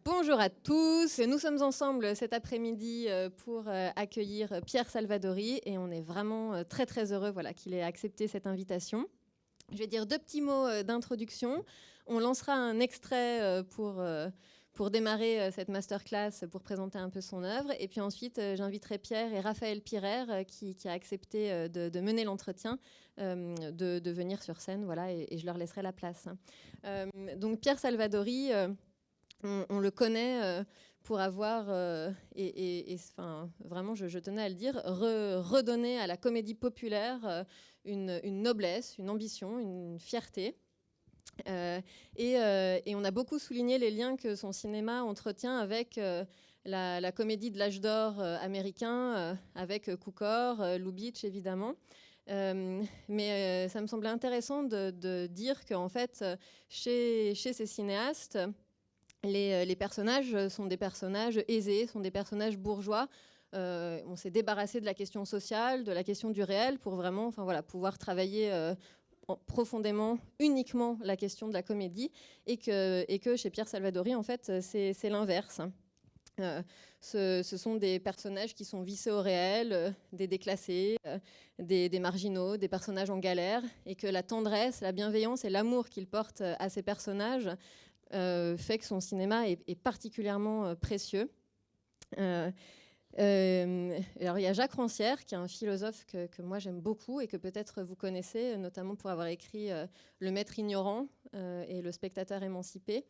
Bonjour à tous, nous sommes ensemble cet après-midi pour accueillir Pierre Salvadori et on est vraiment très très heureux qu'il ait accepté cette invitation. Je vais dire deux petits mots d'introduction. On lancera un extrait pour démarrer cette masterclass, pour présenter un peu son œuvre. Et puis ensuite, j'inviterai Pierre et Raphaël Pirer, qui a accepté de mener l'entretien, de venir sur scène, et je leur laisserai la place. Donc Pierre Salvadori, on le connaît pour avoir, vraiment, je tenais à le dire, redonné à la comédie populaire une noblesse, une ambition, une fierté. Et on a beaucoup souligné les liens que son cinéma entretient avec la comédie de l'âge d'or américain, avec Cukor, Lubitsch évidemment. Mais ça me semblait intéressant de dire qu'en fait, chez ces cinéastes, les personnages sont des personnages aisés, sont des personnages bourgeois. On s'est débarrassé de la question sociale, de la question du réel, pour vraiment pouvoir travailler profondément, uniquement la question de la comédie, et que chez Pierre Salvadori, en fait, c'est l'inverse. Ce sont des personnages qui sont vissés au réel, des déclassés, des marginaux, des personnages en galère, et que la tendresse, la bienveillance et l'amour qu'il porte à ces personnages fait que son cinéma est particulièrement précieux. Alors il y a Jacques Rancière, qui est un philosophe que moi j'aime beaucoup et que peut-être vous connaissez, notamment pour avoir écrit Le Maître ignorant et Le Spectateur émancipé,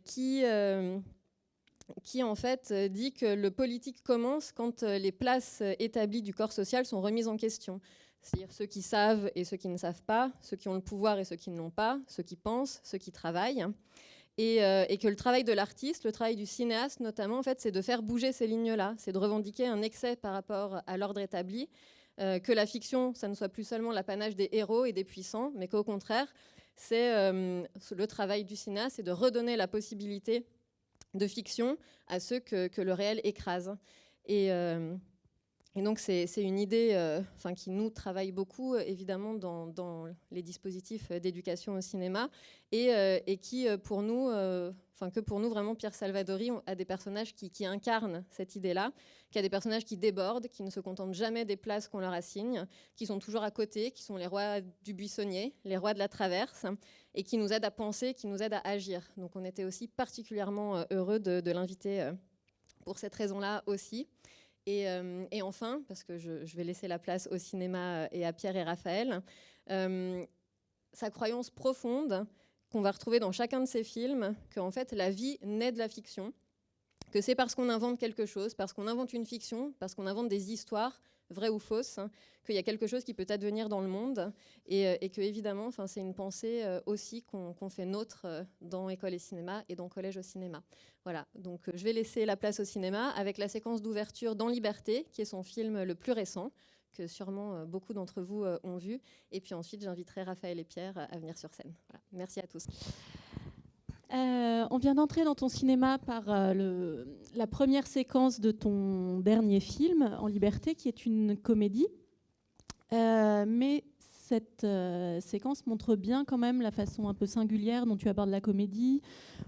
qui en fait dit que le politique commence quand les places établies du corps social sont remises en question. C'est-à-dire ceux qui savent et ceux qui ne savent pas, ceux qui ont le pouvoir et ceux qui ne l'ont pas, ceux qui pensent, ceux qui travaillent. Et que le travail de l'artiste, le travail du cinéaste notamment, en fait, c'est de faire bouger ces lignes-là, c'est de revendiquer un excès par rapport à l'ordre établi, que la fiction, ça ne soit plus seulement l'apanage des héros et des puissants, mais qu'au contraire, c'est le travail du cinéaste, c'est de redonner la possibilité de fiction à ceux que le réel écrase. Et donc c'est une idée qui nous travaille beaucoup évidemment dans les dispositifs d'éducation au cinéma et qui pour nous, que pour nous vraiment Pierre Salvadori a des personnages qui incarnent cette idée-là, qui a des personnages qui débordent, qui ne se contentent jamais des places qu'on leur assigne, qui sont toujours à côté, qui sont les rois du buissonnier, les rois de la traverse, et qui nous aident à penser, qui nous aident à agir. Donc on était aussi particulièrement heureux de l'inviter pour cette raison-là aussi. Et enfin, parce que je vais laisser la place au cinéma et à Pierre et Raphaël, sa croyance profonde qu'on va retrouver dans chacun de ses films, qu'en fait la vie naît de la fiction, que c'est parce qu'on invente quelque chose, parce qu'on invente une fiction, parce qu'on invente des histoires, vraies ou fausses, qu'il y a quelque chose qui peut advenir dans le monde, et que évidemment, c'est une pensée aussi qu'on fait nôtre dans École et Cinéma et dans Collège au Cinéma. Voilà, donc je vais laisser la place au cinéma avec la séquence d'ouverture dans Liberté, qui est son film le plus récent, que sûrement beaucoup d'entre vous ont vu, et puis ensuite j'inviterai Raphaël et Pierre à venir sur scène. Voilà. Merci à tous. On vient d'entrer dans ton cinéma par la première séquence de ton dernier film, En Liberté, qui est une comédie. Mais cette séquence montre bien quand même la façon un peu singulière dont tu abordes la comédie,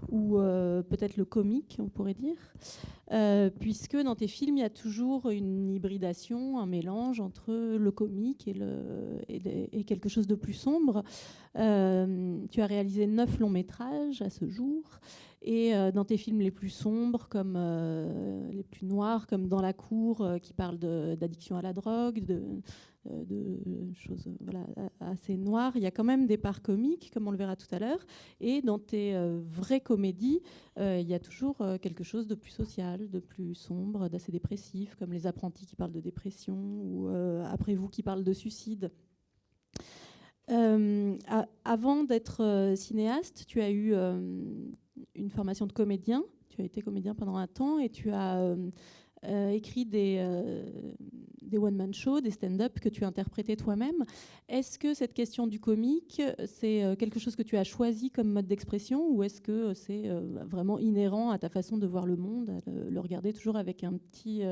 ou peut-être le comique, on pourrait dire, puisque dans tes films, il y a toujours une hybridation, un mélange entre le comique et quelque chose de plus sombre. Tu as réalisé 9 longs métrages à ce jour, et dans tes films les plus sombres, comme les plus noirs, comme Dans la cour, qui parle d'addiction à la drogue, de choses assez noires, il y a quand même des parts comiques, comme on le verra tout à l'heure, et dans tes vraies comédies, il y a toujours quelque chose de plus social, de plus sombre, d'assez dépressif, comme Les Apprentis qui parlent de dépression, ou Après vous qui parle de suicide. Avant d'être cinéaste, tu as eu une formation de comédien, tu as été comédien pendant un temps, et tu as écrit des one-man shows, des stand-up que tu interprétais toi-même. Est-ce que cette question du comique, c'est quelque chose que tu as choisi comme mode d'expression, ou est-ce que c'est vraiment inhérent à ta façon de voir le monde, à le regarder toujours avec un petit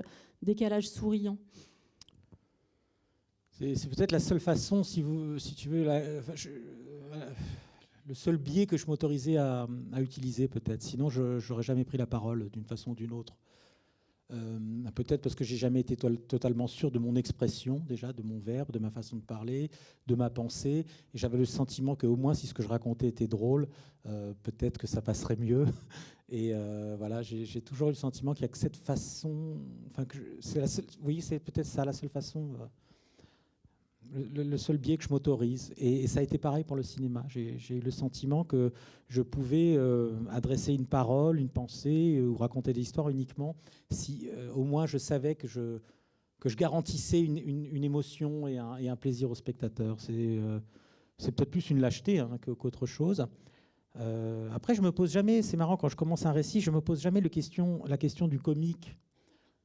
décalage souriant ? C'est peut-être la seule façon, si tu veux, le seul biais que je m'autorisais à utiliser, peut-être. Sinon, je n'aurais jamais pris la parole d'une façon ou d'une autre. Peut-être parce que j'ai jamais été totalement sûr de mon expression, déjà, de mon verbe, de ma façon de parler, de ma pensée. Et j'avais le sentiment qu'au moins, si ce que je racontais était drôle, peut-être que ça passerait mieux. Et voilà, j'ai toujours eu le sentiment qu'il n'y a que cette façon. Enfin, oui, c'est peut-être ça la seule façon. Le seul biais que je m'autorise. Et ça a été pareil pour le cinéma. J'ai eu le sentiment que je pouvais adresser une parole, une pensée ou raconter des histoires uniquement si au moins je savais que je garantissais une émotion et un plaisir au spectateur. C'est peut-être plus une lâcheté qu'autre chose. Après, je me pose jamais, c'est marrant, quand je commence un récit, je me pose jamais la question du comique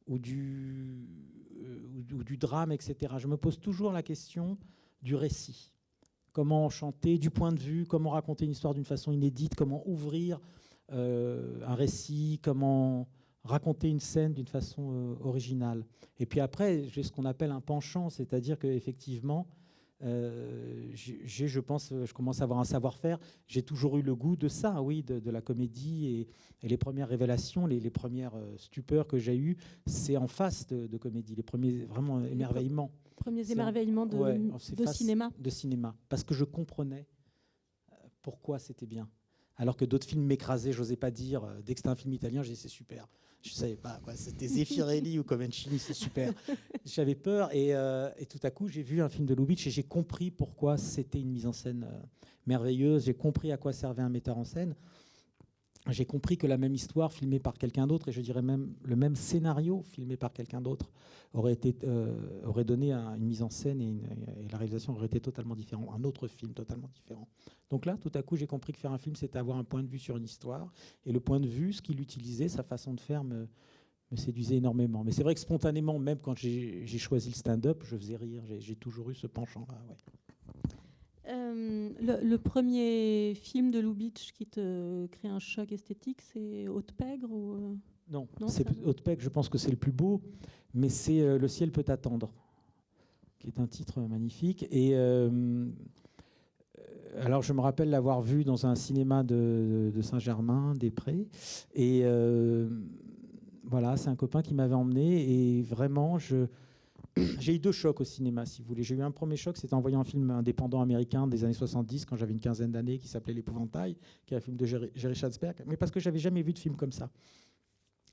ou du drame, etc. Je me pose toujours la question du récit. Comment chanter du point de vue, comment raconter une histoire d'une façon inédite, comment ouvrir un récit, comment raconter une scène d'une façon originale. Et puis après, j'ai ce qu'on appelle un penchant, c'est-à-dire qu'effectivement, je pense, je commence à avoir un savoir-faire. J'ai toujours eu le goût de ça, oui, de la comédie. Et les premières révélations, les premières stupeurs que j'ai eues, c'est en face de comédie. Les premiers vraiment émerveillements. Premiers émerveillements de cinéma. De cinéma. Parce que je comprenais pourquoi c'était bien. Alors que d'autres films m'écrasaient, j'osais pas dire. Dès que c'était un film italien, j'ai dit c'est super. Je savais pas quoi. C'était Zeffirelli ou Comencini, c'est super. J'avais peur et tout à coup j'ai vu un film de Lubitsch et j'ai compris pourquoi c'était une mise en scène merveilleuse. J'ai compris à quoi servait un metteur en scène. J'ai compris que la même histoire filmée par quelqu'un d'autre, et je dirais même le même scénario filmé par quelqu'un d'autre, aurait donné une mise en scène et la réalisation aurait été totalement différente, un autre film totalement différent. Donc là, tout à coup, j'ai compris que faire un film, c'était avoir un point de vue sur une histoire, et le point de vue, ce qu'il utilisait, sa façon de faire me séduisait énormément. Mais c'est vrai que spontanément, même quand j'ai choisi le stand-up, je faisais rire, j'ai toujours eu ce penchant-là. Ouais. Le premier film de Lubitsch qui te crée un choc esthétique, c'est Haute-Pègre ou Non, c'est Haute-Pègre, je pense que c'est le plus beau, mais c'est Le ciel peut attendre, qui est un titre magnifique. Et alors, je me rappelle l'avoir vu dans un cinéma de Saint-Germain-des-Prés. Et voilà, c'est un copain qui m'avait emmené. Et vraiment, j'ai eu deux chocs au cinéma, si vous voulez. J'ai eu un premier choc, c'était en voyant un film indépendant américain des années 70, quand j'avais une quinzaine d'années, qui s'appelait L'Épouvantail, qui est un film de Jerry Schatzberg, mais parce que j'avais jamais vu de film comme ça.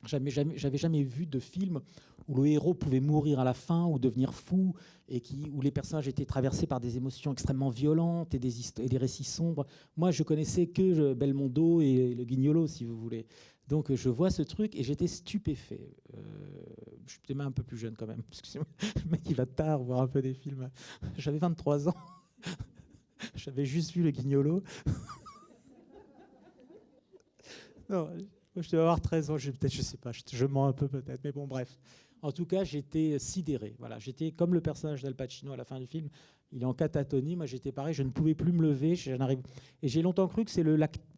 J'avais jamais vu de film où le héros pouvait mourir à la fin ou devenir fou, et où les personnages étaient traversés par des émotions extrêmement violentes et des récits sombres. Moi, je connaissais que Belmondo et le Guignolo, si vous voulez. Donc je vois ce truc et j'étais stupéfait. Je suis peut-être un peu plus jeune quand même, parce que le mec il va tard voir un peu des films. J'avais 23 ans, j'avais juste vu le Guignolo. Non, je devais avoir 13 ans, je sais pas, je mens un peu peut-être, mais bon bref. En tout cas, j'étais sidéré. Voilà, j'étais comme le personnage d'Al Pacino à la fin du film. Il est en catatonie. Moi, j'étais pareil, je ne pouvais plus me lever. Et j'ai longtemps cru que c'est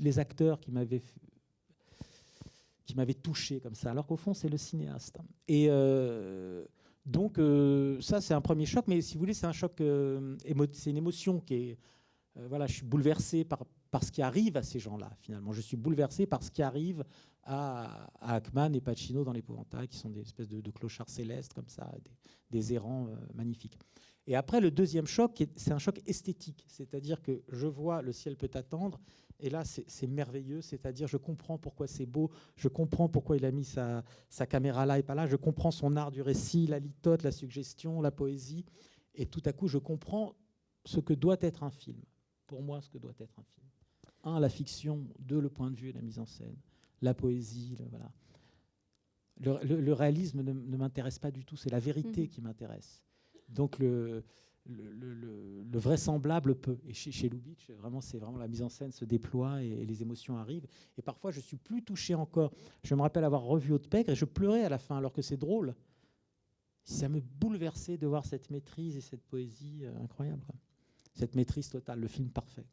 les acteurs qui m'avaient touché comme ça, alors qu'au fond, c'est le cinéaste. Et donc, ça, c'est un premier choc. Mais si vous voulez, c'est un choc, c'est une émotion qui est... voilà, je suis bouleversé par ce qui arrive à ces gens-là, finalement. Je suis bouleversé par ce qui arrive à Ackman et Pacino dans L'Épouvantail, qui sont des espèces de clochards célestes, comme ça, des errants magnifiques. Et après, le deuxième choc, c'est un choc esthétique. C'est-à-dire que je vois Le ciel peut attendre, et là, c'est merveilleux. C'est-à-dire, je comprends pourquoi c'est beau, je comprends pourquoi il a mis sa caméra là et pas là, je comprends son art du récit, la litote, la suggestion, la poésie, et tout à coup, je comprends ce que doit être un film. Pour moi, ce que doit être un film. 1, la fiction. 2, le point de vue et la mise en scène. La poésie, voilà. Le réalisme ne m'intéresse pas du tout. C'est la vérité qui m'intéresse. Donc le vraisemblable peut. Et chez Lubitsch, c'est vraiment la mise en scène se déploie et les émotions arrivent. Et parfois, je suis plus touché encore. Je me rappelle avoir revu Haute-Pègre et je pleurais à la fin, alors que c'est drôle. Ça me bouleversait de voir cette maîtrise et cette poésie incroyable. Cette maîtrise totale, le film parfait.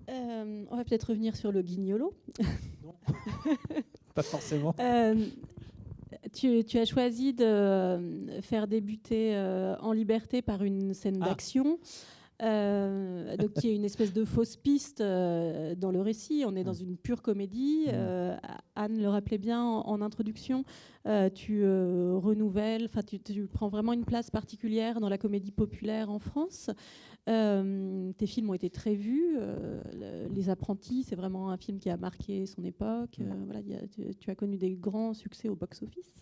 On va peut-être revenir sur le Guignolo. Non, pas forcément. Tu as choisi de faire débuter En liberté par une scène d'action. Donc qui est une espèce de fausse piste dans le récit. On est dans une pure comédie. Anne le rappelait bien en introduction. Tu renouvelles, tu prends vraiment une place particulière dans la comédie populaire en France. Tes films ont été très vus. Les Apprentis, c'est vraiment un film qui a marqué son époque. Voilà, tu as connu des grands succès au box-office.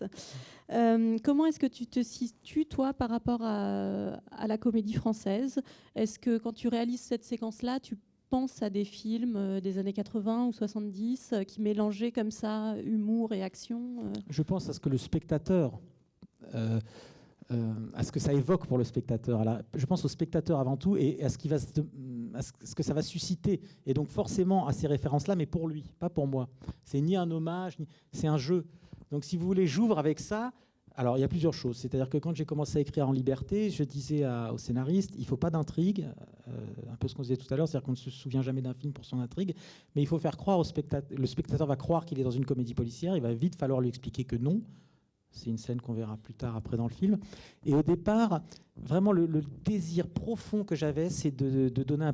Comment est-ce que tu te situes, toi, par rapport à la comédie française ? Est-ce que quand tu réalises cette séquence-là, tu penses à des films des années 80 ou 70 qui mélangeaient comme ça humour et action Je pense à ce que le spectateur... à ce que ça évoque pour le spectateur. Je pense au spectateur avant tout et à ce que ça va susciter. Et donc forcément à ces références-là, mais pour lui, pas pour moi. C'est ni un hommage, c'est un jeu. Donc si vous voulez, j'ouvre avec ça. Alors il y a plusieurs choses. C'est-à-dire que quand j'ai commencé à écrire en liberté, je disais au scénariste, il ne faut pas d'intrigue, un peu ce qu'on disait tout à l'heure, c'est-à-dire qu'on ne se souvient jamais d'un film pour son intrigue, mais il faut faire croire au spectateur. Le spectateur va croire qu'il est dans une comédie policière, il va vite falloir lui expliquer que non. C'est une scène qu'on verra plus tard après dans le film. Et au départ, vraiment le désir profond que j'avais, c'est de donner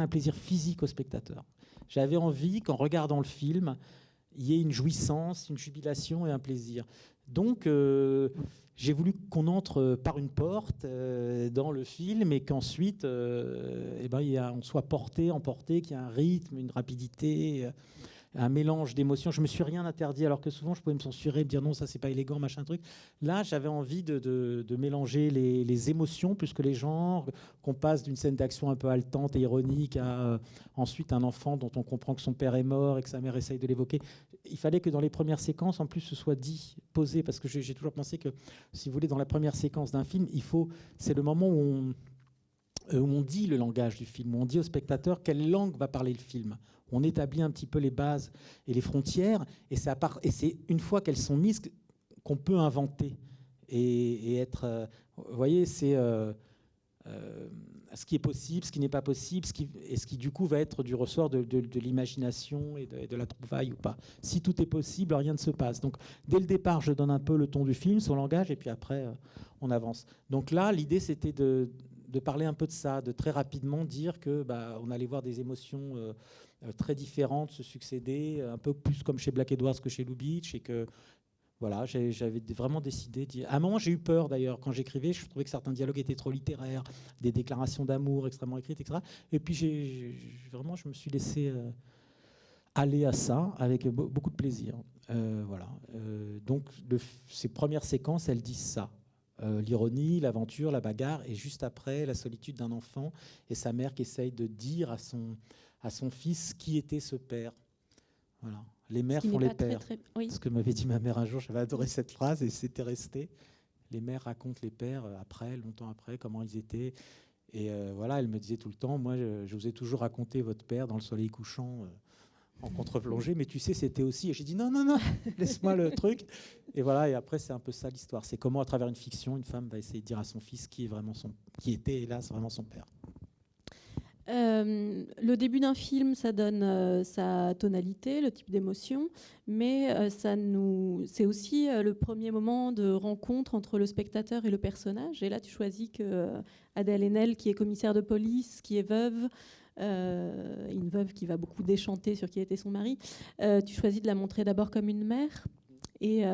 un plaisir physique au spectateur. J'avais envie qu'en regardant le film, il y ait une jouissance, une jubilation et un plaisir. Donc, j'ai voulu qu'on entre par une porte dans le film et qu'ensuite, on soit emporté, qu'il y ait un rythme, une rapidité, un mélange d'émotions. Je me suis rien interdit, alors que souvent je pouvais me censurer, me dire non, ça c'est pas élégant, machin truc. Là, j'avais envie de mélanger les émotions plus que les genres, qu'on passe d'une scène d'action un peu haletante et ironique à ensuite un enfant dont on comprend que son père est mort et que sa mère essaye de l'évoquer. Il fallait que dans les premières séquences, en plus, ce soit dit, posé, parce que j'ai toujours pensé que, si vous voulez, dans la première séquence d'un film, c'est le moment où on dit le langage du film, où on dit au spectateur quelle langue va parler le film. On établit un petit peu les bases et les frontières, et c'est une fois qu'elles sont mises qu'on peut inventer et être... vous voyez, c'est ce qui est possible, ce qui n'est pas possible, ce qui du coup va être du ressort de l'imagination et de la trouvaille ou pas. Si tout est possible, rien ne se passe. Donc dès le départ, je donne un peu le ton du film, son langage, et puis après, on avance. Donc là, l'idée, c'était de parler un peu de ça, de très rapidement dire que on allait voir des émotions très différentes se succéder, un peu plus comme chez Black Edwards que chez Lubitsch, et que voilà, j'avais vraiment décidé. À un moment, j'ai eu peur d'ailleurs quand j'écrivais. Je trouvais que certains dialogues étaient trop littéraires, des déclarations d'amour extrêmement écrites, etc. Et puis je me suis laissé aller à ça avec beaucoup de plaisir. Voilà. Donc ces premières séquences, elles disent ça. L'ironie, l'aventure, la bagarre, et juste après, la solitude d'un enfant et sa mère qui essaye de dire à son fils qui était ce père. Voilà. Les mères font les pères. Oui. Ce que m'avait dit ma mère un jour, j'avais adoré cette phrase et c'était resté. Les mères racontent les pères longtemps après, comment ils étaient. Et voilà, elle me disait tout le temps, moi, je vous ai toujours raconté votre père dans le soleil couchant en contre-plongée, mais tu sais, c'était aussi... Et j'ai dit non, laisse-moi le truc. Et voilà, et après, c'est un peu ça l'histoire. C'est comment, à travers une fiction, une femme va essayer de dire à son fils qui était, hélas, vraiment son père. Le début d'un film, ça donne sa tonalité, le type d'émotion, mais c'est aussi le premier moment de rencontre entre le spectateur et le personnage. Et là, tu choisis que Adèle Haenel, qui est commissaire de police, qui est veuve, une veuve qui va beaucoup déchanter sur qui était son mari, tu choisis de la montrer d'abord comme une mère. Et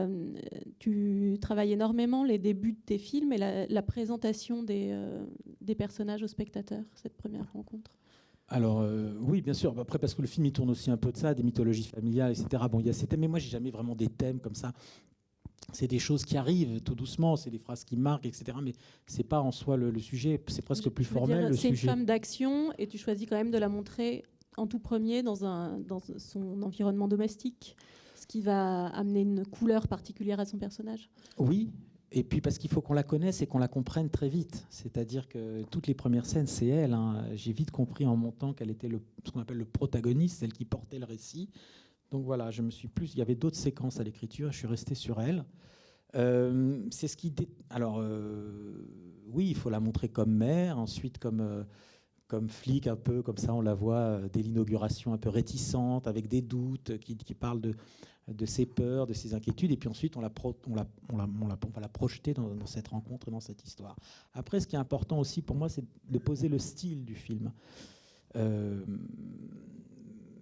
tu travailles énormément les débuts de tes films et la présentation des personnages aux spectateurs, cette première rencontre. Alors oui, bien sûr. Après, parce que le film, il tourne aussi un peu de ça, des mythologies familiales, etc. Bon, il y a ces thèmes, mais moi, j'ai jamais vraiment des thèmes comme ça. C'est des choses qui arrivent tout doucement, c'est des phrases qui marquent, etc. Mais c'est pas en soi le sujet, c'est presque plus formel. Le c'est sujet. Une femme d'action et tu choisis quand même de la montrer en tout premier dans son environnement domestique, ce qui va amener une couleur particulière à son personnage. Oui, et puis parce qu'il faut qu'on la connaisse et qu'on la comprenne très vite. C'est-à-dire que toutes les premières scènes, c'est elle. Hein. J'ai vite compris en montant qu'elle était ce qu'on appelle le protagoniste, celle qui portait le récit. Donc voilà, il y avait d'autres séquences à l'écriture, je suis resté sur elle. C'est ce qui... Alors, oui, il faut la montrer comme mère, ensuite comme flic, un peu comme ça, on la voit dès l'inauguration, un peu réticente, avec des doutes, qui parle de ses peurs, de ses inquiétudes, et puis ensuite on va la projeter dans cette rencontre et dans cette histoire. Après, ce qui est important aussi pour moi, c'est de poser le style du film. Il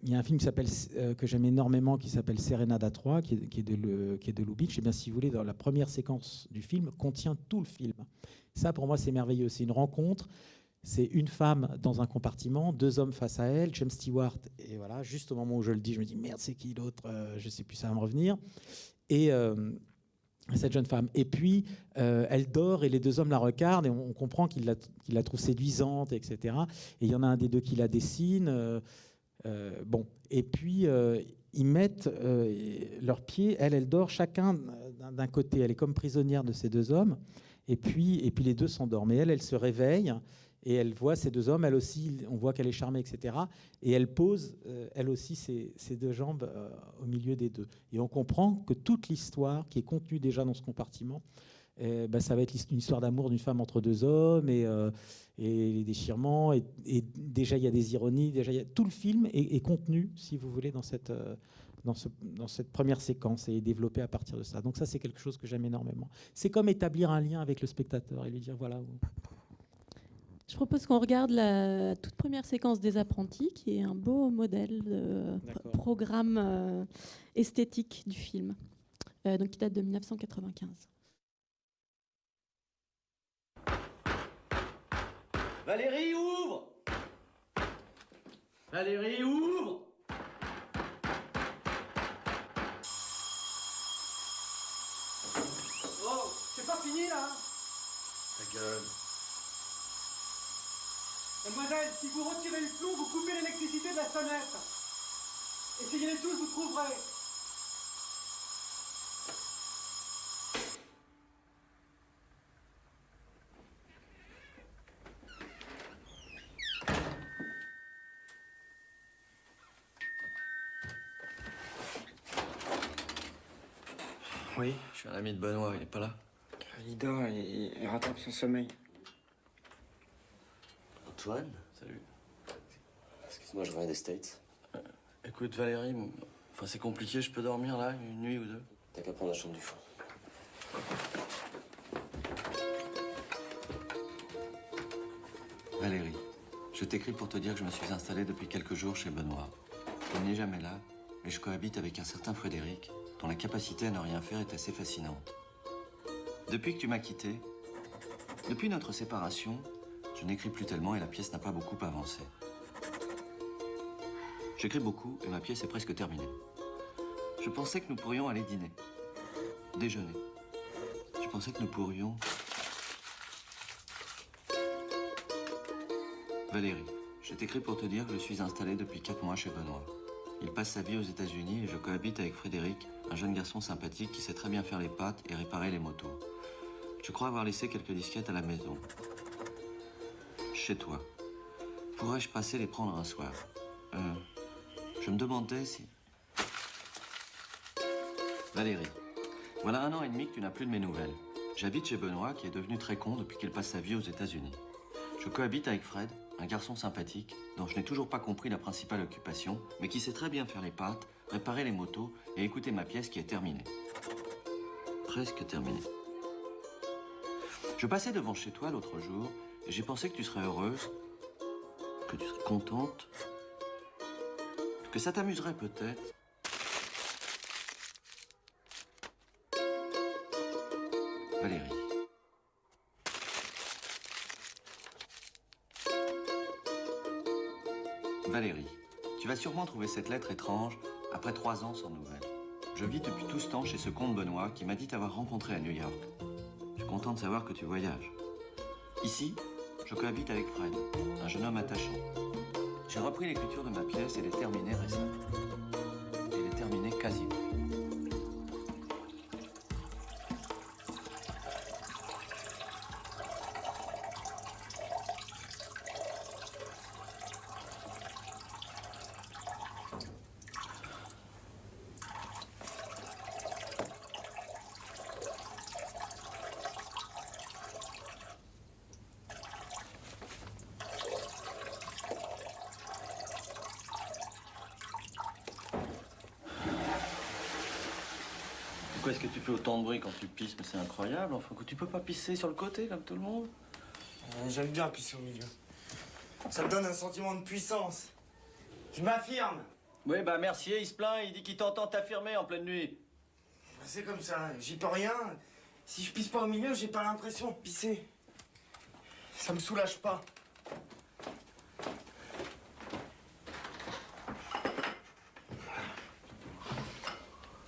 y a un film que j'aime énormément qui s'appelle Serenade 3, qui est de Lubitsch. Et bien, si vous voulez, dans la première séquence du film, contient tout le film. Ça, pour moi, c'est merveilleux. C'est une rencontre. C'est une femme dans un compartiment, 2 hommes face à elle, James Stewart. Et voilà, juste au moment où je le dis, je me dis merde, c'est qui l'autre, je ne sais plus, ça va me revenir. Et cette jeune femme. Et puis, elle dort et les 2 hommes la regardent et on comprend qu'ils la trouvent séduisante, etc. Et il y en a un des 2 qui la dessine. Bon. Et puis, ils mettent leurs pieds. Elle dort chacun d'un côté. Elle est comme prisonnière de ces 2 hommes. Et puis les 2 s'endorment. Et elle se réveille. Et elle voit ces 2 hommes, elle aussi, on voit qu'elle est charmée, etc. Et elle pose, elle aussi, ses 2 jambes au milieu des 2. Et on comprend que toute l'histoire qui est contenue déjà dans ce compartiment, ça va être une histoire d'amour d'une femme entre 2 hommes, et les déchirements. Et déjà, il y a des ironies. Déjà, tout le film est contenu, si vous voulez, dans cette première séquence et est développé à partir de ça. Donc ça, c'est quelque chose que j'aime énormément. C'est comme établir un lien avec le spectateur et lui dire, voilà... Je propose qu'on regarde la toute première séquence des Apprentis, qui est un beau modèle de programme esthétique du film, donc qui date de 1995. Valérie, ouvre! Valérie, ouvre! Oh, c'est pas fini là? Ta gueule. Mademoiselle, si vous retirez le plomb, vous coupez l'électricité de la sonnette. Essayez les tous, vous trouverez. Oui. Je suis un ami de Benoît, il est pas là? Il dort, il rattrape son sommeil. Antoine, Salut. excuse-moi, je reviens des States. Écoute Valérie, c'est compliqué, je peux dormir là, une nuit ou 2? T'as qu'à prendre la chambre du fond. Valérie, je t'écris pour te dire que je me suis installé depuis quelques jours chez Benoît. Je n'ai jamais là, mais je cohabite avec un certain Frédéric, dont la capacité à ne rien faire est assez fascinante. Depuis que tu m'as quitté, depuis notre séparation, je n'écris plus tellement et la pièce n'a pas beaucoup avancé. J'écris beaucoup et ma pièce est presque terminée. Je pensais que nous pourrions aller dîner, déjeuner. Je pensais que nous pourrions... Valérie, je t'écris pour te dire que je suis installé depuis 4 mois chez Benoît. Il passe sa vie aux États-Unis et je cohabite avec Frédéric, un jeune garçon sympathique qui sait très bien faire les pâtes et réparer les motos. Je crois avoir laissé quelques disquettes à la maison. Chez toi. Pourrais-je passer les prendre un soir? Je me demandais si... Valérie, voilà 1 an et demi que tu n'as plus de mes nouvelles. J'habite chez Benoît, qui est devenu très con depuis qu'il passe sa vie aux États-Unis. Je cohabite avec Fred, un garçon sympathique, dont je n'ai toujours pas compris la principale occupation, mais qui sait très bien faire les pâtes, réparer les motos et écouter ma pièce qui est terminée. Presque terminée. Je passais devant chez toi l'autre jour et j'ai pensé que tu serais heureuse, que tu serais contente, que ça t'amuserait peut-être. Valérie. Valérie, tu vas sûrement trouver cette lettre étrange après 3 ans sans nouvelles. Je vis depuis tout ce temps chez ce comte Benoît qui m'a dit t'avoir rencontré à New York. Je suis content de savoir que tu voyages. Ici, je cohabite avec Fred, un jeune homme attachant. J'ai repris l'écriture de ma pièce et l'ai terminée récemment. Et l'ai terminée quasiment. pourquoi est-ce que tu fais autant de bruit quand tu pisses? Mais c'est incroyable, enfin, que tu peux pas pisser sur le côté comme tout le monde. J'aime bien pisser au milieu. Ça me donne un sentiment de puissance. Je m'affirme. Oui, bah Mercier, il se plaint, il dit qu'il t'entend t'affirmer en pleine nuit. C'est comme ça, j'y peux rien. Si je pisse pas au milieu, j'ai pas l'impression de pisser. Ça me soulage pas.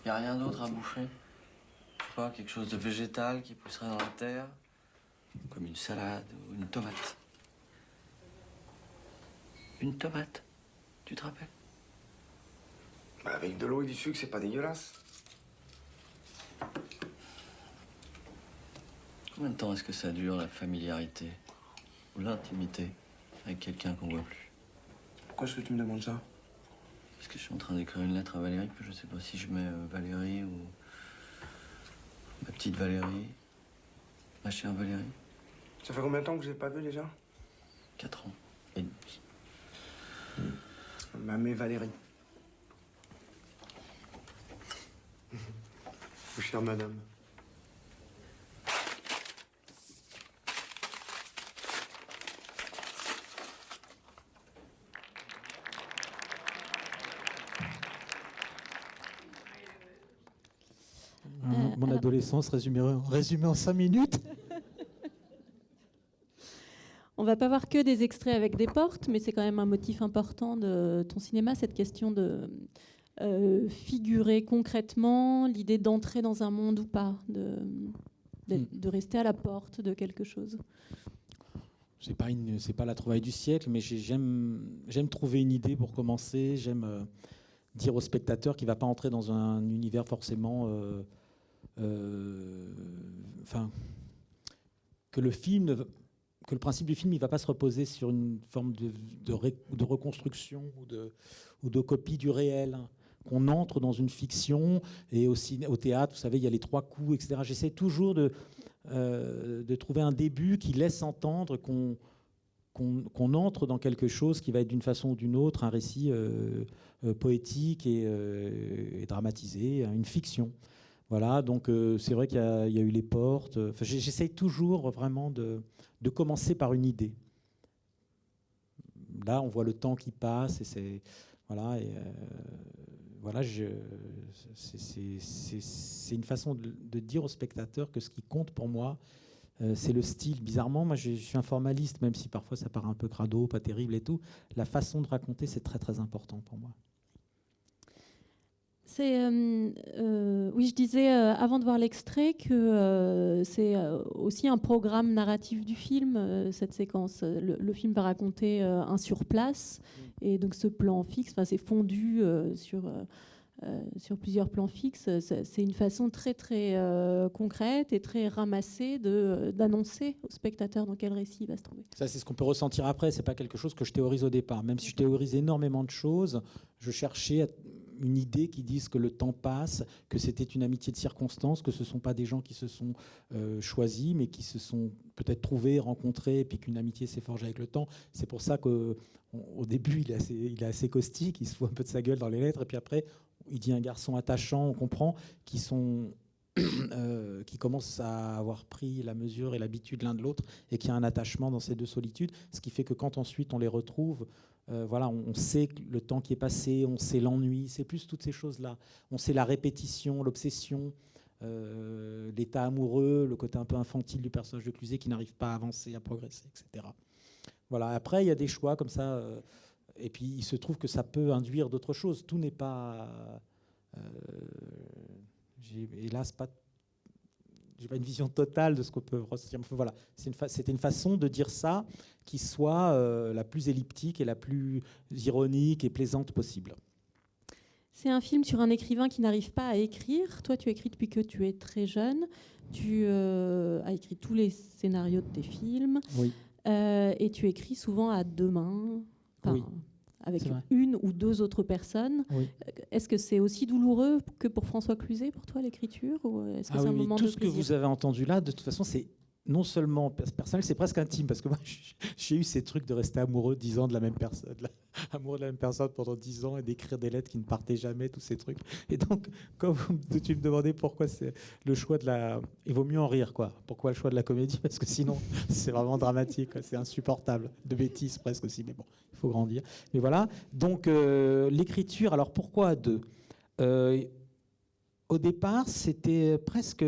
Y a rien d'autre à bouffer? Je sais pas, quelque chose de végétal qui pousserait dans la terre? Comme une salade ou une tomate. Une tomate, tu te rappelles? Bah, avec de l'eau et du sucre, c'est pas dégueulasse. Combien de temps est-ce que ça dure, la familiarité ou l'intimité avec quelqu'un qu'on voit plus? Pourquoi est-ce que tu me demandes ça? Parce que je suis en train d'écrire une lettre à Valérie, puis je sais pas si je mets Valérie ou ma petite Valérie, ma chère Valérie. Ça fait combien de temps que je l'ai pas vu déjà? 4 ans et demi. Ma mère Valérie. Chère madame. Mon adolescence résumée en 5 minutes. On va pas voir que des extraits avec des portes, mais c'est quand même un motif important de ton cinéma, cette question de figurer concrètement, l'idée d'entrer dans un monde ou pas, de rester à la porte de quelque chose. C'est pas la trouvaille du siècle, mais j'aime trouver une idée pour commencer. J'aime dire au spectateur qu'il ne va pas entrer dans un univers forcément... que le principe du film, il ne va pas se reposer sur une forme de reconstruction ou de copie du réel. Qu'on entre dans une fiction, et aussi au théâtre, vous savez, il y a les 3 coups, etc. J'essaie toujours de trouver un début qui laisse entendre qu'on entre dans quelque chose qui va être d'une façon ou d'une autre un récit poétique et dramatisé, une fiction. Voilà, donc c'est vrai qu'il y a eu les portes. J'essaie toujours vraiment de commencer par une idée. Là, on voit le temps qui passe, et c'est... Voilà, voilà, c'est une façon de dire au spectateur que ce qui compte pour moi, c'est le style. Bizarrement, moi, je suis un formaliste, même si parfois ça paraît un peu crado, pas terrible et tout. La façon de raconter, c'est très, très important pour moi. Oui, je disais avant de voir l'extrait que c'est aussi un programme narratif du film, cette séquence. Le film va raconter un surplace, et donc ce plan fixe, c'est fondu sur plusieurs plans fixes. C'est une façon très très concrète et très ramassée d'annoncer au spectateur dans quel récit il va se trouver. Ça, c'est ce qu'on peut ressentir après. C'est pas quelque chose que je théorise au départ. Même si je théorise énormément de choses, je cherchais une idée qui dise que le temps passe, que c'était une amitié de circonstance, que ce ne sont pas des gens qui se sont choisis, mais qui se sont peut-être trouvés, rencontrés, et puis qu'une amitié s'est forgée avec le temps. C'est pour ça qu'au début, il est assez caustique, il se fout un peu de sa gueule dans les lettres, et puis après, il dit un garçon attachant, on comprend, qui commencent à avoir pris la mesure et l'habitude l'un de l'autre, et qu'il y a un attachement dans ces 2 solitudes, ce qui fait que quand ensuite on les retrouve, voilà, on sait le temps qui est passé, on sait l'ennui, c'est plus toutes ces choses-là. On sait la répétition, l'obsession, l'état amoureux, le côté un peu infantile du personnage de Cluzet qui n'arrive pas à avancer, à progresser, etc. Voilà. Après, il y a des choix comme ça, et puis il se trouve que ça peut induire d'autres choses. Tout n'est pas... j'ai hélas j'ai pas une vision totale de ce qu'on peut ressentir. Voilà, c'était une façon de dire ça qui soit la plus elliptique et la plus ironique et plaisante possible. C'est un film sur un écrivain qui n'arrive pas à écrire. Toi, tu écris depuis que tu es très jeune. Tu as écrit tous les scénarios de tes films. Oui. Et tu écris souvent à 2 mains. Oui. Avec une ou 2 autres personnes. Oui. Est-ce que c'est aussi douloureux que pour François Cluzet, pour toi, l'écriture, ou est-ce que c'est un moment tout de ce plaisir? que vous avez entendu là, de toute façon, c'est non seulement personnel, c'est presque intime, parce que moi, j'ai eu ces trucs de rester amoureux 10 ans de la même personne, amoureux de la même personne pendant 10 ans et d'écrire des lettres qui ne partaient jamais, tous ces trucs. Et donc, quand tu me demandais pourquoi c'est le choix de la... Il vaut mieux en rire, quoi. Pourquoi le choix de la comédie? Parce que sinon, c'est vraiment dramatique, quoi. C'est insupportable. De bêtises presque aussi, mais bon, il faut grandir. Mais voilà, donc l'écriture, alors pourquoi à deux? Au départ, c'était presque...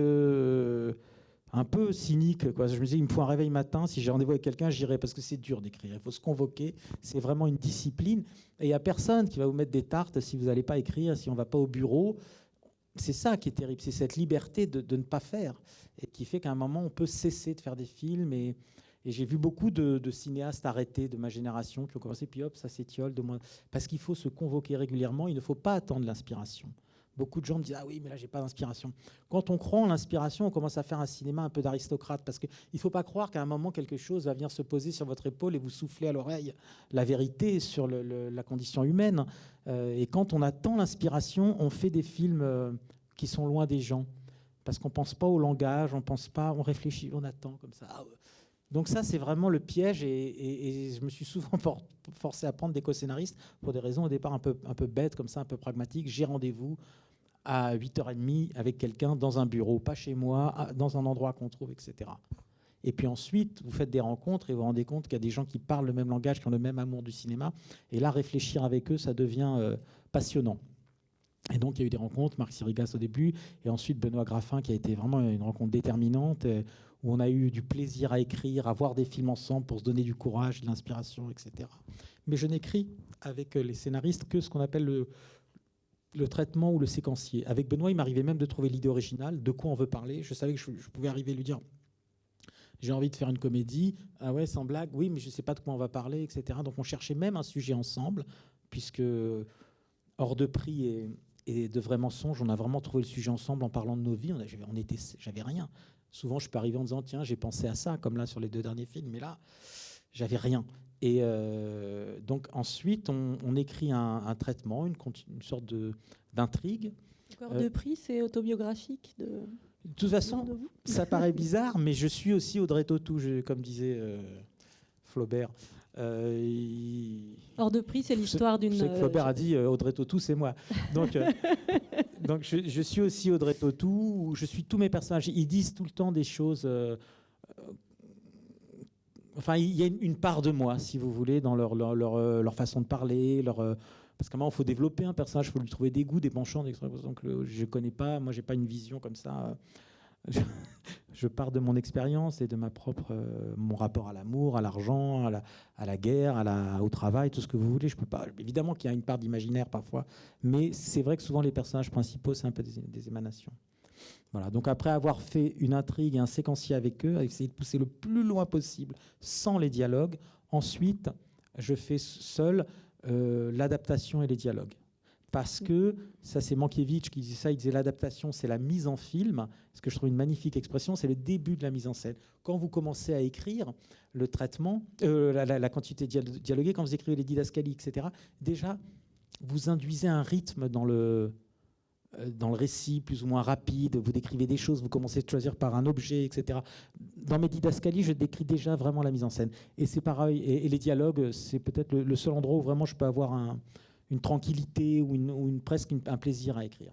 un peu cynique, quoi. Je me disais, il me faut un réveil matin, si j'ai rendez-vous avec quelqu'un, j'irai, parce que c'est dur d'écrire, il faut se convoquer, c'est vraiment une discipline, et il n'y a personne qui va vous mettre des tartes si vous n'allez pas écrire, si on ne va pas au bureau. C'est ça qui est terrible, c'est cette liberté de ne pas faire, et qui fait qu'à un moment, on peut cesser de faire des films, et j'ai vu beaucoup de cinéastes arrêtés de ma génération, qui ont commencé, puis hop, ça s'étiole, parce qu'il faut se convoquer régulièrement, il ne faut pas attendre l'inspiration. Beaucoup de gens me disent « Ah oui, mais là, j'ai pas d'inspiration ». Quand on croit en l'inspiration, on commence à faire un cinéma un peu d'aristocrate, parce qu'il ne faut pas croire qu'à un moment, quelque chose va venir se poser sur votre épaule et vous souffler à l'oreille la vérité sur la condition humaine. Et quand on attend l'inspiration, on fait des films qui sont loin des gens, parce qu'on ne pense pas au langage, on réfléchit, on attend comme ça. Donc ça, c'est vraiment le piège, et je me suis souvent forcé à prendre des co-scénaristes pour des raisons au départ un peu bêtes, comme ça, un peu pragmatiques. J'ai rendez-vous à 8h30 avec quelqu'un dans un bureau, pas chez moi, dans un endroit qu'on trouve, etc. Et puis ensuite, vous faites des rencontres et vous vous rendez compte qu'il y a des gens qui parlent le même langage, qui ont le même amour du cinéma. Et là, réfléchir avec eux, ça devient passionnant. Et donc, il y a eu des rencontres, Marc Sirigas au début, et ensuite Benoît Graffin, qui a été vraiment une rencontre déterminante, où on a eu du plaisir à écrire, à voir des films ensemble pour se donner du courage, de l'inspiration, etc. Mais je n'écris avec les scénaristes que ce qu'on appelle le traitement ou le séquencier. Avec Benoît, il m'arrivait même de trouver l'idée originale, de quoi on veut parler. Je savais que je pouvais arriver à lui dire « J'ai envie de faire une comédie. Ah ouais, sans blague. Oui, mais je ne sais pas de quoi on va parler, etc. » Donc, on cherchait même un sujet ensemble, puisque Hors de prix et de vrais mensonges, on a vraiment trouvé le sujet ensemble en parlant de nos vies. J'avais rien. Souvent, je peux arriver en disant « Tiens, j'ai pensé à ça », comme là sur les 2 derniers films. Mais là, j'avais rien. Et donc ensuite, on écrit un traitement, une sorte d'intrigue. Hors de prix, c'est autobiographique de toute façon, ça paraît bizarre, mais je suis aussi Audrey Tautou, comme disait Flaubert. Hors de prix, c'est l'histoire d'une... C'est que Flaubert a dit Audrey Tautou, c'est moi. Donc, donc je suis aussi Audrey Tautou, où je suis tous mes personnages. Ils disent tout le temps des choses... Enfin, il y a une part de moi, si vous voulez, dans leur façon de parler, parce qu'à un moment, il faut développer un personnage, il faut lui trouver des goûts, des penchants, des trucs. Donc, je ne connais pas, moi, je n'ai pas une vision comme ça. Je pars de mon expérience et de mon rapport à l'amour, à l'argent, à la guerre, au travail, tout ce que vous voulez. Je peux pas. Évidemment qu'il y a une part d'imaginaire parfois, mais c'est vrai que souvent, les personnages principaux, c'est un peu des émanations. Voilà, donc après avoir fait une intrigue et un séquencier avec eux, essayer de pousser le plus loin possible sans les dialogues, ensuite je fais seul l'adaptation et les dialogues. Parce que, ça c'est Mankiewicz qui disait ça, il disait l'adaptation c'est la mise en film, ce que je trouve une magnifique expression, c'est le début de la mise en scène. Quand vous commencez à écrire le traitement, la quantité dialoguée, quand vous écrivez les didascalies, etc., déjà vous induisez un rythme dans le récit plus ou moins rapide, vous décrivez des choses, vous commencez à choisir par un objet, etc. Dans mes didascalies, je décris déjà vraiment la mise en scène. Et c'est pareil, et les dialogues, c'est peut-être le seul endroit où vraiment je peux avoir une tranquillité ou presque un plaisir à écrire.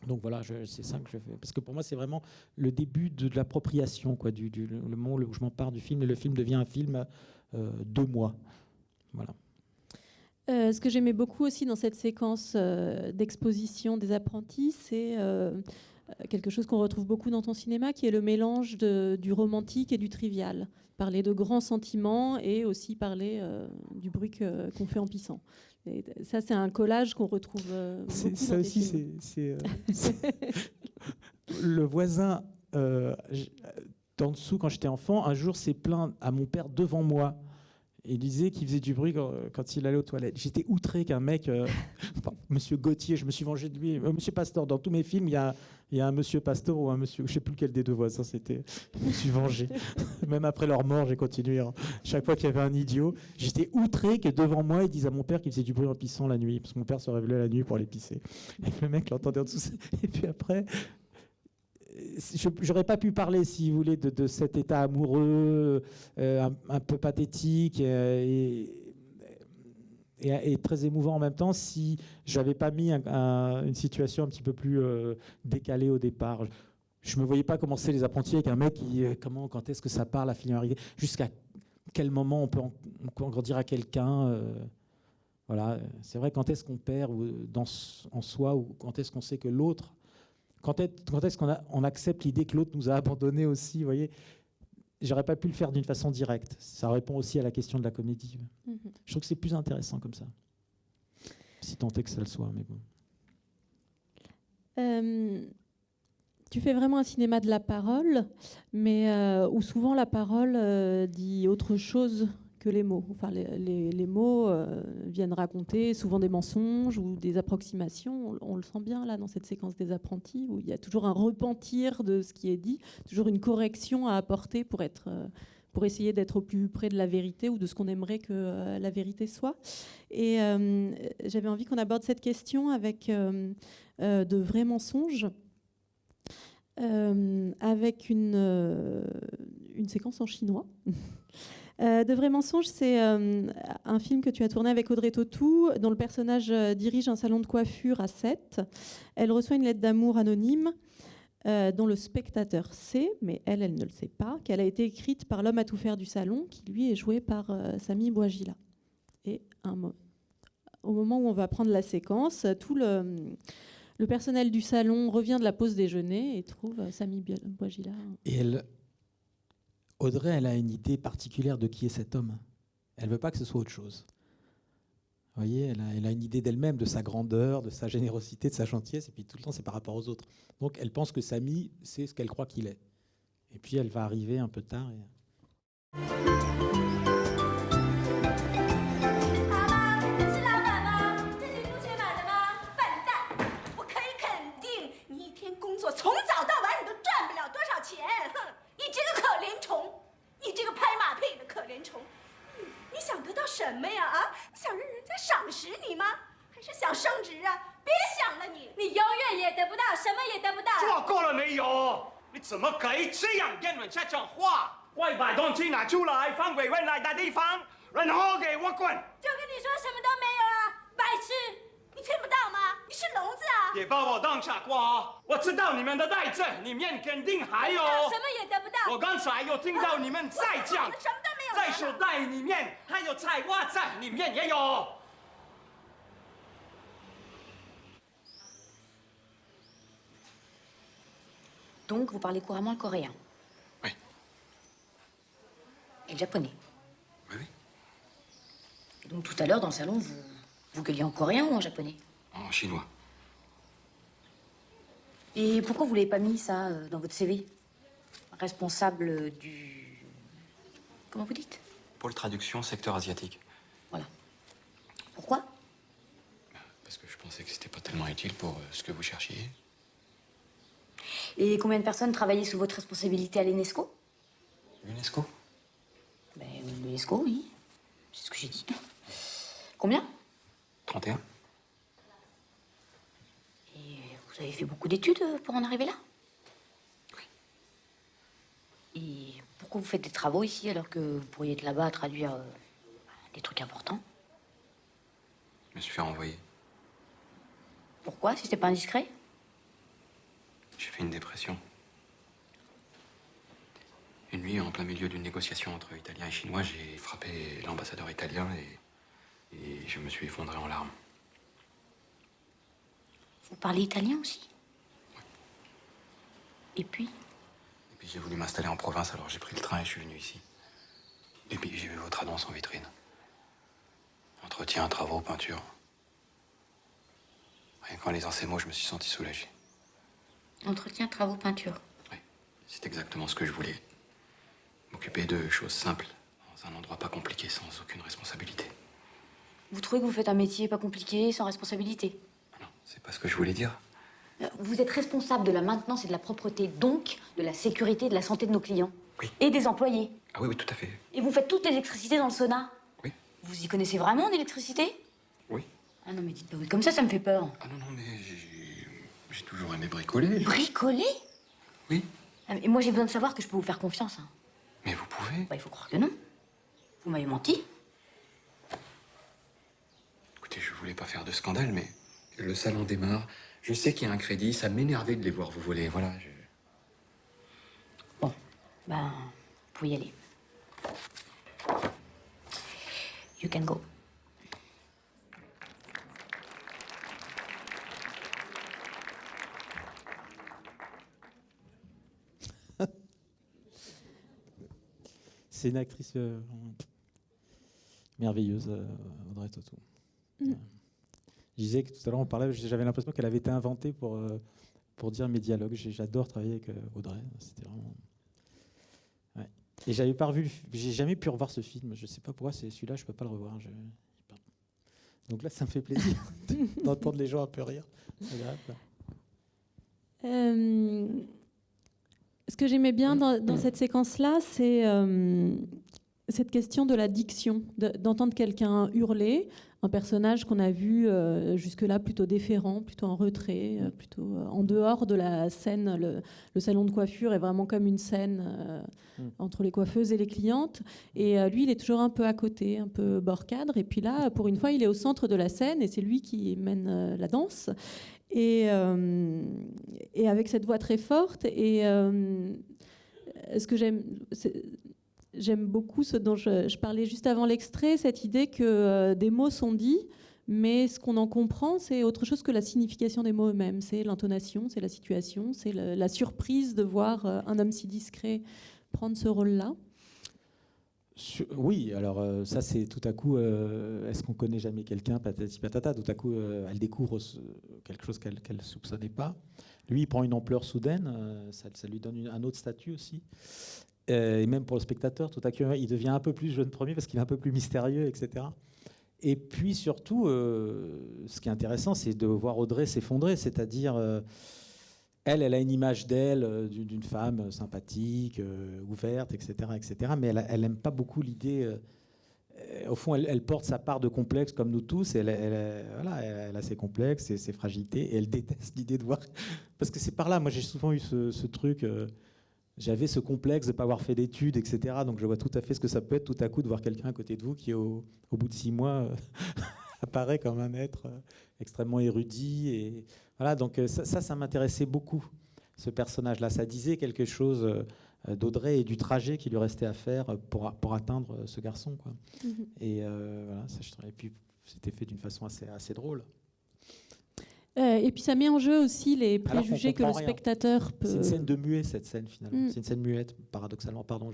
Donc voilà, c'est ça que je fais. Parce que pour moi, c'est vraiment le début de l'appropriation, quoi, le moment où je m'empare du film, et le film devient un film de moi. Voilà. Ce que j'aimais beaucoup aussi dans cette séquence d'exposition des apprentis, c'est quelque chose qu'on retrouve beaucoup dans ton cinéma, qui est le mélange du romantique et du trivial. Parler de grands sentiments et aussi parler du bruit qu'on fait en pissant. Et ça, c'est un collage qu'on retrouve beaucoup ça dans tes aussi, films. c'est le voisin d'en dessous, quand j'étais enfant, un jour s'est plaint à mon père devant moi. Il disait qu'il faisait du bruit quand il allait aux toilettes. J'étais outré qu'un mec, Monsieur Gauthier, je me suis vengé de lui. Monsieur Pastor, dans tous mes films, il y a un Monsieur Pastor ou un Monsieur, je ne sais plus lequel des deux voisins c'était. Je me suis vengé. Même après leur mort, j'ai continué. Hein. Chaque fois qu'il y avait un idiot, j'étais outré que devant moi, ils disent à mon père qu'il faisait du bruit en pissant la nuit, parce que mon père se réveillait la nuit pour aller pisser. Et le mec l'entendait en dessous. Et puis après... j'aurais pas pu parler, si vous voulez, de cet état amoureux un peu pathétique et très émouvant en même temps si j'avais pas mis une situation un petit peu plus décalée au départ. Je me voyais pas commencer Les Apprentis avec un mec qui quand est-ce que ça part, la familiarité, jusqu'à quel moment on peut encore dire à quelqu'un voilà, c'est vrai, quand est-ce qu'on perd en soi, ou quand est-ce qu'on sait que l'autre, quand est-ce qu'on accepte l'idée que l'autre nous a abandonnés aussi, vous voyez. J'aurais pas pu le faire d'une façon directe. Ça répond aussi à la question de la comédie. Je trouve que c'est plus intéressant comme ça. Si tant est que ça le soit, mais bon. Tu fais vraiment un cinéma de la parole, mais où souvent la parole dit autre chose que les mots. Enfin, les mots viennent raconter souvent des mensonges ou des approximations. On le sent bien là dans cette séquence des apprentis, où il y a toujours un repentir de ce qui est dit, toujours une correction à apporter pour essayer d'être au plus près de la vérité ou de ce qu'on aimerait que la vérité soit. Et j'avais envie qu'on aborde cette question avec de vrais mensonges, avec une séquence en chinois. De vrais mensonges, c'est un film que tu as tourné avec Audrey Tautou, dont le personnage dirige un salon de coiffure à Sète. Elle reçoit une lettre d'amour anonyme dont le spectateur sait, mais elle ne le sait pas, qu'elle a été écrite par l'homme à tout faire du salon, qui lui est joué par Sami Bouajila. Et au moment où on va prendre la séquence, tout le personnel du salon revient de la pause déjeuner et trouve Sami Bouajila. Et Audrey, elle a une idée particulière de qui est cet homme. Elle ne veut pas que ce soit autre chose. Vous voyez, elle a une idée d'elle-même, de sa grandeur, de sa générosité, de sa gentillesse, et puis tout le temps, c'est par rapport aux autres. Donc, elle pense que Sami, c'est ce qu'elle croit qu'il est. Et puis, elle va arriver un peu tard.怎么可以这样跟人家讲话？快把东西拿出来，放回原来的地方，然后给我滚！就跟你说什么都没有啊，白痴！你听不到吗？你是聋子啊！别把我当傻瓜哦！我知道你们的袋子里面肯定还有，什么也得不到。我刚才有听到你们在讲，什么都没有。在手袋里面还有菜袜子里面也有。Donc, vous parlez couramment le coréen? Oui. Et le japonais? Oui, oui. Et donc, tout à l'heure, dans le salon, vous gueuliez en coréen ou en japonais? En chinois. Et pourquoi vous l'avez pas mis, ça, dans votre CV? Responsable du... Comment vous dites? Pôle traduction, secteur asiatique. Voilà. Pourquoi? Parce que je pensais que c'était pas tellement utile pour ce que vous cherchiez. Et combien de personnes travaillaient sous votre responsabilité à l'UNESCO? L'UNESCO? Ben, l'UNESCO, oui. C'est ce que j'ai dit. Combien? 31. Et vous avez fait beaucoup d'études pour en arriver là? Oui. Et pourquoi vous faites des travaux ici alors que vous pourriez être là-bas à traduire des trucs importants? Je me suis fait renvoyer. Pourquoi, si c'était pas indiscret? J'ai fait une dépression. Une nuit, en plein milieu d'une négociation entre Italiens et Chinois, j'ai frappé l'ambassadeur italien et je me suis effondré en larmes. Vous parlez italien aussi? Oui. Et puis j'ai voulu m'installer en province, alors j'ai pris le train et je suis venu ici. Et puis j'ai vu votre annonce en vitrine. Entretien, travaux, peinture. Rien qu'en lisant ces mots, je me suis senti soulagé. Entretien, travaux, peinture. Oui, c'est exactement ce que je voulais. M'occuper de choses simples, dans un endroit pas compliqué, sans aucune responsabilité. Vous trouvez que vous faites un métier pas compliqué, sans responsabilité? Non, c'est pas ce que je voulais dire. Vous êtes responsable de la maintenance et de la propreté, donc de la sécurité et de la santé de nos clients. Oui. Et des employés. Ah oui, oui, tout à fait. Et vous faites toute l'électricité dans le sauna? Oui. Vous y connaissez vraiment en électricité? Oui. Ah non, mais dites pas oui, comme ça me fait peur. Ah non, non, mais j'ai toujours aimé bricoler. Bricoler? Oui. Et moi, j'ai besoin de savoir que je peux vous faire confiance. Hein. Mais vous pouvez. Bah, il faut croire que non. Vous m'avez menti. Écoutez, je voulais pas faire de scandale, mais le salon démarre. Je sais qu'il y a un crédit, ça m'énervait de les voir vous voler, voilà. Bon, ben, vous pouvez y aller. You can go. C'est une actrice merveilleuse, Audrey Tautou. Je disais que tout à l'heure, on parlait, j'avais l'impression qu'elle avait été inventée pour dire mes dialogues. J'adore travailler avec Audrey. C'était vraiment... Ouais. Et j'ai jamais pu revoir ce film. Je ne sais pas pourquoi, c'est celui-là, je ne peux pas le revoir. Donc là, ça me fait plaisir d'entendre les gens un peu rire. C'est agréable. Ce que j'aimais bien dans cette séquence-là, c'est cette question de la diction, d'entendre quelqu'un hurler, un personnage qu'on a vu jusque-là plutôt déférent, plutôt en retrait, plutôt en dehors de la scène. Le salon de coiffure est vraiment comme une scène entre les coiffeuses et les clientes. Et lui, il est toujours un peu à côté, un peu bord cadre. Et puis là, pour une fois, il est au centre de la scène et c'est lui qui mène la danse. Et avec cette voix très forte. Et ce que j'aime beaucoup, ce dont je parlais juste avant l'extrait, cette idée que des mots sont dits, mais ce qu'on en comprend, c'est autre chose que la signification des mots eux-mêmes. C'est l'intonation, c'est la situation, c'est la surprise de voir un homme si discret prendre ce rôle-là. Oui, alors ça c'est tout à coup, est-ce qu'on connaît jamais quelqu'un, patati patata, tout à coup elle découvre quelque chose qu'elle ne soupçonnait pas. Lui il prend une ampleur soudaine, ça lui donne un autre statut aussi. Et même pour le spectateur, tout à coup il devient un peu plus jeune premier parce qu'il est un peu plus mystérieux, etc. Et puis surtout, ce qui est intéressant, c'est de voir Audrey s'effondrer, c'est-à-dire... Elle a une image d'elle, d'une femme sympathique, ouverte, etc., etc. Mais elle n'aime pas beaucoup l'idée... au fond, elle porte sa part de complexe comme nous tous. Elle a ses complexes et ses fragilités. Et elle déteste l'idée de voir... Parce que c'est par là, moi j'ai souvent eu ce truc... j'avais ce complexe de ne pas avoir fait d'études, etc. Donc je vois tout à fait ce que ça peut être tout à coup de voir quelqu'un à côté de vous qui, au bout de 6 mois, apparaît comme un être extrêmement érudit. Et voilà, donc ça m'intéressait beaucoup, ce personnage-là. Ça disait quelque chose d'Audrey et du trajet qui lui restait à faire pour atteindre ce garçon, quoi. Et voilà, et puis c'était fait d'une façon assez drôle. Et puis ça met en jeu aussi les préjugés que le spectateur peut... C'est une scène de muet, cette scène, finalement. C'est une scène muette, paradoxalement. Pardon,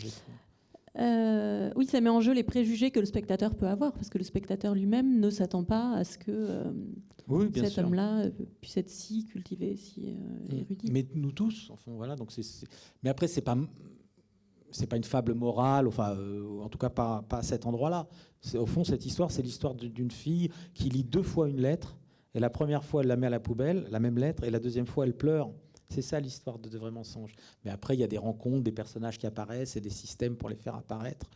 oui, ça met en jeu les préjugés que le spectateur peut avoir, parce que le spectateur lui-même ne s'attend pas à ce que cet homme-là puisse être si cultivé, si érudit. Mais nous tous, enfin, voilà. Donc mais après, c'est pas une fable morale, enfin, en tout cas pas à cet endroit-là. Au fond, cette histoire, c'est l'histoire d'une fille qui lit 2 fois une lettre. Et la première fois, elle la met à la poubelle, la même lettre, et la deuxième fois, elle pleure. C'est ça l'histoire de Vrai Mensonge. Mais après, il y a des rencontres, des personnages qui apparaissent et des systèmes pour les faire apparaître,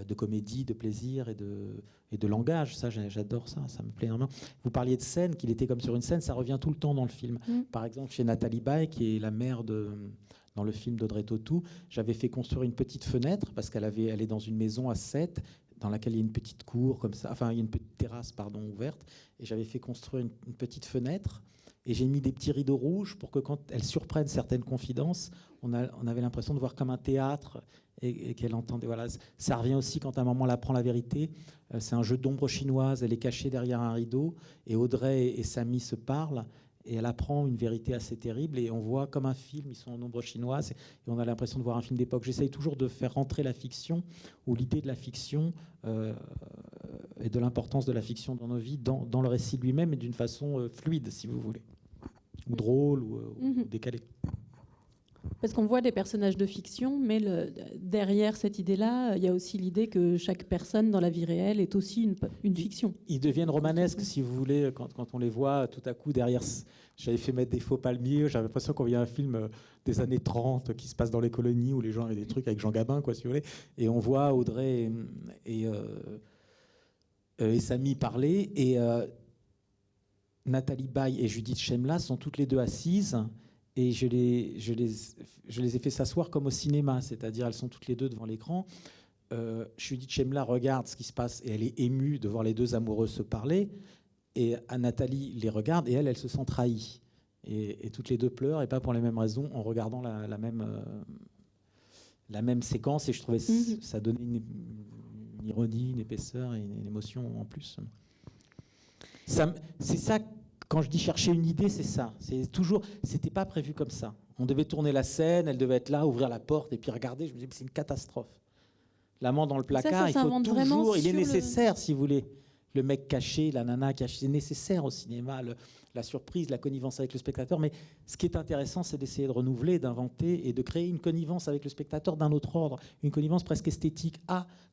de comédie, de plaisir et de langage. Ça, j'adore ça, ça me plaît énormément. Vous parliez de scène, qu'il était comme sur une scène, ça revient tout le temps dans le film. Par exemple, chez Nathalie Baye, qui est la mère dans le film d'Audrey Tautou, j'avais fait construire une petite fenêtre, parce elle est dans une maison à 7, dans laquelle il y a une petite cour comme ça, enfin il y a une petite terrasse ouverte, et j'avais fait construire une petite fenêtre, et j'ai mis des petits rideaux rouges pour que quand elle surprenne certaines confidences, on avait l'impression de voir comme un théâtre et qu'elle entendait. Voilà, ça revient aussi quand à un moment elle apprend la vérité. C'est un jeu d'ombre chinoise, elle est cachée derrière un rideau, et Audrey et Samy se parlent. Et elle apprend une vérité assez terrible, et on voit comme un film, ils sont en ombre chinoise, et on a l'impression de voir un film d'époque. J'essaye toujours de faire rentrer la fiction, ou l'idée de la fiction, et de l'importance de la fiction dans nos vies, dans le récit lui-même, et d'une façon fluide, si vous voulez, ou drôle, ou décalée. Parce qu'on voit des personnages de fiction, mais derrière cette idée-là, il y a aussi l'idée que chaque personne dans la vie réelle est aussi une fiction. Ils deviennent romanesques, si vous voulez, quand on les voit tout à coup derrière. J'avais fait mettre des faux palmiers, j'avais l'impression qu'on voyait un film des années 30 qui se passe dans les colonies où les gens avaient des trucs avec Jean Gabin, quoi, si vous voulez. Et on voit Audrey et Samy parler. Et Nathalie Baye et Judith Chemla sont toutes les deux assises. Et je les ai fait s'asseoir comme au cinéma, c'est-à-dire elles sont toutes les deux devant l'écran. Je lui dis, Chemla, regarde ce qui se passe. Et elle est émue de voir les deux amoureux se parler. Et Nathalie les regarde et elle se sent trahie. Et toutes les deux pleurent, et pas pour les mêmes raisons, en regardant la même séquence. Et je trouvais ça donnait une ironie, une épaisseur et une émotion en plus. C'est ça, quand je dis chercher une idée, c'est ça. C'était pas prévu comme ça. On devait tourner la scène, elle devait être là, ouvrir la porte et puis regarder. Je me disais, c'est une catastrophe. L'amant dans le placard, il faut toujours, il est nécessaire, si vous voulez. Le mec caché, la nana cachée, c'est nécessaire au cinéma, la surprise, la connivence avec le spectateur. Mais ce qui est intéressant, c'est d'essayer de renouveler, d'inventer et de créer une connivence avec le spectateur d'un autre ordre, une connivence presque esthétique.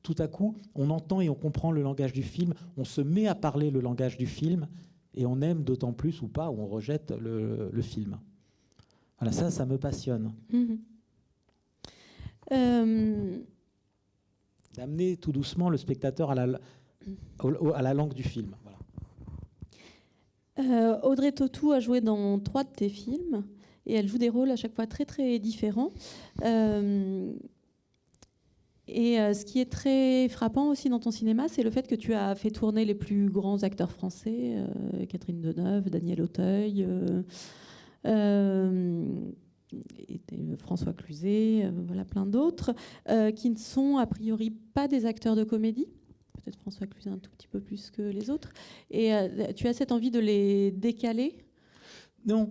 Tout à coup, on entend et on comprend le langage du film, on se met à parler le langage du film et on aime d'autant plus ou pas, ou on rejette le film. Voilà, ça me passionne. D'amener tout doucement le spectateur à la langue du film. Voilà. Audrey Tautou a joué dans 3 de tes films et elle joue des rôles à chaque fois très très différents. Et ce qui est très frappant aussi dans ton cinéma, c'est le fait que tu as fait tourner les plus grands acteurs français, Catherine Deneuve, Daniel Auteuil, François Cluzet, voilà, plein d'autres, qui ne sont a priori pas des acteurs de comédie. Peut-être François Cluzet un tout petit peu plus que les autres. Et tu as cette envie de les décaler ? Non,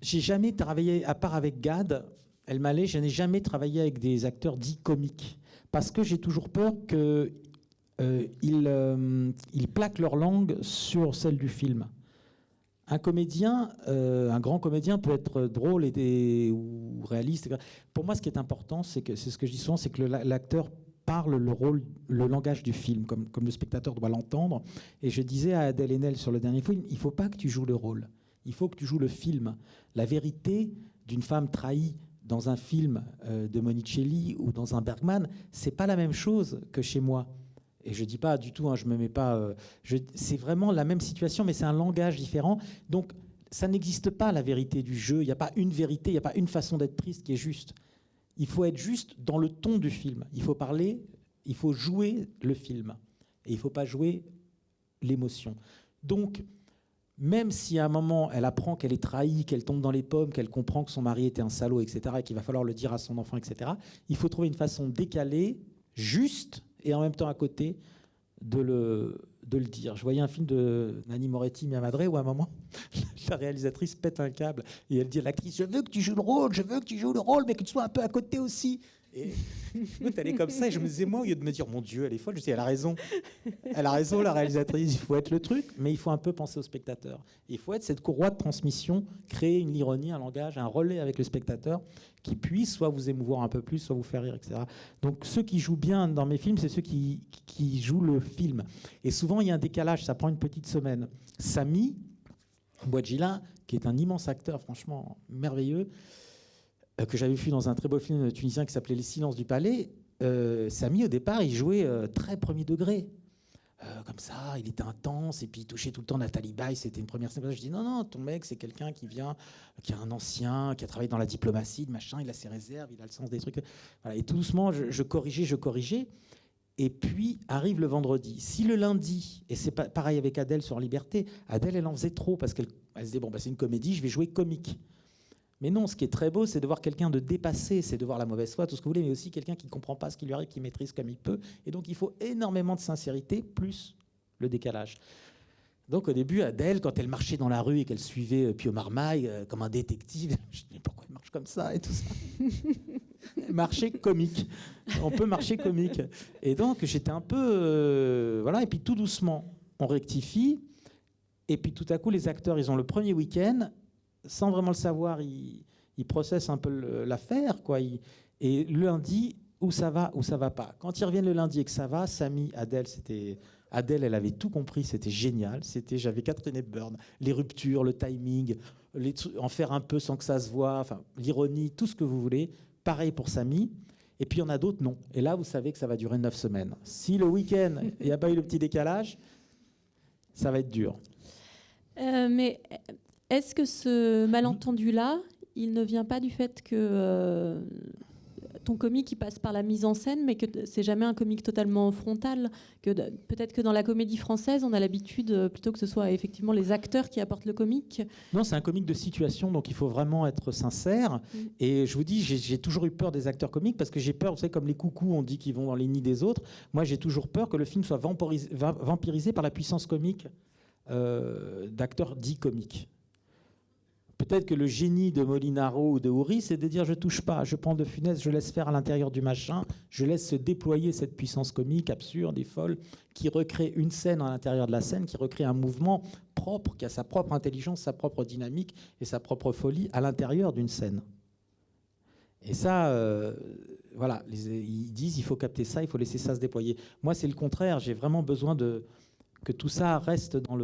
j'ai jamais travaillé, à part avec Gad Elmaleh, je n'ai jamais travaillé avec des acteurs dits comiques. Parce que j'ai toujours peur qu'ils plaquent leur langue sur celle du film. Un comédien, un grand comédien peut être drôle ou réaliste. Pour moi, ce qui est important, c'est ce que je dis souvent, c'est que l'acteur parle le langage du film, comme le spectateur doit l'entendre. Et je disais à Adèle Haenel sur le dernier film, il ne faut pas que tu joues le rôle, il faut que tu joues le film. La vérité d'une femme trahie dans un film de Monicelli ou dans un Bergman, c'est pas la même chose que chez moi. Et je dis pas du tout, je me mets pas... c'est vraiment la même situation, mais c'est un langage différent. Donc, ça n'existe pas, la vérité du jeu. Il n'y a pas une vérité, il n'y a pas une façon d'être triste qui est juste. Il faut être juste dans le ton du film. Il faut parler, il faut jouer le film. Et il ne faut pas jouer l'émotion. Donc, même si à un moment, elle apprend qu'elle est trahie, qu'elle tombe dans les pommes, qu'elle comprend que son mari était un salaud, etc., et qu'il va falloir le dire à son enfant, etc., il faut trouver une façon décalée, juste, et en même temps à côté, de le dire. Je voyais un film de Nanni Moretti, Mia Madre, où à un moment, la réalisatrice pète un câble, et elle dit à l'actrice, je veux que tu joues le rôle, mais que tu sois un peu à côté aussi. Et elle est comme ça, et je me disais, moi, au lieu de me dire, mon Dieu, elle est folle, je dis, elle a raison, la réalisatrice, il faut être le truc, mais il faut un peu penser au spectateur. Il faut être cette courroie de transmission, créer une ironie, un langage, un relais avec le spectateur, qui puisse soit vous émouvoir un peu plus, soit vous faire rire, etc. Donc ceux qui jouent bien dans mes films, c'est ceux qui jouent le film. Et souvent, il y a un décalage, ça prend une petite semaine. Samy Bouadjila, qui est un immense acteur, franchement merveilleux, que j'avais vu dans un très beau film tunisien qui s'appelait Les Silences du Palais. Samy, au départ, il jouait très premier degré. Comme ça, il était intense, et puis il touchait tout le temps Nathalie Baye, c'était une première scène. Je dis non, ton mec, c'est quelqu'un qui est un ancien, qui a travaillé dans la diplomatie, machin, il a ses réserves, il a le sens des trucs. Voilà, et tout doucement, je corrigeais. Et puis arrive le vendredi. Si le lundi, et c'est pareil avec Adèle sur Liberté, Adèle, elle en faisait trop, parce qu'elle se disait, c'est une comédie, je vais jouer comique. Mais non, ce qui est très beau, c'est de voir quelqu'un de dépassé, c'est de voir la mauvaise foi, tout ce que vous voulez, mais aussi quelqu'un qui ne comprend pas ce qui lui arrive, qui maîtrise comme il peut. Et donc, il faut énormément de sincérité, plus le décalage. Donc, au début, Adèle, quand elle marchait dans la rue et qu'elle suivait Pio Marmaille comme un détective, je me dis, pourquoi elle marche comme ça et tout ça. Marcher comique. On peut marcher comique. Et donc, j'étais un peu... voilà, et puis tout doucement, on rectifie. Et puis, tout à coup, les acteurs, ils ont le premier week-end... Sans vraiment le savoir, ils processent un peu l'affaire, quoi. Et le lundi, où ça va pas. Quand ils reviennent le lundi et que ça va, Samy, Adèle, elle avait tout compris, c'était génial. J'avais Catherine Hepburn, les ruptures, le timing, en faire un peu sans que ça se voit, enfin, l'ironie, tout ce que vous voulez. Pareil pour Samy. Et puis il y en a d'autres, non. Et là, vous savez que ça va durer 9 semaines. Si le week-end, il n'y a pas eu le petit décalage, ça va être dur. Mais... est-ce que ce malentendu-là, il ne vient pas du fait que ton comique il passe par la mise en scène, mais que c'est jamais un comique totalement frontal. Peut-être que dans la comédie française, on a l'habitude, plutôt que ce soit effectivement les acteurs qui apportent le comique. Non, c'est un comique de situation, donc il faut vraiment être sincère. Et je vous dis, j'ai toujours eu peur des acteurs comiques, parce que j'ai peur, vous savez, comme les coucous, on dit qu'ils vont dans les nids des autres. Moi, j'ai toujours peur que le film soit vampirisé par la puissance comique d'acteurs dits comiques. Peut-être que le génie de Molinaro ou de Houry, c'est de dire je touche pas, je prends De Funès, je laisse faire à l'intérieur du machin, je laisse se déployer cette puissance comique absurde et folle qui recrée une scène à l'intérieur de la scène, qui recrée un mouvement propre, qui a sa propre intelligence, sa propre dynamique et sa propre folie à l'intérieur d'une scène. Et ça, voilà, ils disent il faut capter ça, il faut laisser ça se déployer. Moi, c'est le contraire, j'ai vraiment besoin que tout ça reste dans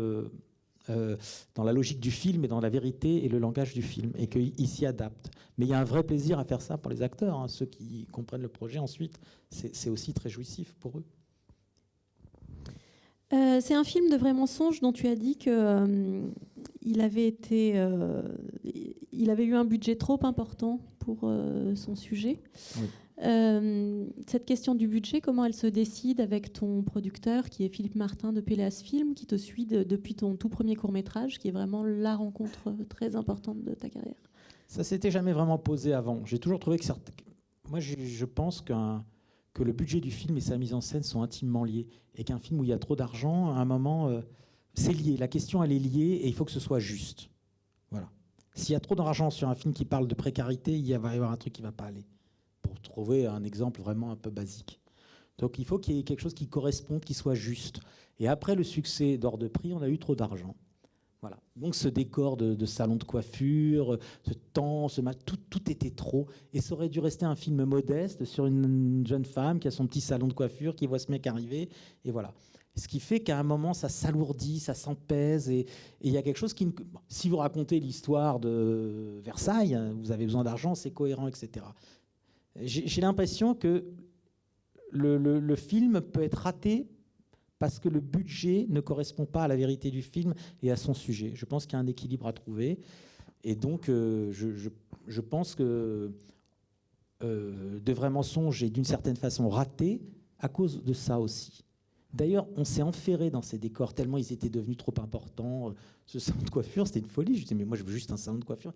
la logique du film et dans la vérité et le langage du film, et qu'ils s'y adaptent. Mais il y a un vrai plaisir à faire ça pour les acteurs, hein. Ceux qui comprennent le projet ensuite, c'est aussi très jouissif pour eux. C'est un film de vrai mensonge dont tu as dit qu'il il avait eu un budget trop important pour son sujet. Oui. Cette question du budget, comment elle se décide avec ton producteur qui est Philippe Martin de Péléas Film, qui te suit depuis ton tout premier court-métrage, qui est vraiment la rencontre très importante de ta carrière? Ça s'était jamais vraiment posé avant. J'ai toujours trouvé que moi je pense que le budget du film et sa mise en scène sont intimement liés, et qu'un film où il y a trop d'argent, à un moment, c'est lié. La question, elle est liée, et il faut que ce soit juste. Voilà. S'il y a trop d'argent sur un film qui parle de précarité, il va y avoir un truc qui ne va pas aller. Pour trouver un exemple vraiment un peu basique. Donc il faut qu'il y ait quelque chose qui corresponde, qui soit juste. Et après le succès d'Hors de Prix, on a eu trop d'argent. Voilà. Donc ce décor de salon de coiffure, ce temps, tout était trop. Et ça aurait dû rester un film modeste sur une jeune femme qui a son petit salon de coiffure, qui voit ce mec arriver, et voilà. Ce qui fait qu'à un moment, ça s'alourdit, ça s'empèse, et il y a quelque chose qui... Si vous racontez l'histoire de Versailles, vous avez besoin d'argent, c'est cohérent, etc. J'ai l'impression que le film peut être raté parce que le budget ne correspond pas à la vérité du film et à son sujet. Je pense qu'il y a un équilibre à trouver. Et donc, je pense que De Vrais Mensonges est d'une certaine façon raté à cause de ça aussi. D'ailleurs, on s'est enferré dans ces décors tellement ils étaient devenus trop importants. Ce salon de coiffure, c'était une folie. Je disais, mais moi, je veux juste un salon de coiffure.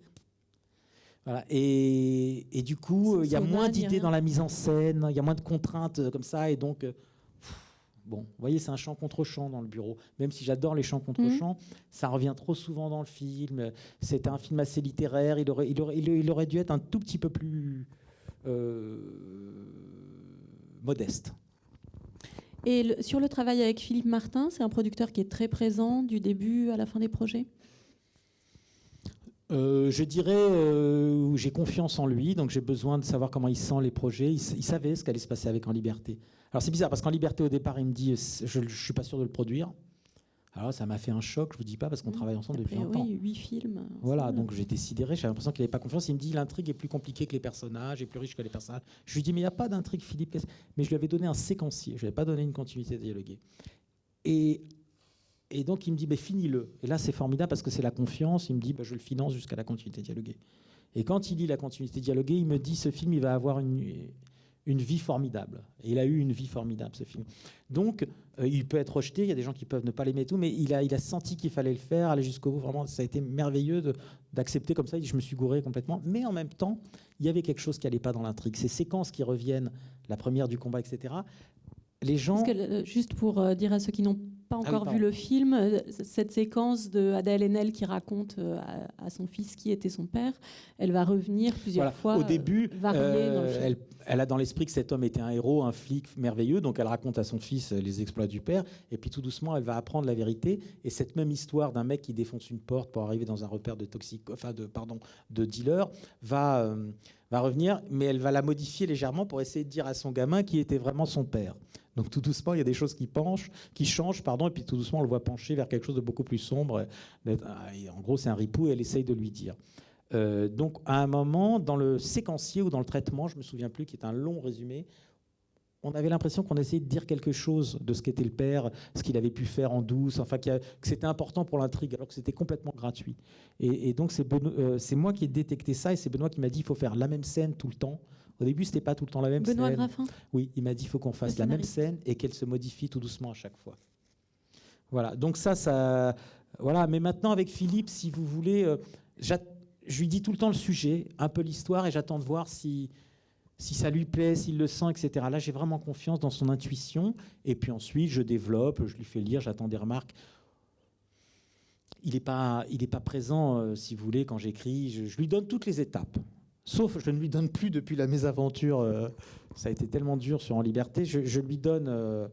Voilà. Et du coup, il y a moins d'idées dans la mise en scène, il y a moins de contraintes comme ça, et donc, bon, vous voyez, c'est un chant contre chant dans le bureau. Même si j'adore les chants contre chants, ça revient trop souvent dans le film. C'était un film assez littéraire, il aurait dû être un tout petit peu plus modeste. Et sur le travail avec Philippe Martin, c'est un producteur qui est très présent du début à la fin des projets? Je dirais j'ai confiance en lui, donc j'ai besoin de savoir comment il sent les projets. Il savait ce qu'allait se passer avec En Liberté. Alors c'est bizarre, parce qu'En Liberté, au départ, il me dit je ne suis pas sûr de le produire. Alors ça m'a fait un choc, je ne vous dis pas, parce qu'on travaille ensemble depuis longtemps. Oui, 8 films. Voilà, donc j'étais sidéré, j'avais l'impression qu'il n'avait pas confiance. Il me dit l'intrigue est plus compliquée que les personnages, est plus riche que les personnages. Je lui dis mais il n'y a pas d'intrigue, Philippe. Mais je lui avais donné un séquencier, je ne lui avais pas donné une continuité dialoguée. Et donc, il me dit, finis-le. Et là, c'est formidable parce que c'est la confiance. Il me dit, je le finance jusqu'à la continuité dialoguée. Et quand il lit la continuité dialoguée, il me dit, ce film, il va avoir une vie formidable. Et il a eu une vie formidable, ce film. Donc, il peut être rejeté. Il y a des gens qui peuvent ne pas l'aimer et tout. Mais il a senti qu'il fallait le faire, aller jusqu'au bout. Vraiment, ça a été merveilleux d'accepter comme ça. Je me suis gouré complètement. Mais en même temps, il y avait quelque chose qui n'allait pas dans l'intrigue. Ces séquences qui reviennent, la première du combat, etc., les gens... Parce que, juste pour dire à ceux qui n'ont pas encore vu le film, cette séquence de Adèle Haenel qui raconte à son fils qui était son père, elle va revenir plusieurs fois. Au début, dans le film. elle a dans l'esprit que cet homme était un héros, un flic merveilleux, donc elle raconte à son fils les exploits du père, et puis tout doucement, elle va apprendre la vérité. Et cette même histoire d'un mec qui défonce une porte pour arriver dans un repère de dealer va revenir, mais elle va la modifier légèrement pour essayer de dire à son gamin qui était vraiment son père. Donc tout doucement, il y a des choses qui changent, et puis tout doucement, on le voit pencher vers quelque chose de beaucoup plus sombre. Et en gros, c'est un ripou et elle essaye de lui dire. Donc à un moment, dans le séquencier ou dans le traitement, je ne me souviens plus, qui est un long résumé, on avait l'impression qu'on essayait de dire quelque chose de ce qu'était le père, ce qu'il avait pu faire en douce, enfin que c'était important pour l'intrigue, alors que c'était complètement gratuit. Et donc c'est moi qui ai détecté ça, et c'est Benoît qui m'a dit il faut faire la même scène tout le temps. Au début, c'était pas tout le temps la même scène. Benoît Graffin. Oui, il m'a dit il faut qu'on fasse la même scène et qu'elle se modifie tout doucement à chaque fois. Voilà, donc ça, voilà. Mais maintenant avec Philippe, si vous voulez, je lui dis tout le temps le sujet, un peu l'histoire, et j'attends de voir si ça lui plaît, s'il le sent, etc. Là, j'ai vraiment confiance dans son intuition. Et puis ensuite, je développe, je lui fais lire, j'attends des remarques. Il n'est pas présent, si vous voulez, quand j'écris. Je lui donne toutes les étapes. Sauf, je ne lui donne plus depuis la mésaventure. Ça a été tellement dur sur En Liberté. Je lui donne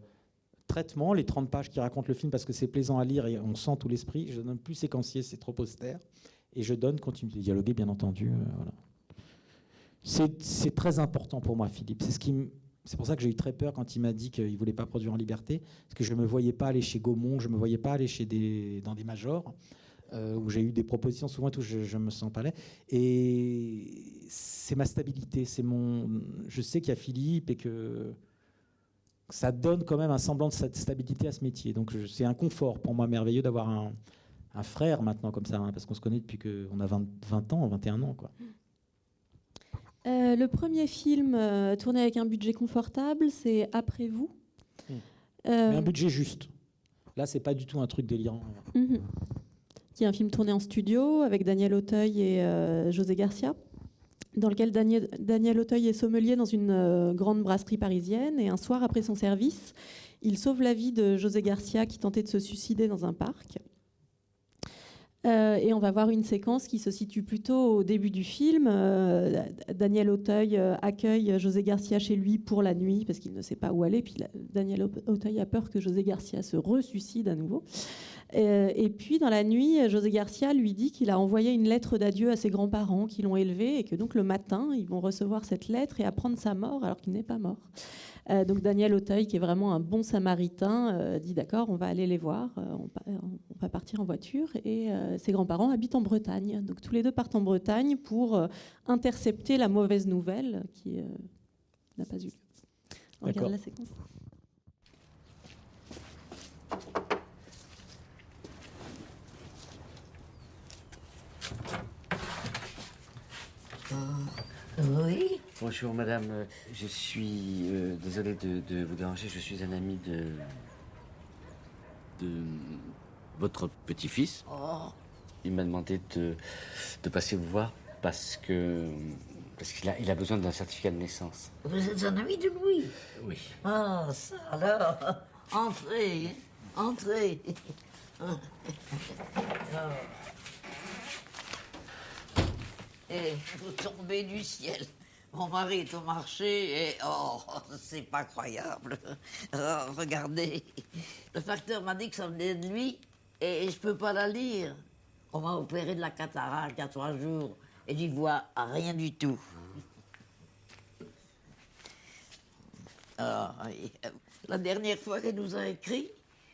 traitement, les 30 pages qui racontent le film, parce que c'est plaisant à lire et on sent tout l'esprit. Je ne donne plus séquencier, c'est trop austère. Et je donne continue de dialoguer, bien entendu. Voilà. C'est très important pour moi, Philippe. C'est pour ça que j'ai eu très peur quand il m'a dit qu'il ne voulait pas produire En Liberté, parce que je ne me voyais pas aller chez Gaumont, je ne me voyais pas aller dans des majors, où j'ai eu des propositions souvent, où je me sens pas là. Et c'est ma stabilité. Je sais qu'il y a Philippe et que ça donne quand même un semblant de cette stabilité à ce métier. Donc c'est un confort pour moi merveilleux d'avoir un frère maintenant comme ça, hein, parce qu'on se connaît depuis qu'on a 20 ans, 21 ans, quoi. Le premier film tourné avec un budget confortable, c'est Après vous. Mais un budget juste. Là, c'est pas du tout un truc délirant. Qui est un film tourné en studio avec Daniel Auteuil et José Garcia, dans lequel Daniel Auteuil est sommelier dans une grande brasserie parisienne. Et un soir, après son service, il sauve la vie de José Garcia qui tentait de se suicider dans un parc. Et on va voir une séquence qui se situe plutôt au début du film. Daniel Auteuil accueille José Garcia chez lui pour la nuit parce qu'il ne sait pas où aller. Puis Daniel Auteuil a peur que José Garcia se ressuicide à nouveau. Et puis dans la nuit, José Garcia lui dit qu'il a envoyé une lettre d'adieu à ses grands-parents qui l'ont élevé et que donc le matin, ils vont recevoir cette lettre et apprendre sa mort alors qu'il n'est pas mort. Donc Daniel Auteuil, qui est vraiment un bon samaritain, dit d'accord, on va aller les voir, on va partir en voiture. Et ses grands-parents habitent en Bretagne. Donc tous les deux partent en Bretagne pour intercepter la mauvaise nouvelle qui n'a pas eu lieu. On regarde la séquence. Oui. Bonjour madame, je suis désolé de vous déranger, je suis un ami de votre petit-fils. Oh. Il m'a demandé de passer vous voir parce qu'il a besoin d'un certificat de naissance. Vous êtes un ami de Louis? Oui. Ah, ça alors. Entrez, entrez. Et vous tombez du ciel. Mon mari est au marché et oh, c'est pas croyable. Oh, regardez, le facteur m'a dit que ça venait de lui et je peux pas la lire. On m'a opéré de la cataracte il y a 3 jours et j'y vois rien du tout. Ah, la dernière fois qu'elle nous a écrit,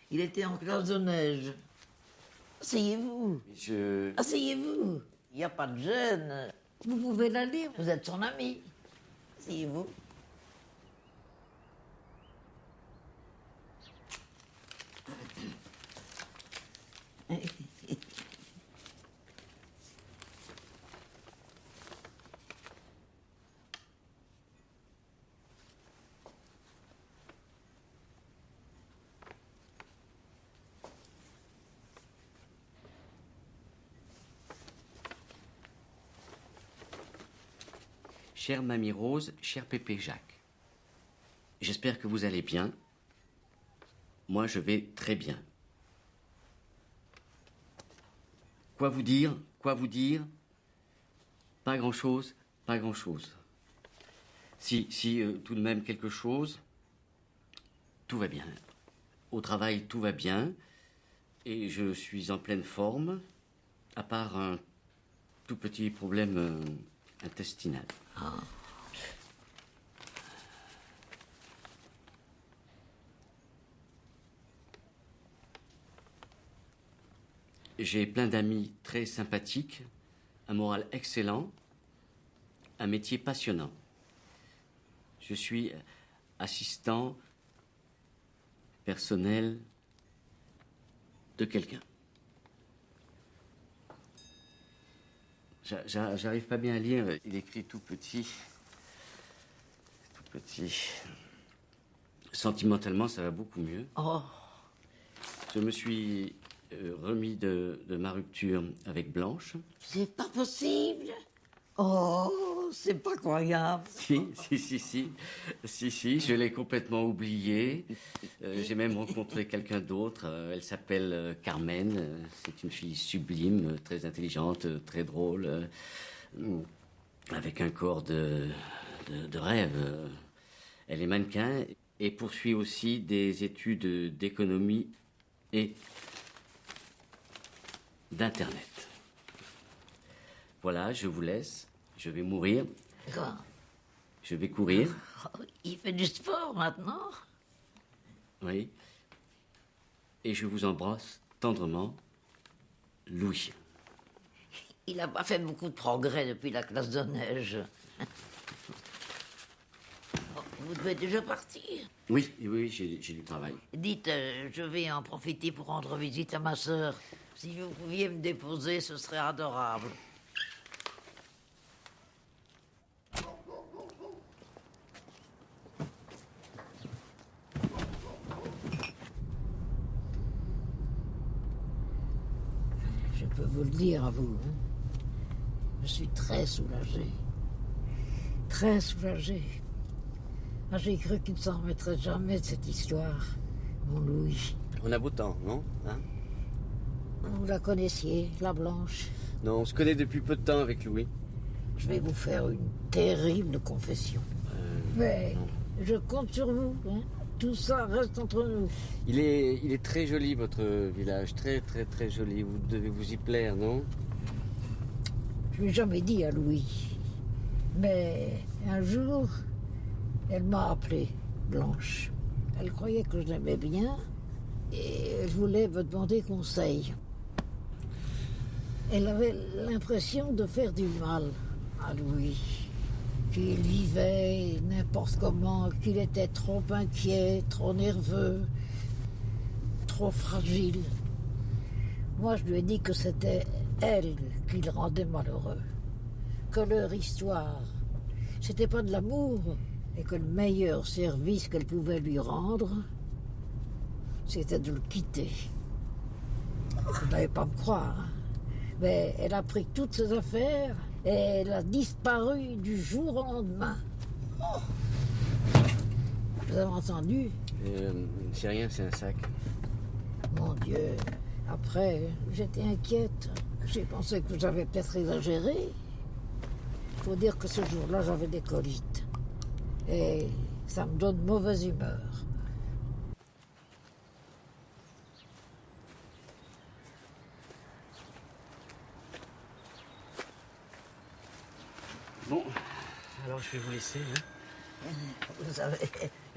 il était en classe de neige. Asseyez-vous. Asseyez-vous. Il n'y a pas de gêne. Vous pouvez la lire, vous êtes son ami. Asseyez-vous. Chère Mamie Rose, cher Pépé Jacques, j'espère que vous allez bien. Moi, je vais très bien. Quoi vous dire? Pas grand-chose, pas grand-chose. Si, tout de même quelque chose. Tout va bien. Au travail, tout va bien. Et je suis en pleine forme, à part un tout petit problème intestinal. Ah. J'ai plein d'amis très sympathiques, un moral excellent, un métier passionnant. Je suis assistant personnel de quelqu'un. J'arrive pas bien à lire. Il écrit tout petit. Tout petit. Sentimentalement, ça va beaucoup mieux. Oh. Je me suis remis de ma rupture avec Blanche. C'est pas possible. Oh, c'est pas croyable. Si, je l'ai complètement oubliée. J'ai même rencontré quelqu'un d'autre. Elle s'appelle Carmen. C'est une fille sublime, très intelligente, très drôle, avec un corps de rêve. Elle est mannequin et poursuit aussi des études d'économie et d'Internet. Voilà, je vous laisse. Je vais mourir. Quoi? Je vais courir. Oh, il fait du sport maintenant? Oui. Et je vous embrasse tendrement, Louis. Il n'a pas fait beaucoup de progrès depuis la classe de neige. Oh, vous devez déjà partir. Oui, j'ai du travail. Dites, je vais en profiter pour rendre visite à ma sœur. Si vous pouviez me déposer, ce serait adorable. Je peux vous le dire à vous, hein. Je suis très soulagé. Très soulagé. Ah, j'ai cru qu'il ne s'en remettrait jamais de cette histoire, mon Louis. On a beau temps, non? Hein? Vous la connaissiez, la Blanche? Non, on se connaît depuis peu de temps avec Louis. Je vais vous faire une terrible confession. Mais je compte sur vous, hein. Tout ça reste entre nous. Il est très joli, votre village. Très, très, très joli. Vous devez vous y plaire, non? Je ne l'ai jamais dit à Louis. Mais un jour, elle m'a appelée Blanche. Elle croyait que je l'aimais bien et elle voulait me demander conseil. Elle avait l'impression de faire du mal à Louis. Qu'il vivait n'importe comment, qu'il était trop inquiet, trop nerveux, trop fragile. Moi, je lui ai dit que c'était elle qui le rendait malheureux. Que leur histoire, c'était pas de l'amour, et que le meilleur service qu'elle pouvait lui rendre, c'était de le quitter. Vous n'allez pas me croire, hein. Mais elle a pris toutes ses affaires et elle a disparu du jour au lendemain. Oh. Vous avez entendu? C'est rien, c'est un sac. Mon Dieu. Après, j'étais inquiète. J'ai pensé que j'avais peut-être exagéré. Il faut dire que ce jour-là, j'avais des colites. Et ça me donne mauvaise humeur. Bon, alors je vais vous laisser. Hein. Vous savez,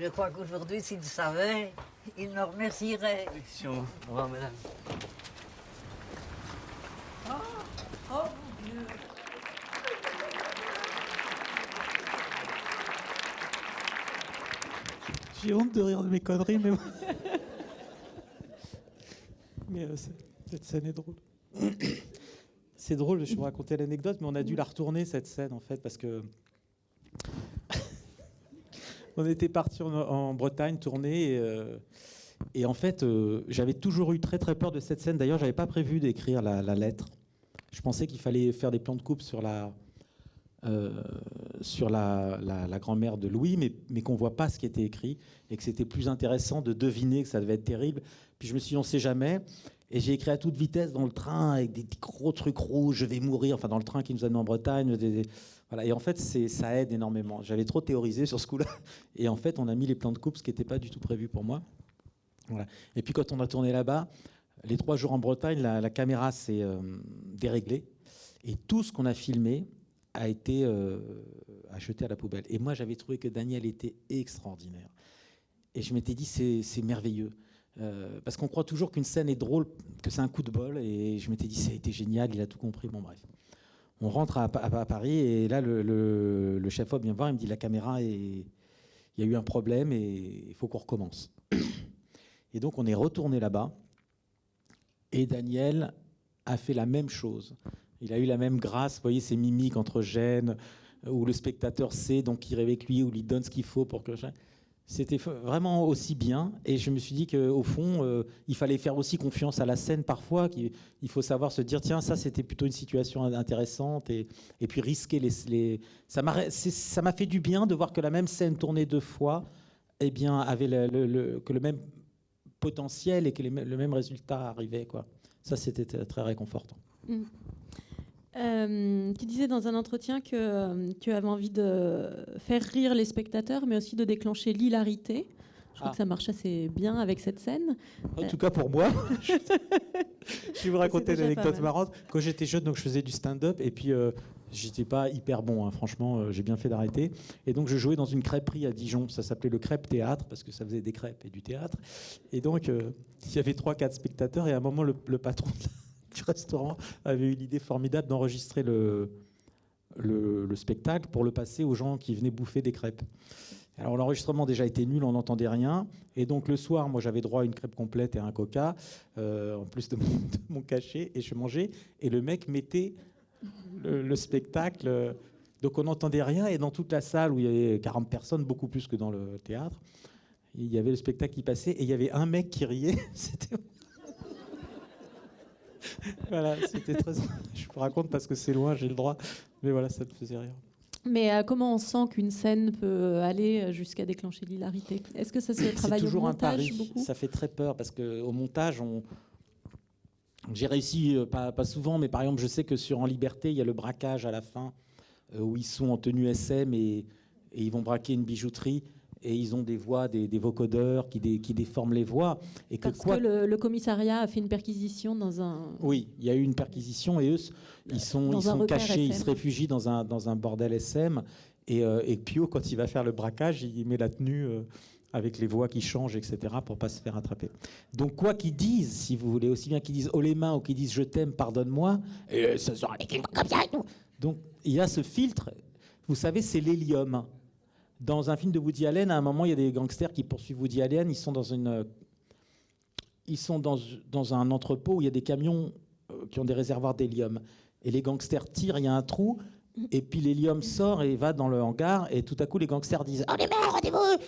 je crois qu'aujourd'hui, s'il savait, il me remercierait. Oui, sûrement. Au revoir, madame. Oh mon Dieu. J'ai honte de rire de mes conneries, mais... mais cette scène est drôle. C'est drôle, je vous racontais l'anecdote, mais on a dû la retourner, cette scène, en fait, parce que... on était partis en Bretagne tourner, et en fait, j'avais toujours eu très très peur de cette scène. D'ailleurs, j'avais pas prévu d'écrire la lettre. Je pensais qu'il fallait faire des plans de coupe sur la grand-mère de Louis, mais qu'on voit pas ce qui était écrit, et que c'était plus intéressant de deviner que ça devait être terrible. Puis je me suis dit, on sait jamais. Et j'ai écrit à toute vitesse dans le train avec des gros trucs rouges, je vais mourir, enfin dans le train qui nous amène en Bretagne. Voilà. Et en fait, ça aide énormément. J'avais trop théorisé sur ce coup-là. Et en fait, on a mis les plans de coupe, ce qui n'était pas du tout prévu pour moi. Voilà. Et puis quand on a tourné là-bas, les 3 jours en Bretagne, la caméra s'est déréglée. Et tout ce qu'on a filmé a été jeté à la poubelle. Et moi, j'avais trouvé que Daniel était extraordinaire. Et je m'étais dit, c'est merveilleux. Parce qu'on croit toujours qu'une scène est drôle, que c'est un coup de bol, et je m'étais dit ça a été génial, il a tout compris. Bon bref, on rentre à Paris et là le chef-op vient voir, il me dit la caméra est il y a eu un problème et il faut qu'on recommence. Et donc on est retourné là-bas et Daniel a fait la même chose. Il a eu la même grâce, vous voyez ces mimiques entre gêne, où le spectateur sait, donc il rêve avec lui, où il lui donne ce qu'il faut pour que... C'était vraiment aussi bien. Et je me suis dit qu'au fond, il fallait faire aussi confiance à la scène parfois. Il faut savoir se dire, tiens, ça c'était plutôt une situation intéressante. Et puis risquer les... Ça m'a fait du bien de voir que la même scène tournée 2 fois eh bien, avait que le même potentiel et que le même résultat arrivait, quoi. Ça, c'était très réconfortant. Tu disais dans un entretien que tu avais envie de faire rire les spectateurs, mais aussi de déclencher l'hilarité. Je crois que ça marche assez bien avec cette scène. En tout cas pour moi. Je vais vous raconter une anecdote marrante. Quand j'étais jeune, donc je faisais du stand-up et puis j'étais pas hyper bon. Hein. Franchement, j'ai bien fait d'arrêter. Et donc je jouais dans une crêperie à Dijon. Ça s'appelait le Crêpe Théâtre parce que ça faisait des crêpes et du théâtre. Et donc il y avait 3-4 spectateurs et à un moment le patron du restaurant avait eu l'idée formidable d'enregistrer le spectacle pour le passer aux gens qui venaient bouffer des crêpes. Alors l'enregistrement déjà était nul, on n'entendait rien. Et donc le soir, moi j'avais droit à une crêpe complète et à un coca, en plus de mon cachet, et je mangeais. Et le mec mettait le spectacle. Donc on n'entendait rien. Et dans toute la salle où il y avait 40 personnes, beaucoup plus que dans le théâtre, il y avait le spectacle qui passait et il y avait un mec qui riait. C'était... Voilà, c'était très... Je vous raconte parce que c'est loin, j'ai le droit. Mais voilà, ça me faisait rire. Mais comment on sent qu'une scène peut aller jusqu'à déclencher l'hilarité ? Est-ce que ça se travaille au montage beaucoup ? Ça fait très peur parce qu'au montage, j'ai réussi, pas souvent, mais par exemple, je sais que sur En Liberté, il y a le braquage à la fin où ils sont en tenue SM et ils vont braquer une bijouterie. Et ils ont des voix, des vocodeurs qui déforment les voix. Et parce que le commissariat a fait une perquisition dans un... Oui, il y a eu une perquisition et eux, ils sont cachés, SM. Ils se réfugient dans un bordel SM. Et Pio, quand il va faire le braquage, il met la tenue avec les voix qui changent, etc., pour ne pas se faire attraper. Donc quoi qu'ils disent, si vous voulez, aussi bien qu'ils disent « haut les mains » ou qu'ils disent « je t'aime, pardonne-moi », ce sont les films comme ça et tout. Donc il y a ce filtre, vous savez, c'est l'hélium. Dans un film de Woody Allen, à un moment, il y a des gangsters qui poursuivent Woody Allen. Ils sont dans un entrepôt où il y a des camions qui ont des réservoirs d'hélium. Et les gangsters tirent, il y a un trou, et puis l'hélium sort et va dans le hangar. Et tout à coup, les gangsters disent « Oh les mères, rendez-vous !»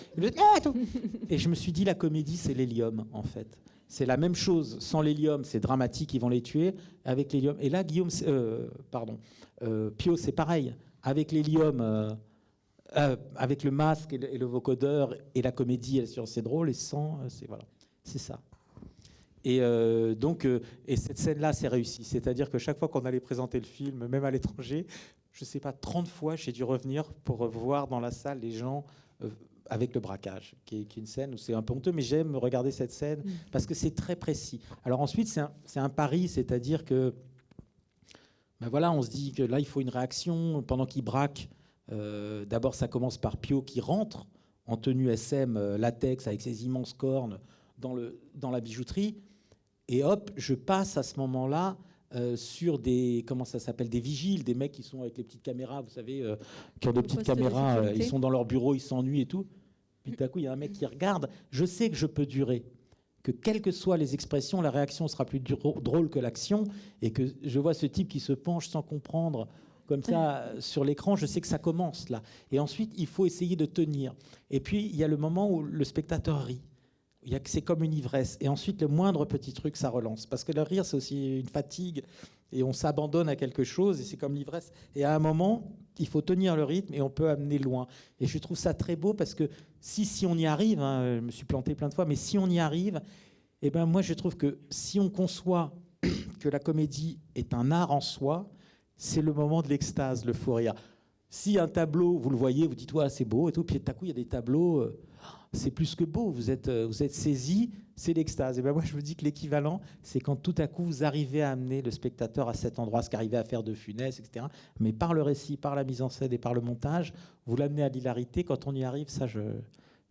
Et je me suis dit, la comédie, c'est l'hélium, en fait. C'est la même chose. Sans l'hélium, c'est dramatique, ils vont les tuer. Avec l'hélium... Et là, Pio, c'est pareil. Avec l'hélium... avec le masque et le vocodeur et la comédie, c'est drôle, et sans, c'est ça. Et donc, cette scène-là, c'est réussi. C'est-à-dire que chaque fois qu'on allait présenter le film, même à l'étranger, je ne sais pas, 30 fois, j'ai dû revenir pour voir dans la salle les gens avec le braquage, qui est une scène où c'est un peu honteux, mais j'aime regarder cette scène parce que c'est très précis. Alors ensuite, c'est un pari, c'est-à-dire que, ben voilà, on se dit que là, il faut une réaction pendant qu'il braque. D'abord, ça commence par Pio qui rentre en tenue SM latex avec ses immenses cornes dans la bijouterie. Et hop, je passe à ce moment-là sur des vigiles, des mecs qui sont avec les petites caméras, vous savez, qui ont des petites caméras, ils sont dans leur bureau, ils s'ennuient et tout. Puis tout à coup, il y a un mec qui regarde. Je sais que je peux durer, que quelles que soient les expressions, la réaction sera plus drôle que l'action, et que je vois ce type qui se penche sans comprendre comme ça sur l'écran, je sais que ça commence là. Et ensuite, il faut essayer de tenir. Et puis, il y a le moment où le spectateur rit. C'est comme une ivresse. Et ensuite, le moindre petit truc, ça relance. Parce que le rire, c'est aussi une fatigue. Et on s'abandonne à quelque chose, et c'est comme l'ivresse. Et à un moment, il faut tenir le rythme, et on peut amener loin. Et je trouve ça très beau, parce que si on y arrive, hein, je me suis planté plein de fois, mais si on y arrive, eh ben moi, je trouve que si on conçoit que la comédie est un art en soi, c'est le moment de l'extase, le fou rire. Si un tableau, vous le voyez, vous dites ouais, c'est beau et tout, puis tout à coup il y a des tableaux, c'est plus que beau, vous êtes saisi, c'est l'extase. Et ben moi je me dis que l'équivalent, c'est quand tout à coup vous arrivez à amener le spectateur à cet endroit, ce qu'arrivait à faire De Funès, etc. Mais par le récit, par la mise en scène et par le montage, vous l'amenez à l'hilarité. Quand on y arrive, ça je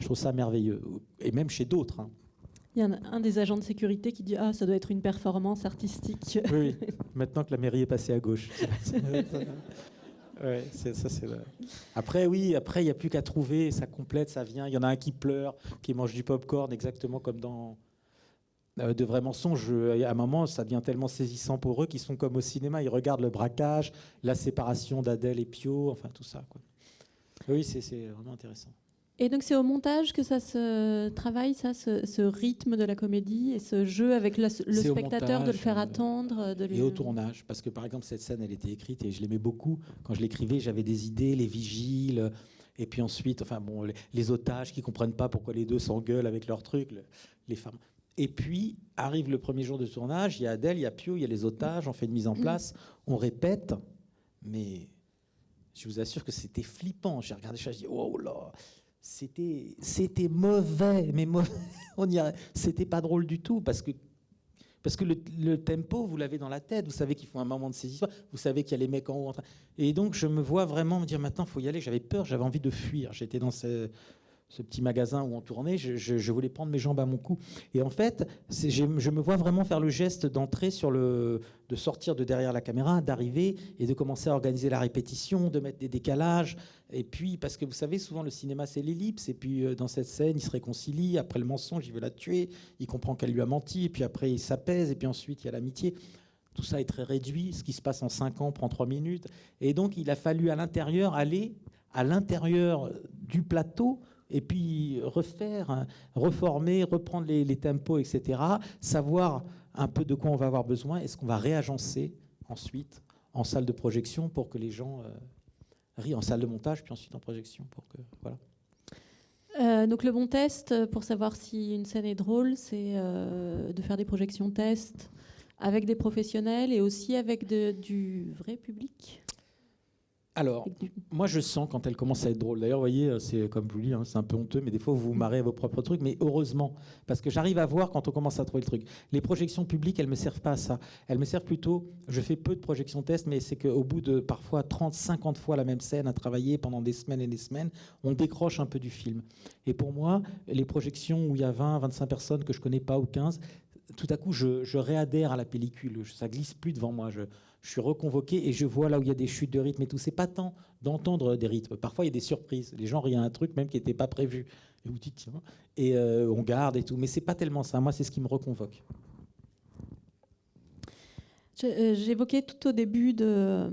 trouve ça merveilleux. Et même chez d'autres. Hein. Il y a un des agents de sécurité qui dit « Ah, ça doit être une performance artistique. » Oui, maintenant que la mairie est passée à gauche. Ouais, ça, c'est vrai. Après, oui, après, il n'y a plus qu'à trouver, ça complète, ça vient. Il y en a un qui pleure, qui mange du popcorn, exactement comme dans De vrais mensonges. À un moment, ça devient tellement saisissant pour eux qu'ils sont comme au cinéma. Ils regardent le braquage, la séparation d'Adèle et Pio, enfin tout ça, quoi. Oui, c'est vraiment intéressant. Et donc c'est au montage que ça se travaille, ça, ce rythme de la comédie et ce jeu avec le spectateur, de le faire attendre. Et au tournage, parce que par exemple cette scène, elle était écrite et je l'aimais beaucoup. Quand je l'écrivais, j'avais des idées, les vigiles, et puis ensuite, enfin bon, les otages qui comprennent pas pourquoi les deux s'engueulent avec leurs trucs, les femmes. Et puis arrive le premier jour de tournage, il y a Adèle, il y a Pio, il y a les otages, on fait une mise en place, on répète, mais je vous assure que c'était flippant. J'ai regardé ça, je dis oh là. C'était mauvais, mais mauvais. C'était pas drôle du tout parce que le tempo, vous l'avez dans la tête, vous savez qu'il faut un moment de saisissement, vous savez qu'il y a les mecs en haut. Et donc je me vois vraiment me dire maintenant, il faut y aller. J'avais peur, j'avais envie de fuir. J'étais dans ce petit magasin où on tournait, je voulais prendre mes jambes à mon cou. Et en fait, je me vois vraiment faire le geste d'entrer de sortir de derrière la caméra, d'arriver et de commencer à organiser la répétition, de mettre des décalages. Et puis, parce que vous savez, souvent le cinéma c'est l'ellipse. Et puis dans cette scène, il se réconcilie. Après le mensonge, il veut la tuer. Il comprend qu'elle lui a menti. Et puis après, il s'apaise. Et puis ensuite, il y a l'amitié. Tout ça est très réduit. Ce qui se passe en 5 ans prend 3 minutes. Et donc, il a fallu à l'intérieur aller à l'intérieur du plateau. Et puis refaire, reformer, reprendre les tempos, etc. Savoir un peu de quoi on va avoir besoin. Est-ce qu'on va réagencer ensuite en salle de projection pour que les gens rient, en salle de montage, puis ensuite en projection. Pour que, voilà. Donc le bon test pour savoir si une scène est drôle, c'est de faire des projections tests avec des professionnels et aussi avec du vrai public. Alors, moi, je sens quand elle commence à être drôle. D'ailleurs, vous voyez, c'est comme je vous dis, hein, c'est un peu honteux, mais des fois, vous vous marrez à vos propres trucs. Mais heureusement, parce que j'arrive à voir quand on commence à trouver le truc. Les projections publiques, elles ne me servent pas à ça. Elles me servent plutôt... Je fais peu de projections tests, mais c'est qu'au bout de parfois 30, 50 fois la même scène à travailler pendant des semaines et des semaines, on décroche un peu du film. Et pour moi, les projections où il y a 20, 25 personnes que je ne connais pas ou 15... Tout à coup, je réadhère à la pellicule. Ça glisse plus devant moi. Je suis reconvoqué et je vois là où il y a des chutes de rythme et tout. C'est pas tant d'entendre des rythmes. Parfois, il y a des surprises. Les gens rient à un truc même qui n'était pas prévu. Et vous dites tiens. Et on garde et tout. Mais c'est pas tellement ça. Moi, c'est ce qui me reconvoque. J'évoquais tout au début de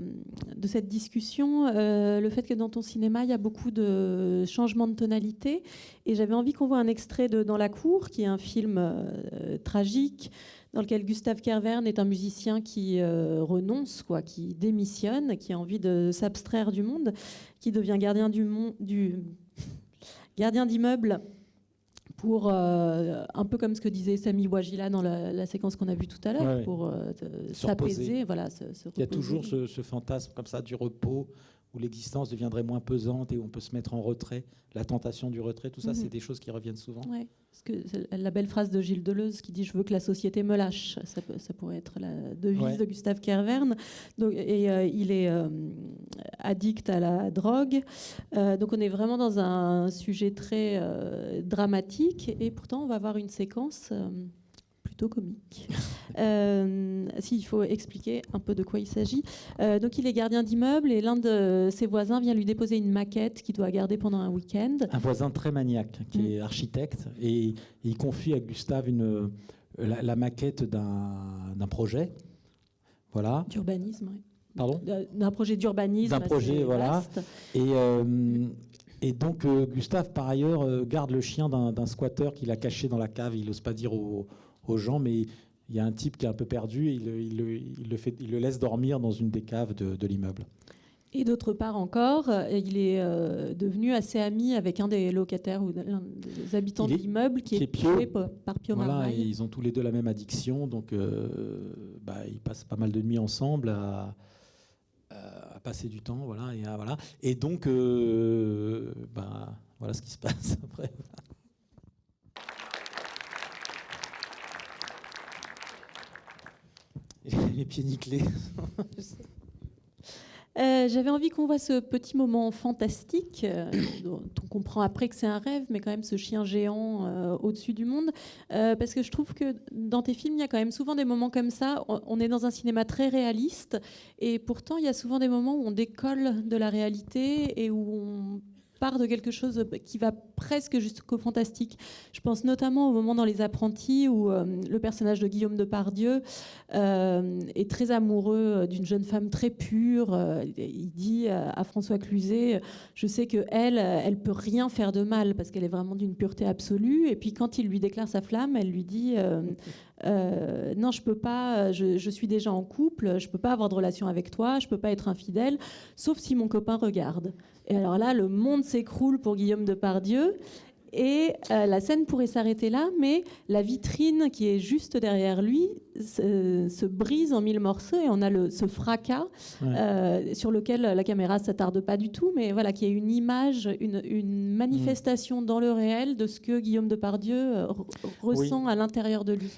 cette discussion le fait que dans ton cinéma, il y a beaucoup de changements de tonalité. Et j'avais envie qu'on voit un extrait de Dans la cour, qui est un film tragique, dans lequel Gustave Kervern est un musicien qui renonce, qui démissionne, qui a envie de s'abstraire du monde, qui devient gardien d'immeuble pour un peu comme ce que disait Sami Ouajila dans la séquence qu'on a vue tout à l'heure, ouais, pour s'apaiser, voilà, se Il y a toujours ce fantasme comme ça du repos, où l'existence deviendrait moins pesante et où on peut se mettre en retrait, la tentation du retrait, tout ça, c'est des choses qui reviennent souvent. Ouais, parce que la belle phrase de Gilles Deleuze qui dit « Je veux que la société me lâche », ça pourrait être la devise de Gustave Kervern. Donc, il est addict à la drogue. Donc on est vraiment dans un sujet très dramatique et pourtant on va avoir une séquence... plutôt comique. S'il faut expliquer un peu de quoi il s'agit. Donc il est gardien d'immeuble et l'un de ses voisins vient lui déposer une maquette qu'il doit garder pendant un week-end. Un voisin très maniaque qui est architecte et il confie à Gustave la maquette d'un projet. Voilà. D'urbanisme, oui. Pardon ? D'un projet d'urbanisme. D'un projet, voilà. Vaste. Et donc Gustave, par ailleurs, garde le chien d'un squatteur qu'il a caché dans la cave. Il n'ose pas dire aux gens, mais il y a un type qui est un peu perdu et il le laisse dormir dans une des caves de l'immeuble. Et d'autre part encore, il est devenu assez ami avec un des locataires ou l'un des habitants de l'immeuble qui est joué par Pio Marmaille. Ils ont tous les deux la même addiction, donc ils passent pas mal de nuits ensemble à passer du temps, voilà. Et donc, voilà ce qui se passe après. Les pieds nickelés. J'avais envie qu'on voit ce petit moment fantastique, dont on comprend après que c'est un rêve, mais quand même ce chien géant au-dessus du monde, parce que je trouve que dans tes films, il y a quand même souvent des moments comme ça. On est dans un cinéma très réaliste, et pourtant, il y a souvent des moments où on décolle de la réalité et où on part de quelque chose qui va presque jusqu'au fantastique. Je pense notamment au moment dans Les Apprentis où le personnage de Guillaume Depardieu est très amoureux d'une jeune femme très pure. Il dit à François Cluzet, je sais qu'elle peut rien faire de mal parce qu'elle est vraiment d'une pureté absolue. Et puis quand il lui déclare sa flamme, elle lui dit non, je peux pas, je suis déjà en couple, je peux pas avoir de relation avec toi, je peux pas être infidèle, sauf si mon copain regarde. Et alors là, le monde s'écroule pour Guillaume Depardieu. Et la scène pourrait s'arrêter là, mais la vitrine qui est juste derrière lui se brise en 1000 morceaux et on a ce fracas sur lequel la caméra ne s'attarde pas du tout, mais voilà, qui est une image, une manifestation dans le réel de ce que Guillaume Depardieu ressent à l'intérieur de lui.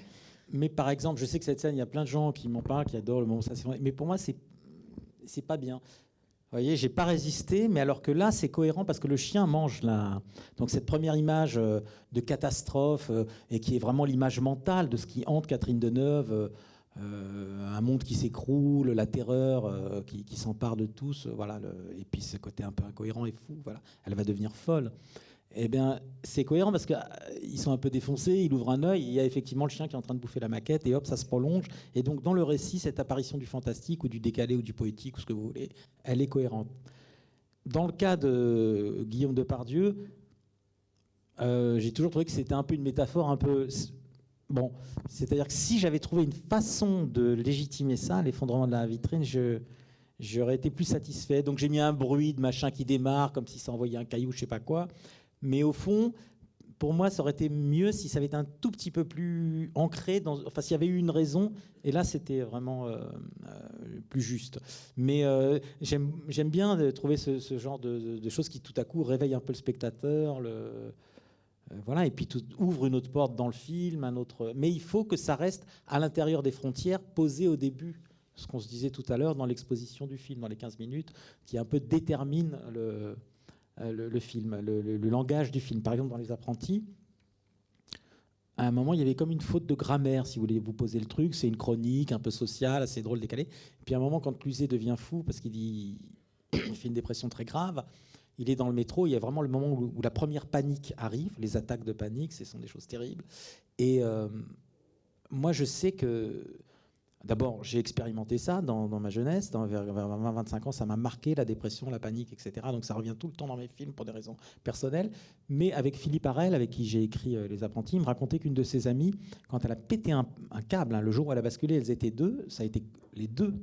Mais par exemple, je sais que cette scène, il y a plein de gens qui m'en parlent, qui adorent le moment où ça s'est... Mais pour moi, c'est pas bien. Vous voyez, j'ai pas résisté, mais alors que là, c'est cohérent parce que le chien mange là. Donc cette première image de catastrophe et qui est vraiment l'image mentale de ce qui hante Catherine Deneuve, un monde qui s'écroule, la terreur qui s'empare de tous, voilà. Et puis ce côté un peu incohérent et fou, voilà. Elle va devenir folle. Eh bien, c'est cohérent parce qu'ils sont un peu défoncés, il ouvre un œil, il y a effectivement le chien qui est en train de bouffer la maquette, et hop, ça se prolonge. Et donc, dans le récit, cette apparition du fantastique ou du décalé ou du poétique, ou ce que vous voulez, elle est cohérente. Dans le cas de Guillaume Depardieu, j'ai toujours trouvé que c'était un peu une métaphore un peu... Bon, c'est-à-dire que si j'avais trouvé une façon de légitimer ça, l'effondrement de la vitrine, j'aurais été plus satisfait. Donc j'ai mis un bruit de machin qui démarre, comme si ça envoyait un caillou, je sais pas quoi. Mais au fond, pour moi, ça aurait été mieux si ça avait été un tout petit peu plus ancré, enfin s'il y avait eu une raison, et là c'était vraiment plus juste. Mais j'aime bien trouver ce genre de choses qui tout à coup réveillent un peu le spectateur, voilà, et puis ouvre une autre porte dans le film, mais il faut que ça reste à l'intérieur des frontières, posé au début. Ce qu'on se disait tout à l'heure dans l'exposition du film, dans les 15 minutes, qui un peu détermine le film, le langage du film. Par exemple, dans Les Apprentis, à un moment, il y avait comme une faute de grammaire, si vous voulez vous poser le truc. C'est une chronique un peu sociale, assez drôle, décalée. Puis à un moment, quand Cluzet devient fou, parce qu'il fait une dépression très grave, il est dans le métro, il y a vraiment le moment où la première panique arrive, les attaques de panique, ce sont des choses terribles. Et moi, je sais que... D'abord, j'ai expérimenté ça dans ma jeunesse, vers 20-25 ans, ça m'a marqué, la dépression, la panique, etc. Donc ça revient tout le temps dans mes films pour des raisons personnelles. Mais avec Philippe Harel, avec qui j'ai écrit Les Apprentis, il me racontait qu'une de ses amies, quand elle a pété un câble, le jour où elle a basculé, elles étaient deux, ça a été, les deux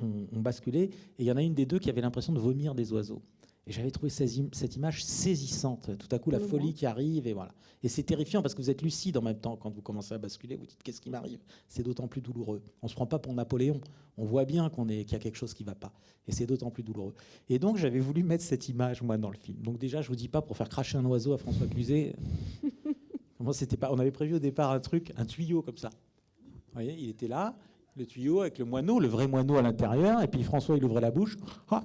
ont basculé, et il y en a une des deux qui avait l'impression de vomir des oiseaux. Et j'avais trouvé cette image saisissante. Tout à coup, la folie qui arrive, et voilà. Et c'est terrifiant parce que vous êtes lucide en même temps quand vous commencez à basculer. Vous dites qu'est-ce qui m'arrive ? C'est d'autant plus douloureux. On se prend pas pour Napoléon. On voit bien qu'il y a quelque chose qui va pas. Et c'est d'autant plus douloureux. Et donc j'avais voulu mettre cette image moi dans le film. Donc déjà, je vous dis pas pour faire cracher un oiseau à François Cluzet. Moi, c'était pas. On avait prévu au départ un tuyau comme ça. Vous voyez, il était là. Le tuyau avec le moineau, le vrai moineau à l'intérieur, et puis François il ouvrait la bouche,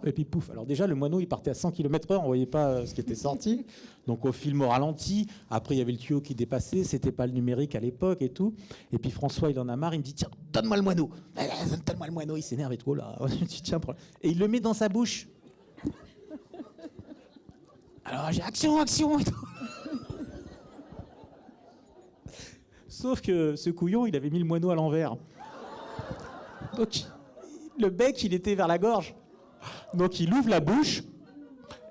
et puis pouf. Alors déjà le moineau il partait à 100 km/h, on voyait pas ce qui était sorti, donc au film au ralenti. Après il y avait le tuyau qui dépassait, c'était pas le numérique à l'époque et tout. Et puis François il en a marre, il me dit tiens donne-moi le moineau, donne-moi le moineau, il s'énerve et tout là. Et il le met dans sa bouche. Alors j'ai action et tout. Sauf que ce couillon il avait mis le moineau à l'envers. Donc, le bec, il était vers la gorge. Donc, il ouvre la bouche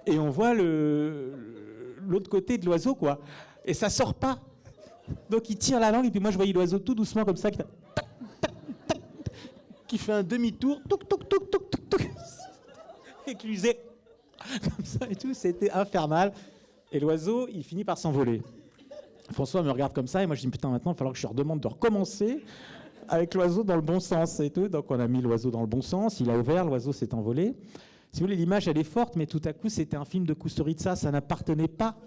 et on voit l'autre côté de l'oiseau, quoi. Et ça sort pas. Donc, il tire la langue et puis moi, je voyais l'oiseau tout doucement comme ça qui fait un demi-tour. Et Cluzet comme ça et tout. C'était infernal. Et l'oiseau, il finit par s'envoler. François me regarde comme ça et moi, je dis putain, maintenant, il va falloir que je leur demande de recommencer avec l'oiseau dans le bon sens et tout. Donc on a mis l'oiseau dans le bon sens, il a ouvert, l'oiseau s'est envolé. Si vous voulez, l'image elle est forte, mais tout à coup c'était un film de Kusturica, ça n'appartenait pas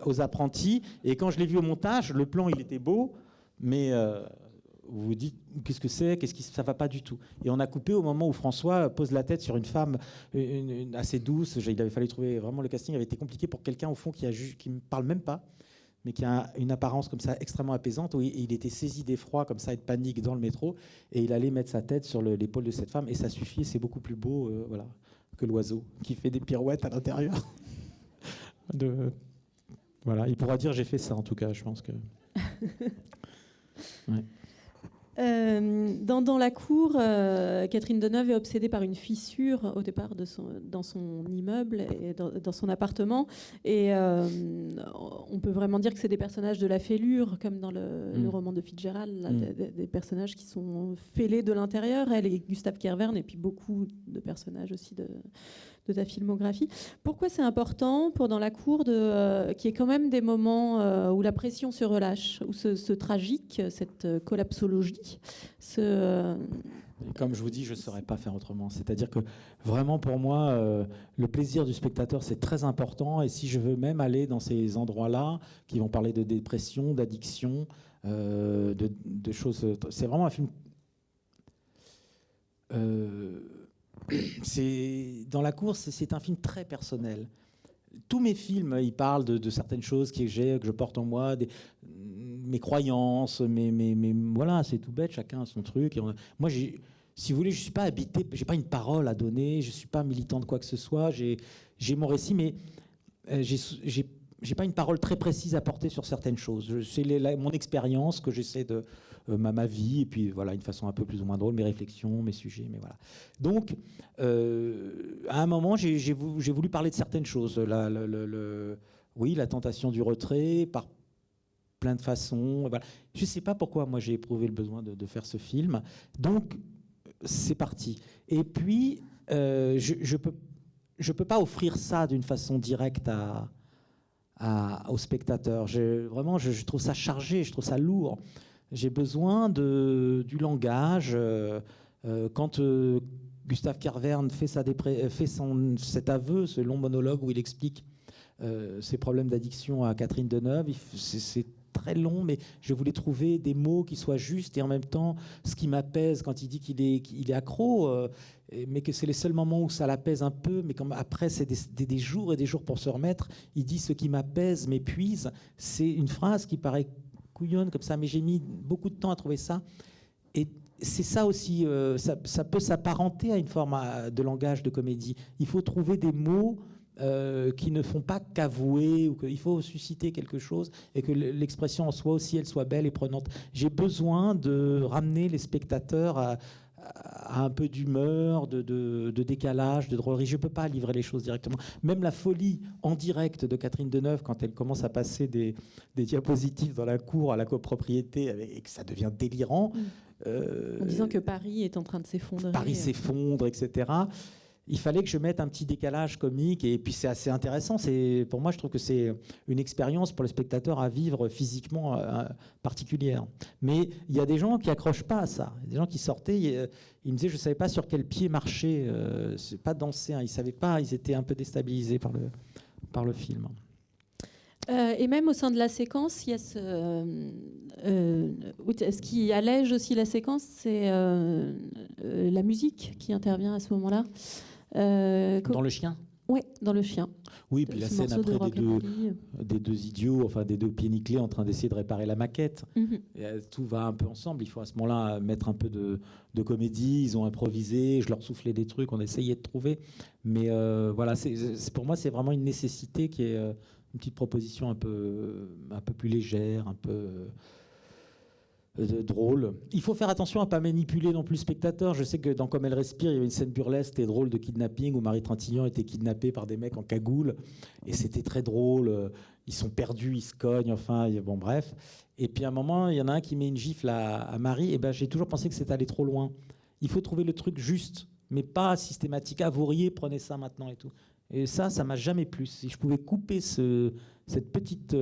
aux Apprentis. Et quand je l'ai vu au montage, le plan il était beau, mais vous vous dites qu'est-ce que c'est, ça va pas du tout. Et on a coupé au moment où François pose la tête sur une femme assez douce. Il avait fallu trouver vraiment, le casting avait été compliqué pour quelqu'un au fond qui me parle même pas, mais qui a une apparence comme ça extrêmement apaisante. Où il était saisi d'effroi comme ça et de panique dans le métro, et il allait mettre sa tête sur l'épaule de cette femme, et ça suffit. C'est beaucoup plus beau, voilà, que l'oiseau qui fait des pirouettes à l'intérieur. Voilà, il pourra dire j'ai fait ça en tout cas, je pense que. Ouais. Dans la cour, Catherine Deneuve est obsédée par une fissure au départ dans son immeuble et dans son appartement. Et on peut vraiment dire que c'est des personnages de la fêlure, comme dans le roman de Fitzgerald, là, des personnages qui sont fêlés de l'intérieur. Elle et Gustave Kervern, et puis beaucoup de personnages aussi de ta filmographie. Pourquoi c'est important pour Dans la cour qu'il y ait quand même des moments où la pression se relâche, où ce tragique, cette collapsologie, Et comme je vous dis, je ne saurais pas faire autrement. C'est-à-dire que vraiment pour moi, le plaisir du spectateur, c'est très important. Et si je veux même aller dans ces endroits-là, qui vont parler de dépression, d'addiction, de choses... C'est vraiment un film... Dans la course, c'est un film très personnel. Tous mes films, ils parlent de certaines choses que je porte en moi, mes croyances, voilà, c'est tout bête, chacun a son truc. Moi, si vous voulez, je suis pas habité, j'ai pas une parole à donner, je suis pas militant de quoi que ce soit. J'ai mon récit, mais j'ai pas une parole très précise à porter sur certaines choses. C'est mon expérience que j'essaie de ma vie, et puis voilà, une façon un peu plus ou moins drôle, mes réflexions, mes sujets, mais voilà. Donc, à un moment, j'ai voulu parler de certaines choses. Oui, la tentation du retrait, par plein de façons. Voilà. Je ne sais pas pourquoi moi j'ai éprouvé le besoin de faire ce film. Donc, c'est parti. Et puis, je peux pas offrir ça d'une façon directe aux spectateurs. Vraiment, je trouve ça chargé, je trouve ça lourd. J'ai besoin du langage. Quand Gustave Kervern fait cet aveu, ce long monologue où il explique ses problèmes d'addiction à Catherine Deneuve, c'est très long, mais je voulais trouver des mots qui soient justes, et en même temps, ce qui m'apaise quand il dit qu'il est accro, mais que c'est les seuls moments où ça l'apaise un peu, mais comme après, c'est des jours et des jours pour se remettre. Il dit « ce qui m'apaise m'épuise ». C'est une phrase qui paraît couillonne comme ça, mais j'ai mis beaucoup de temps à trouver ça. Et c'est ça aussi, ça peut s'apparenter à une forme de langage de comédie. Il faut trouver des mots qui ne font pas qu'avouer, ou qu'il faut susciter quelque chose, et que l'expression en soi aussi, elle soit belle et prenante. J'ai besoin de ramener les spectateurs à un peu d'humeur, de décalage, de drôlerie. Je ne peux pas livrer les choses directement. Même la folie en direct de Catherine Deneuve, quand elle commence à passer des diapositives dans la cour à la copropriété, et que ça devient délirant. En disant que Paris est en train de s'effondrer. Paris s'effondre, etc. Il fallait que je mette un petit décalage comique, et puis c'est assez intéressant. Pour moi, je trouve que c'est une expérience pour le spectateur à vivre physiquement particulière. Mais il y a des gens qui accrochent pas à ça. Il y a des gens qui sortaient, ils me disaient, je savais pas sur quel pied marcher, c'est pas danser, hein. Ils savaient pas, ils étaient un peu déstabilisés par le film. Et même au sein de la séquence, il y a ce qui allège aussi la séquence, c'est la musique qui intervient à ce moment-là. Dans Le Chien ? Oui, dans Le Chien. Oui, puis la scène après des deux idiots, enfin des deux pieds nickelés en train d'essayer de réparer la maquette. Et, tout va un peu ensemble. Il faut à ce moment-là mettre un peu de comédie. Ils ont improvisé, je leur soufflais des trucs, on essayait de trouver. Mais voilà, pour moi, c'est vraiment une nécessité qui est une petite proposition un peu plus légère, un peu... drôle. Il faut faire attention à ne pas manipuler non plus le spectateur. Je sais que dans Comme elle respire, il y avait une scène burlesque et drôle de kidnapping où Marie Trintignant était kidnappée par des mecs en cagoule. Et c'était très drôle. Ils sont perdus, ils se cognent, enfin, bon, bref. Et puis à un moment, il y en a un qui met une gifle à Marie. Et ben, j'ai toujours pensé que c'était allé trop loin. Il faut trouver le truc juste, mais pas systématique. Ah, vous riez, prenez ça maintenant et tout. Et ça m'a jamais plu. Si je pouvais couper cette petite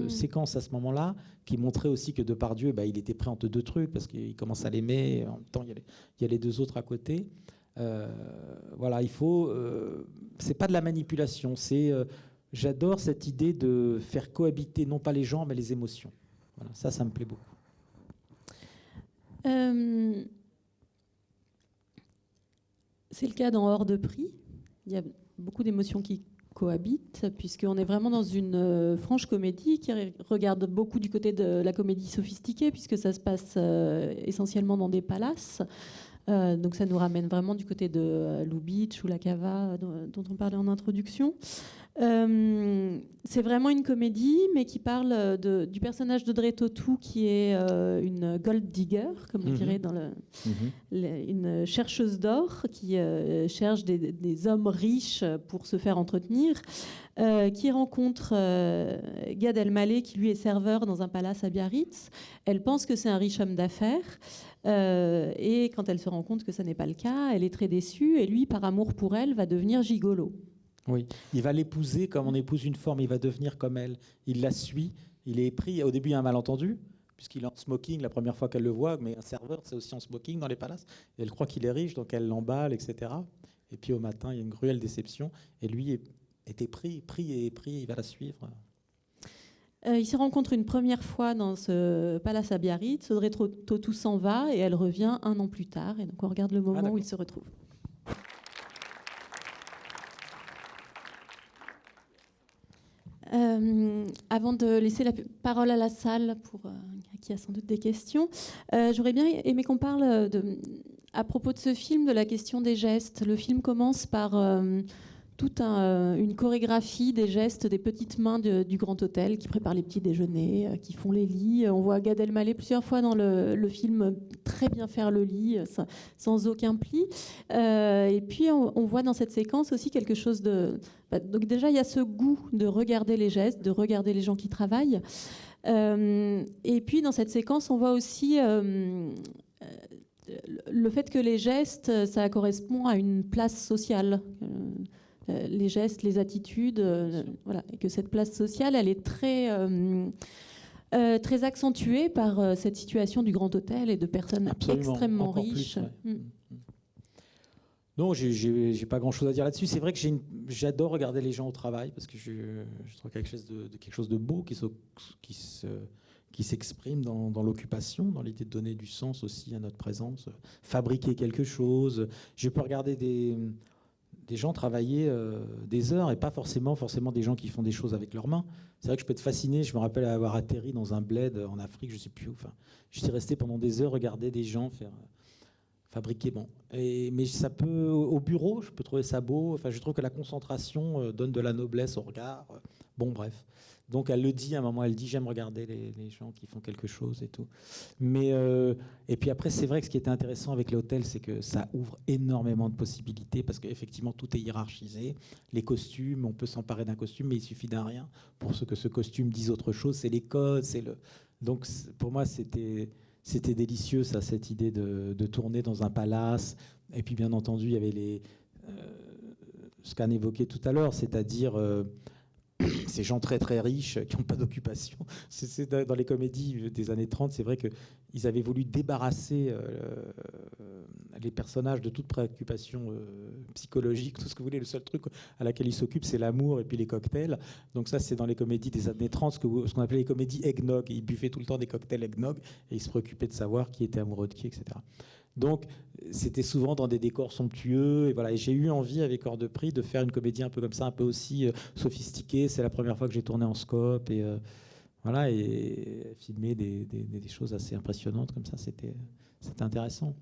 séquence à ce moment-là, qui montrait aussi que Depardieu, il était prêt entre deux trucs, parce qu'il commence à l'aimer, et en même temps, il y a les deux autres à côté. Voilà, il faut... c'est pas de la manipulation, j'adore cette idée de faire cohabiter, non pas les gens, mais les émotions. Voilà, ça me plaît beaucoup. C'est le cas dans Hors de prix. Il y a beaucoup d'émotions qui cohabitent, puisqu'on est vraiment dans une franche comédie qui regarde beaucoup du côté de la comédie sophistiquée, puisque ça se passe essentiellement dans des palaces. Donc ça nous ramène vraiment du côté de Lubitsch ou la Cava dont on parlait en introduction. C'est vraiment une comédie, mais qui parle du personnage d'Audrey Tautou, qui est une gold digger, comme on dirait dans une chercheuse d'or qui cherche des hommes riches pour se faire entretenir, qui rencontre Gad Elmaleh, qui lui est serveur dans un palace à Biarritz. Elle pense que c'est un riche homme d'affaires. Et quand elle se rend compte que ça n'est pas le cas, elle est très déçue. Et lui, par amour pour elle, va devenir gigolo. Oui, il va l'épouser comme on épouse une forme, il va devenir comme elle. Il la suit, il est pris. Au début, il y a un malentendu, puisqu'il est en smoking la première fois qu'elle le voit, mais un serveur, c'est aussi en smoking dans les palaces. Et elle croit qu'il est riche, donc elle l'emballe, etc. Et puis au matin, il y a une cruelle déception. Et lui était pris, il va la suivre. Ils se rencontrent une première fois dans ce palace à Biarritz. Audrey Tautou s'en va et elle revient 1 an plus tard. Et donc on regarde le moment où ils se retrouvent. Avant de laisser la parole à la salle, pour qui a sans doute des questions, j'aurais bien aimé qu'on parle à propos de ce film, de la question des gestes. Le film commence par toute une chorégraphie des gestes des petites mains du Grand Hôtel qui préparent les petits déjeuners, qui font les lits. On voit Gad Elmaleh plusieurs fois dans le film très bien faire le lit, sans aucun pli. Et puis on voit dans cette séquence aussi quelque chose de... Donc déjà, il y a ce goût de regarder les gestes, de regarder les gens qui travaillent. Et puis dans cette séquence, on voit aussi... le fait que les gestes, ça correspond à une place sociale. Les gestes, les attitudes, voilà, et que cette place sociale, elle est très accentuée par cette situation du Grand Hôtel et de personnes extrêmement riches. Plus, ouais. Non, j'ai pas grand-chose à dire là-dessus. C'est vrai que j'adore regarder les gens au travail parce que je trouve quelque chose de beau qui s'exprime dans l'occupation, dans l'idée de donner du sens aussi à notre présence, fabriquer quelque chose. Je peux regarder des gens travailler des heures et pas forcément des gens qui font des choses avec leurs mains. C'est vrai que je peux être fasciné. Je me rappelle avoir atterri dans un bled en Afrique, je sais plus où. Enfin, j'étais resté pendant des heures regarder des gens fabriquer. Bon, mais ça peut au bureau, je peux trouver ça beau. Enfin, je trouve que la concentration donne de la noblesse au regard. Bon, bref. Donc elle le dit à un moment, elle dit j'aime regarder les gens qui font quelque chose et tout. Mais et puis après c'est vrai que ce qui était intéressant avec l'hôtel, c'est que ça ouvre énormément de possibilités parce qu'effectivement tout est hiérarchisé. Les costumes, on peut s'emparer d'un costume, mais il suffit d'un rien pour que ce costume dise autre chose. C'est les codes, Donc pour moi c'était délicieux ça, cette idée de tourner dans un palace. Et puis bien entendu il y avait ce qu'Anne évoquait tout à l'heure, c'est-à-dire ces gens très très riches qui n'ont pas d'occupation. C'est dans les comédies des années 30, c'est vrai qu'ils avaient voulu débarrasser les personnages de toute préoccupation psychologique, tout ce que vous voulez. Le seul truc à laquelle ils s'occupent, c'est l'amour et puis les cocktails. Donc ça, c'est dans les comédies des années 30, ce qu'on appelait les comédies eggnog. Ils buvaient tout le temps des cocktails eggnog et ils se préoccupaient de savoir qui était amoureux de qui, etc. Donc, c'était souvent dans des décors somptueux. Et voilà. Et j'ai eu envie, avec Hors de prix, de faire une comédie un peu comme ça, un peu aussi sophistiquée. C'est la première fois que j'ai tourné en scope et filmer des choses assez impressionnantes comme ça. C'était intéressant.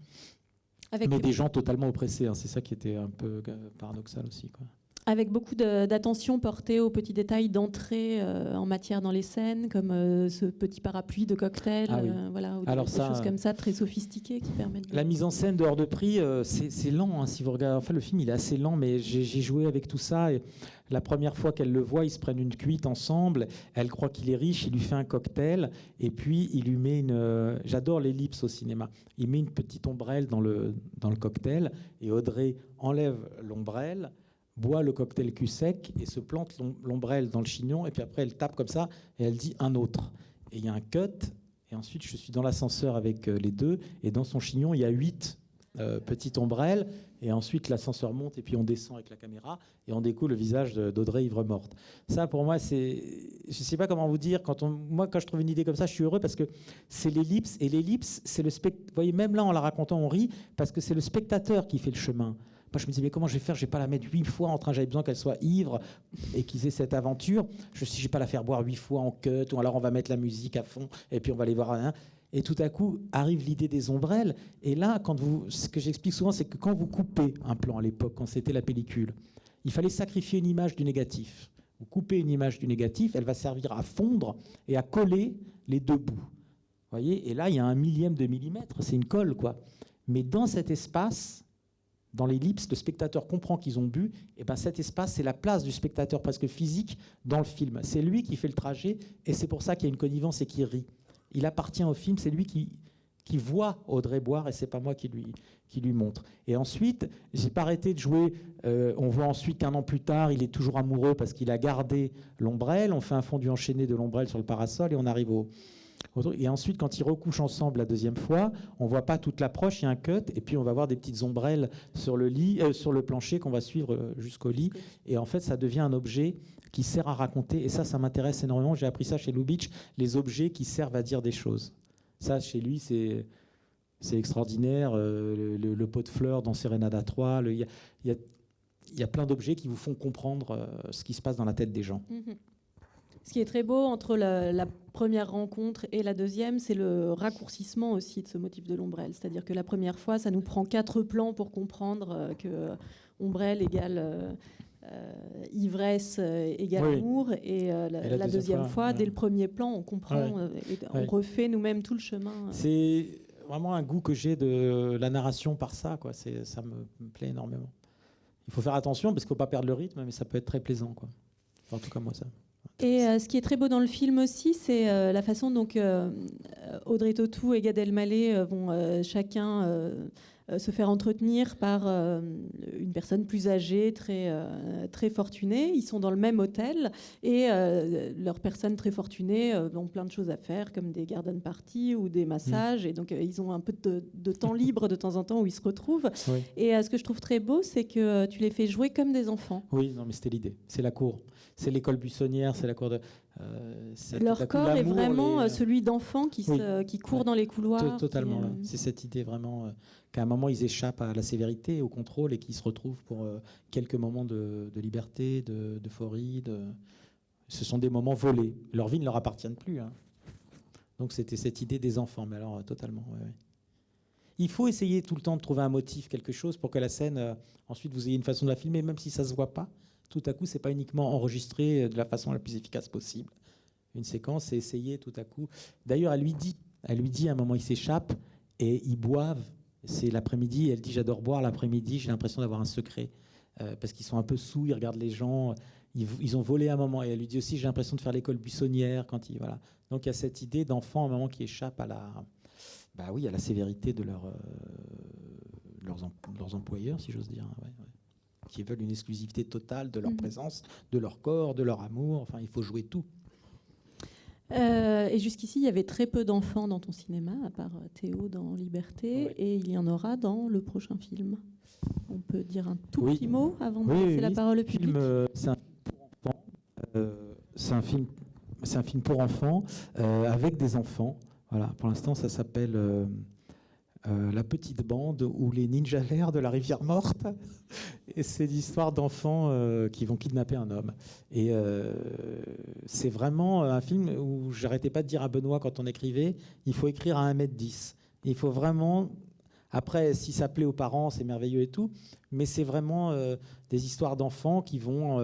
Mais des gens totalement oppressés. Hein. C'est ça qui était un peu paradoxal aussi, quoi. Avec beaucoup d'attention portée aux petits détails d'entrée en matière dans les scènes, comme ce petit parapluie de cocktail, voilà, ou des choses comme ça, très sophistiquées qui permettent. La mise en scène de Hors de prix, c'est lent. Hein, si vous regardez, enfin, le film, il est assez lent, mais j'ai joué avec tout ça. Et la première fois qu'elle le voit, ils se prennent une cuite ensemble. Elle croit qu'il est riche, il lui fait un cocktail, et puis il lui met une. J'adore l'ellipse au cinéma. Il met une petite ombrelle dans le cocktail, et Audrey enlève l'ombrelle, boit le cocktail cul sec et se plante l'ombrelle dans le chignon, et puis après elle tape comme ça et elle dit un autre. Et il y a un cut, et ensuite je suis dans l'ascenseur avec les deux, et dans son chignon il y a 8 petite ombrelle, et ensuite l'ascenseur monte, et puis on descend avec la caméra, et on découvre le visage d'Audrey ivre-morte. Ça, pour moi, c'est... Je ne sais pas comment vous dire, moi, quand je trouve une idée comme ça, je suis heureux, parce que c'est l'ellipse, et l'ellipse, c'est le spectateur. Vous voyez, même là, en la racontant, on rit, parce que c'est le spectateur qui fait le chemin. Moi, je me disais, mais comment je vais faire? Je ne vais pas la mettre 8 fois en train, j'avais besoin qu'elle soit ivre et qu'ils aient cette aventure. Je ne vais pas la faire boire 8 fois en cut, ou alors on va mettre la musique à fond, et puis on va aller voir un. Et tout à coup, arrive l'idée des ombrelles. Et là, ce que j'explique souvent, c'est que quand vous coupez un plan à l'époque, quand c'était la pellicule, il fallait sacrifier une image du négatif. Vous coupez une image du négatif, elle va servir à fondre et à coller les deux bouts. Vous voyez? Et là, il y a 1/1000 de millimètre, c'est une colle, quoi. Mais dans cet espace, dans l'ellipse, le spectateur comprend qu'ils ont bu, et ben cet espace, c'est la place du spectateur presque physique dans le film. C'est lui qui fait le trajet, et c'est pour ça qu'il y a une connivence et qu'il rit. Il appartient au film, c'est lui qui voit Audrey boire, et c'est pas moi qui lui montre. Et ensuite, j'ai pas arrêté de jouer. On voit ensuite qu'un an plus tard, il est toujours amoureux parce qu'il a gardé l'ombrelle. On fait un fondu enchaîné de l'ombrelle sur le parasol, et on arrive au et ensuite, quand ils recouchent ensemble la deuxième fois, on voit pas toute l'approche, il y a un cut, et puis on va voir des petites ombrelles sur le lit, sur le plancher qu'on va suivre jusqu'au lit. Et en fait, ça devient un objet qui sert à raconter. Et ça m'intéresse énormément. J'ai appris ça chez Lubitsch, les objets qui servent à dire des choses. Ça, chez lui, c'est extraordinaire. Le pot de fleurs dans Serenada 3. Il y a plein d'objets qui vous font comprendre ce qui se passe dans la tête des gens. Mm-hmm. Ce qui est très beau entre la première rencontre et la deuxième, c'est le raccourcissement aussi de ce motif de l'ombrelle. C'est-à-dire que la première fois, ça nous prend 4 plans pour comprendre que ombrelle égale ivresse égale amour. Et la deuxième fois, dès le premier plan, on comprend et on refait nous-mêmes tout le chemin. C'est vraiment un goût que j'ai de la narration par ça, quoi. Ça me plaît énormément. Il faut faire attention parce qu'il ne faut pas perdre le rythme, mais ça peut être très plaisant, quoi. Enfin, en tout cas, moi, ça... Et ce qui est très beau dans le film aussi, c'est la façon dont Audrey Tautou et Gad Elmaleh vont chacun se faire entretenir par une personne plus âgée, très fortunée. Ils sont dans le même hôtel et leurs personnes très fortunées ont plein de choses à faire, comme des garden parties ou des massages. Et donc, ils ont un peu de temps libre de temps en temps où ils se retrouvent. Oui. Et ce que je trouve très beau, c'est que tu les fais jouer comme des enfants. Oui, non, mais c'était l'idée. C'est la cour. C'est l'école buissonnière, c'est la cour de... Leur corps est vraiment celui d'enfants qui court dans les couloirs. Totalement. C'est cette idée vraiment qu'à un moment, ils échappent à la sévérité, au contrôle, et qu'ils se retrouvent pour quelques moments de liberté, d'euphorie. Ce sont des moments volés. Leur vie ne leur appartient plus. Hein. Donc c'était cette idée des enfants, mais alors totalement. Ouais. Il faut essayer tout le temps de trouver un motif, quelque chose, pour que la scène, ensuite, vous ayez une façon de la filmer, même si ça ne se voit pas. Tout à coup, c'est pas uniquement enregistré de la façon la plus efficace possible. Une séquence, c'est essayer tout à coup. D'ailleurs, elle lui dit à un moment, ils s'échappent et ils boivent. C'est l'après-midi. Elle dit, j'adore boire l'après-midi. J'ai l'impression d'avoir un secret parce qu'ils sont un peu saouls. Ils regardent les gens. Ils ont volé un moment. Et elle lui dit aussi, j'ai l'impression de faire l'école buissonnière quand ils voilà. Donc il y a cette idée d'enfant, un moment qui échappe à la sévérité de leurs employeurs, si j'ose dire. Ouais. Qui veulent une exclusivité totale de leur présence, de leur corps, de leur amour. Enfin, il faut jouer tout. Et jusqu'ici, il y avait très peu d'enfants dans ton cinéma, à part Théo dans Liberté, et il y en aura dans le prochain film. On peut dire un tout petit mot avant de passer la parole au public. C'est un film pour enfants. C'est un film pour enfants avec des enfants. Voilà. Pour l'instant, ça s'appelle... La petite bande ou les ninjas verts de la rivière morte. Et c'est l'histoire d'enfants qui vont kidnapper un homme. Et c'est vraiment un film où j'arrêtais pas de dire à Benoît quand on écrivait, il faut écrire à 1m10. Il faut vraiment... Après, si ça plaît aux parents, c'est merveilleux et tout, mais c'est vraiment des histoires d'enfants qui vont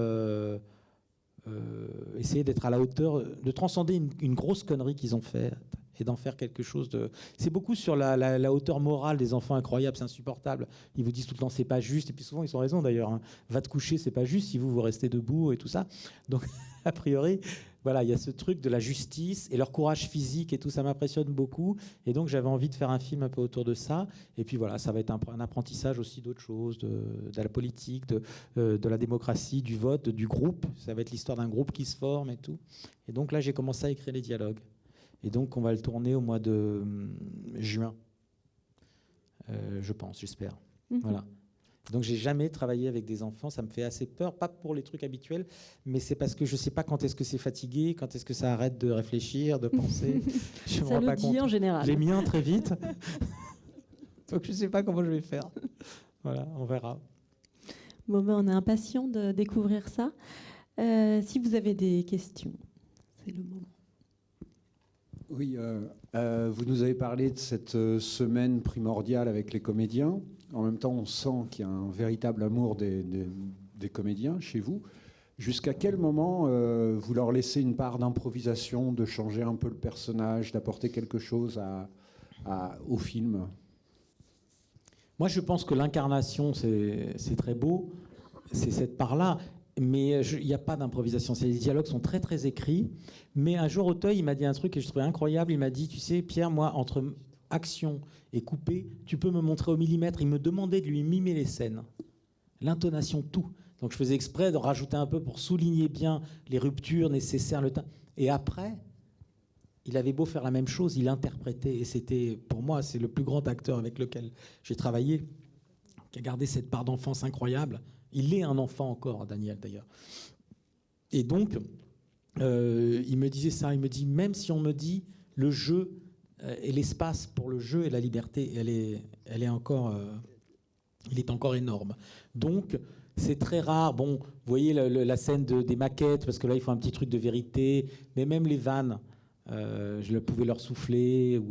essayer d'être à la hauteur, de transcender une grosse connerie qu'ils ont faite et d'en faire quelque chose de... C'est beaucoup sur la hauteur morale des enfants incroyables, c'est insupportable. Ils vous disent tout le temps, c'est pas juste, et puis souvent, ils ont raison d'ailleurs. Hein. Va te coucher, c'est pas juste si vous restez debout et tout ça. Donc, a priori, voilà, il y a ce truc de la justice et leur courage physique et tout, ça m'impressionne beaucoup. Et donc, j'avais envie de faire un film un peu autour de ça. Et puis voilà, ça va être un apprentissage aussi d'autres choses, de la politique, de la démocratie, du vote, du groupe. Ça va être l'histoire d'un groupe qui se forme et tout. Et donc là, j'ai commencé à écrire les dialogues. Et donc, on va le tourner au mois de juin. je pense, j'espère. Voilà. Donc j'ai jamais travaillé avec des enfants, ça me fait assez peur, pas pour les trucs habituels, mais c'est parce que je sais pas quand est-ce que c'est fatigué, quand est-ce que ça arrête de réfléchir, de penser. Je me ça rends le pas dit compte. en général. Les miens très vite. Donc je sais pas comment je vais faire. Voilà, on verra. Bon, ben, on est impatient de découvrir ça. Si vous avez des questions, c'est le moment. Oui, vous nous avez parlé de cette semaine primordiale avec les comédiens. En même temps, on sent qu'il y a un véritable amour des comédiens chez vous. Jusqu'à quel moment vous leur laissez une part d'improvisation, de changer un peu le personnage, d'apporter quelque chose au film? Moi, je pense que l'incarnation, c'est très beau, c'est cette part-là, mais il n'y a pas d'improvisation. Les dialogues sont très, très écrits. Mais un jour, Auteuil, il m'a dit un truc que je trouvais incroyable. Il m'a dit, tu sais, Pierre, moi, entre action et coupé, tu peux me montrer au millimètre. Il me demandait de lui mimer les scènes, l'intonation, tout. Donc, je faisais exprès de rajouter un peu pour souligner bien les ruptures nécessaires, le temps. Et après, il avait beau faire la même chose, il interprétait. Et c'était, pour moi, c'est le plus grand acteur avec lequel j'ai travaillé, qui a gardé cette part d'enfance incroyable. Il est un enfant encore, Daniel, d'ailleurs. Et donc, il me disait ça. Il me dit, même si on me dit le jeu et l'espace pour le jeu et la liberté, il est encore énorme. Donc, c'est très rare. Bon, vous voyez la scène des maquettes, parce que là, il faut un petit truc de vérité. Mais même les vannes, je pouvais leur souffler.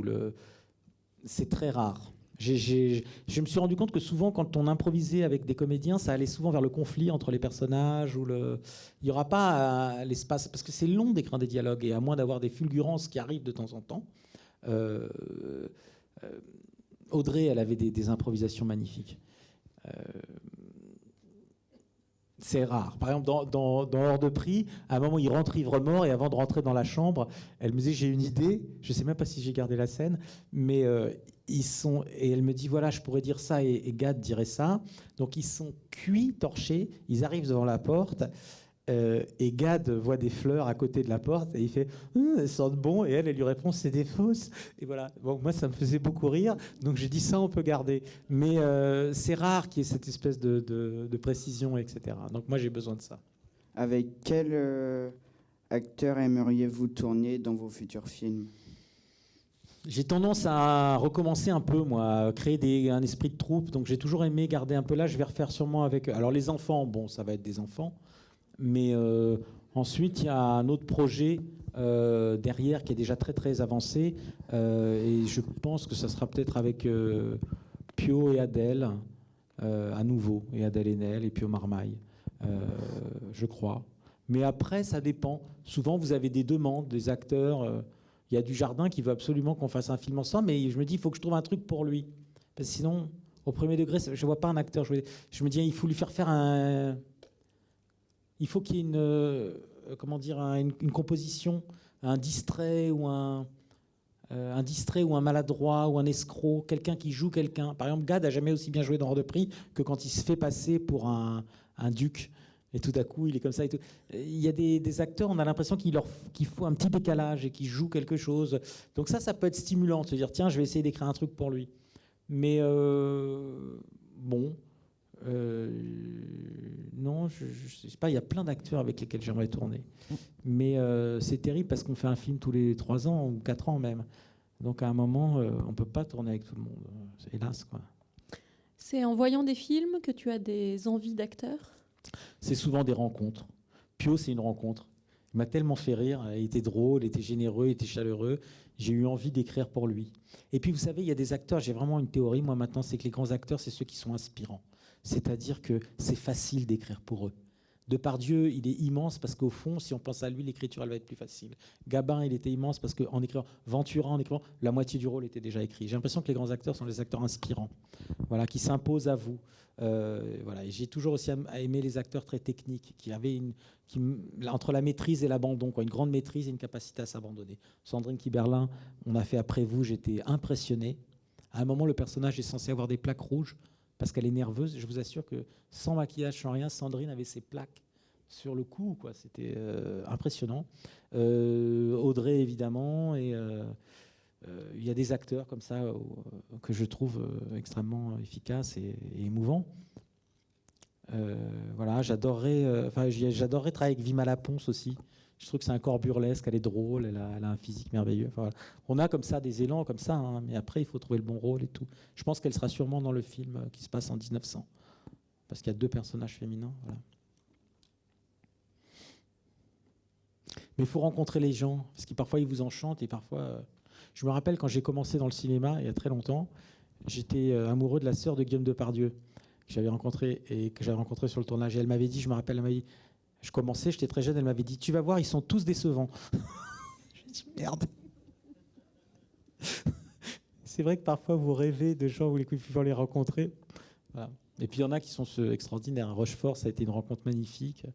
C'est très rare. Je me suis rendu compte que souvent, quand on improvisait avec des comédiens, ça allait souvent vers le conflit entre les personnages. Il n'y aura pas l'espace, parce que c'est long d'écrire des dialogues, et à moins d'avoir des fulgurances qui arrivent de temps en temps. Audrey, elle avait des improvisations magnifiques. C'est rare. Par exemple, dans Hors de prix, à un moment, il rentre ivre-mort, et avant de rentrer dans la chambre, elle me disait, j'ai une idée, je ne sais même pas si j'ai gardé la scène, mais et elle me dit, voilà, je pourrais dire ça, et Gad dirait ça. Donc, ils sont cuits, torchés, ils arrivent devant la porte, et Gad voit des fleurs à côté de la porte, et il fait, elles sentent bon, et elle lui répond, c'est des fausses. Et voilà. Bon, moi, ça me faisait beaucoup rire, donc j'ai dit, ça, on peut garder. Mais c'est rare qu'il y ait cette espèce de précision, etc. Donc, moi, j'ai besoin de ça. Avec quel acteur aimeriez-vous tourner dans vos futurs films ? J'ai tendance à recommencer un peu, moi, à créer un esprit de troupe. Donc, j'ai toujours aimé garder un peu là. Je vais refaire sûrement avec... Alors, les enfants, bon, ça va être des enfants. Mais ensuite, il y a un autre projet derrière qui est déjà très, très avancé. Et je pense que ça sera peut-être avec Pio et Adèle, à nouveau. Et Adèle Haenel et Pio Marmaille, je crois. Mais après, ça dépend. Souvent, vous avez des demandes, des acteurs... Il y a Dujardin qui veut absolument qu'on fasse un film ensemble, mais je me dis, il faut que je trouve un truc pour lui. Parce que sinon, au premier degré, je ne vois pas un acteur. Je me dis, il faut lui faire un... Il faut qu'il y ait une composition, un distrait ou un maladroit ou un escroc, quelqu'un qui joue quelqu'un. Par exemple, Gad n'a jamais aussi bien joué dans Hors de prix que quand il se fait passer pour un duc. Et tout à coup, il est comme ça et tout. Il y a des acteurs, on a l'impression qu'il faut un petit décalage et qu'ils jouent quelque chose. Donc ça peut être stimulant de se dire, tiens, je vais essayer d'écrire un truc pour lui. Mais bon, non, je sais pas, il y a plein d'acteurs avec lesquels j'aimerais tourner. Mais c'est terrible parce qu'on fait un film tous les 3 ans ou 4 ans même. Donc à un moment, on ne peut pas tourner avec tout le monde. Hélas, quoi. C'est en voyant des films que tu as des envies d'acteurs ? C'est souvent des rencontres. Pio, c'est une rencontre. Il m'a tellement fait rire. Il était drôle, il était généreux, il était chaleureux. J'ai eu envie d'écrire pour lui. Et puis, vous savez, il y a des acteurs, j'ai vraiment une théorie, moi, maintenant, c'est que les grands acteurs, c'est ceux qui sont inspirants. C'est-à-dire que c'est facile d'écrire pour eux. Depardieu, il est immense parce qu'au fond, si on pense à lui, l'écriture, elle va être plus facile. Gabin, il était immense parce qu'en écrivant, Ventura, en écrivant, la moitié du rôle était déjà écrit. J'ai l'impression que les grands acteurs sont des acteurs inspirants, voilà, qui s'imposent à vous. Voilà. Et j'ai toujours aussi aimé les acteurs très techniques, qui avaient entre la maîtrise et l'abandon, quoi, une grande maîtrise et une capacité à s'abandonner. Sandrine Kiberlin, on a fait Après vous, j'étais impressionné. À un moment, le personnage est censé avoir des plaques rouges parce qu'elle est nerveuse. Je vous assure que sans maquillage, sans rien, Sandrine avait ses plaques sur le cou, quoi. C'était impressionnant. Audrey, évidemment, et il y a des acteurs comme ça que je trouve extrêmement efficaces et émouvants. Voilà, j'adorerais travailler avec Vima Laponce aussi. Je trouve que c'est un corps burlesque, elle est drôle, elle a un physique merveilleux. Enfin, voilà. On a comme ça des élans comme ça, hein, mais après il faut trouver le bon rôle et tout. Je pense qu'elle sera sûrement dans le film qui se passe en 1900, parce qu'il y a 2 personnages féminins. Voilà. Mais il faut rencontrer les gens, parce que parfois ils vous enchantent et parfois... Je me rappelle quand j'ai commencé dans le cinéma, il y a très longtemps, j'étais amoureux de la sœur de Guillaume Depardieu, que j'avais rencontrée sur le tournage. Et elle m'avait dit, je me rappelle, elle m'avait dit, je commençais, j'étais très jeune, elle m'avait dit, tu vas voir, ils sont tous décevants. J'ai dit, merde. C'est vrai que parfois vous rêvez de gens, vous voulez pouvoir les rencontrer. Voilà. Et puis il y en a qui sont extraordinaires. Rochefort, ça a été une rencontre magnifique.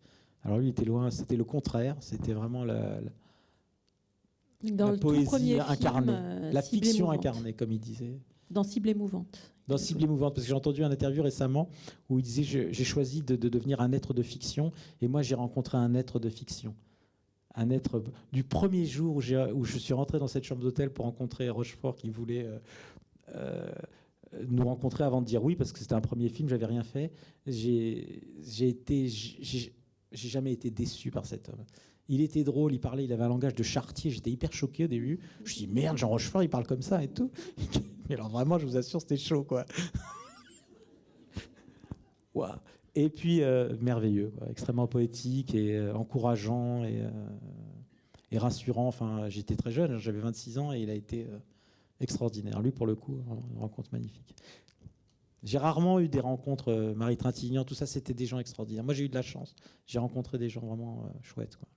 Alors lui, il était loin, c'était le contraire, c'était vraiment la poésie incarnée, la fiction incarnée, comme il disait. Dans Cible émouvante. Dans Cible émouvante, parce que j'ai entendu un interview récemment où il disait j'ai choisi de devenir un être de fiction, et moi j'ai rencontré un être de fiction. Un être du premier jour où je suis rentré dans cette chambre d'hôtel pour rencontrer Rochefort qui voulait nous rencontrer avant de dire oui, parce que c'était un premier film, j'avais rien fait. J'ai jamais été déçu par cet homme. Il était drôle, il parlait, il avait un langage de charretier. J'étais hyper choqué au début. Je me suis dit, merde, Jean Rochefort, il parle comme ça et tout. Mais alors vraiment, je vous assure, c'était chaud, quoi. Wow. Et puis, merveilleux, quoi. Extrêmement poétique et encourageant et rassurant. Enfin, j'étais très jeune, j'avais 26 ans et il a été extraordinaire. Lui, pour le coup, une rencontre magnifique. J'ai rarement eu des rencontres, Marie Trintignant, tout ça, c'était des gens extraordinaires. Moi, j'ai eu de la chance. J'ai rencontré des gens vraiment chouettes, quoi.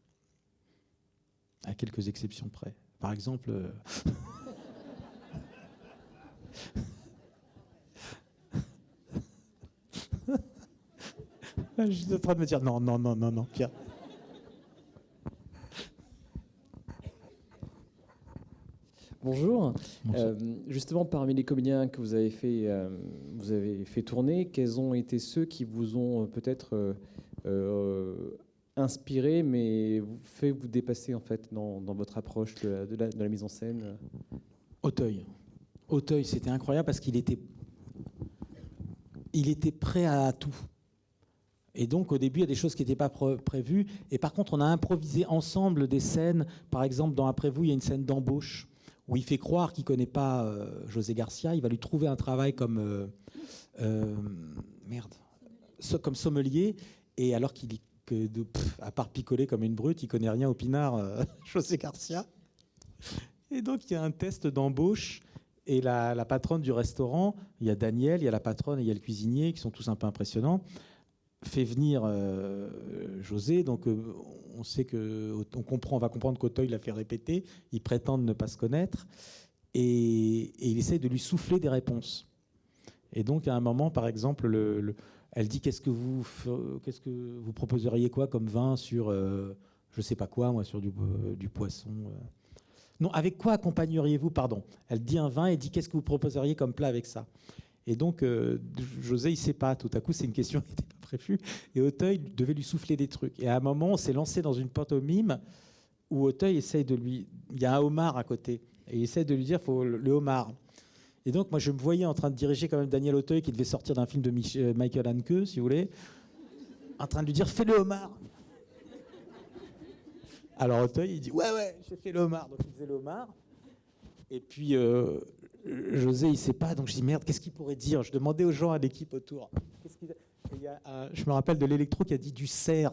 À quelques exceptions près. Par exemple... Je suis en train de me dire non, Pierre. Bonjour. Justement, parmi les comédiens que vous avez fait tourner, quels ont été ceux qui vous ont peut-être inspiré, mais fait vous dépasser en fait dans votre approche de la mise en scène? Auteuil, c'était incroyable parce qu'il était prêt à tout. Et donc, au début, il y a des choses qui n'étaient pas prévues. Et par contre, on a improvisé ensemble des scènes. Par exemple, dans Après vous, il y a une scène d'embauche où il fait croire qu'il ne connaît pas José Garcia. Il va lui trouver un travail comme sommelier. Et alors à part picoler comme une brute, il ne connaît rien au pinard, José Garcia. Et donc, il y a un test d'embauche. Et la patronne du restaurant, il y a Daniel, il y a la patronne et il y a le cuisinier, qui sont tous un peu impressionnants, fait venir José. Donc, on sait on va comprendre qu'Auteuil l'a fait répéter. Il prétend ne pas se connaître. Et il essaie de lui souffler des réponses. Et donc, à un moment, par exemple, elle dit qu'est-ce que vous proposeriez quoi comme vin sur, je ne sais pas quoi, moi, sur du poisson Non, avec quoi accompagneriez-vous, pardon. Elle dit un vin et dit qu'est-ce que vous proposeriez comme plat avec ça. Et donc, José, il ne sait pas. Tout à coup, c'est une question qui n'était pas prévue. Et Auteuil devait lui souffler des trucs. Et à un moment, on s'est lancé dans une pantomime où Auteuil essaye de lui... Il y a un homard à côté. Et il essaie de lui dire, il faut le homard. Et donc, moi, je me voyais en train de diriger quand même Daniel Auteuil, qui devait sortir d'un film de Michael Haneke, si vous voulez, en train de lui dire, fais le homard. Alors Auteuil, il dit, ouais, j'ai fait le homard. Donc, il faisait le homard. Et puis... José, il ne sait pas, donc je dis merde, qu'est-ce qu'il pourrait dire? Je demandais aux gens à l'équipe autour. Je me rappelle de l'électro qui a dit du cerf.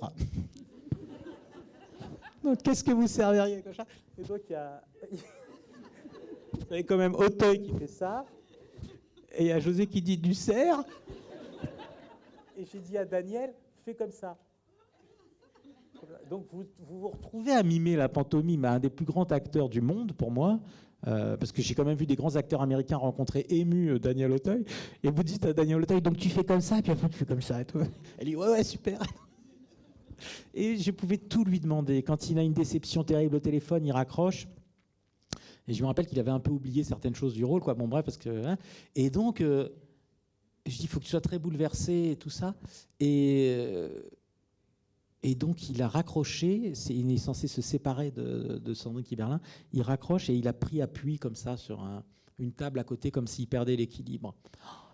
Donc qu'est-ce que vous serviriez comme ça? Et donc il y a quand même Auteuil qui fait ça, et il y a José qui dit du cerf, et j'ai dit à Daniel, fais comme ça. Donc vous retrouvez à mimer la pantomime à un des plus grands acteurs du monde pour moi. Parce que j'ai quand même vu des grands acteurs américains rencontrer ému Daniel Auteuil, et vous dites à Daniel Auteuil, donc tu fais comme ça, et puis après tu fais comme ça et tout. Elle dit ouais super. Et je pouvais tout lui demander. Quand il a une déception terrible au téléphone, il raccroche. Et je me rappelle qu'il avait un peu oublié certaines choses du rôle, quoi. Bon bref, parce que et donc je dis il faut que tu sois très bouleversé et tout ça. Et Et donc, il a raccroché, il est censé se séparer de Sandrine Kiberlin, il raccroche et il a pris appui comme ça sur une table à côté, comme s'il perdait l'équilibre.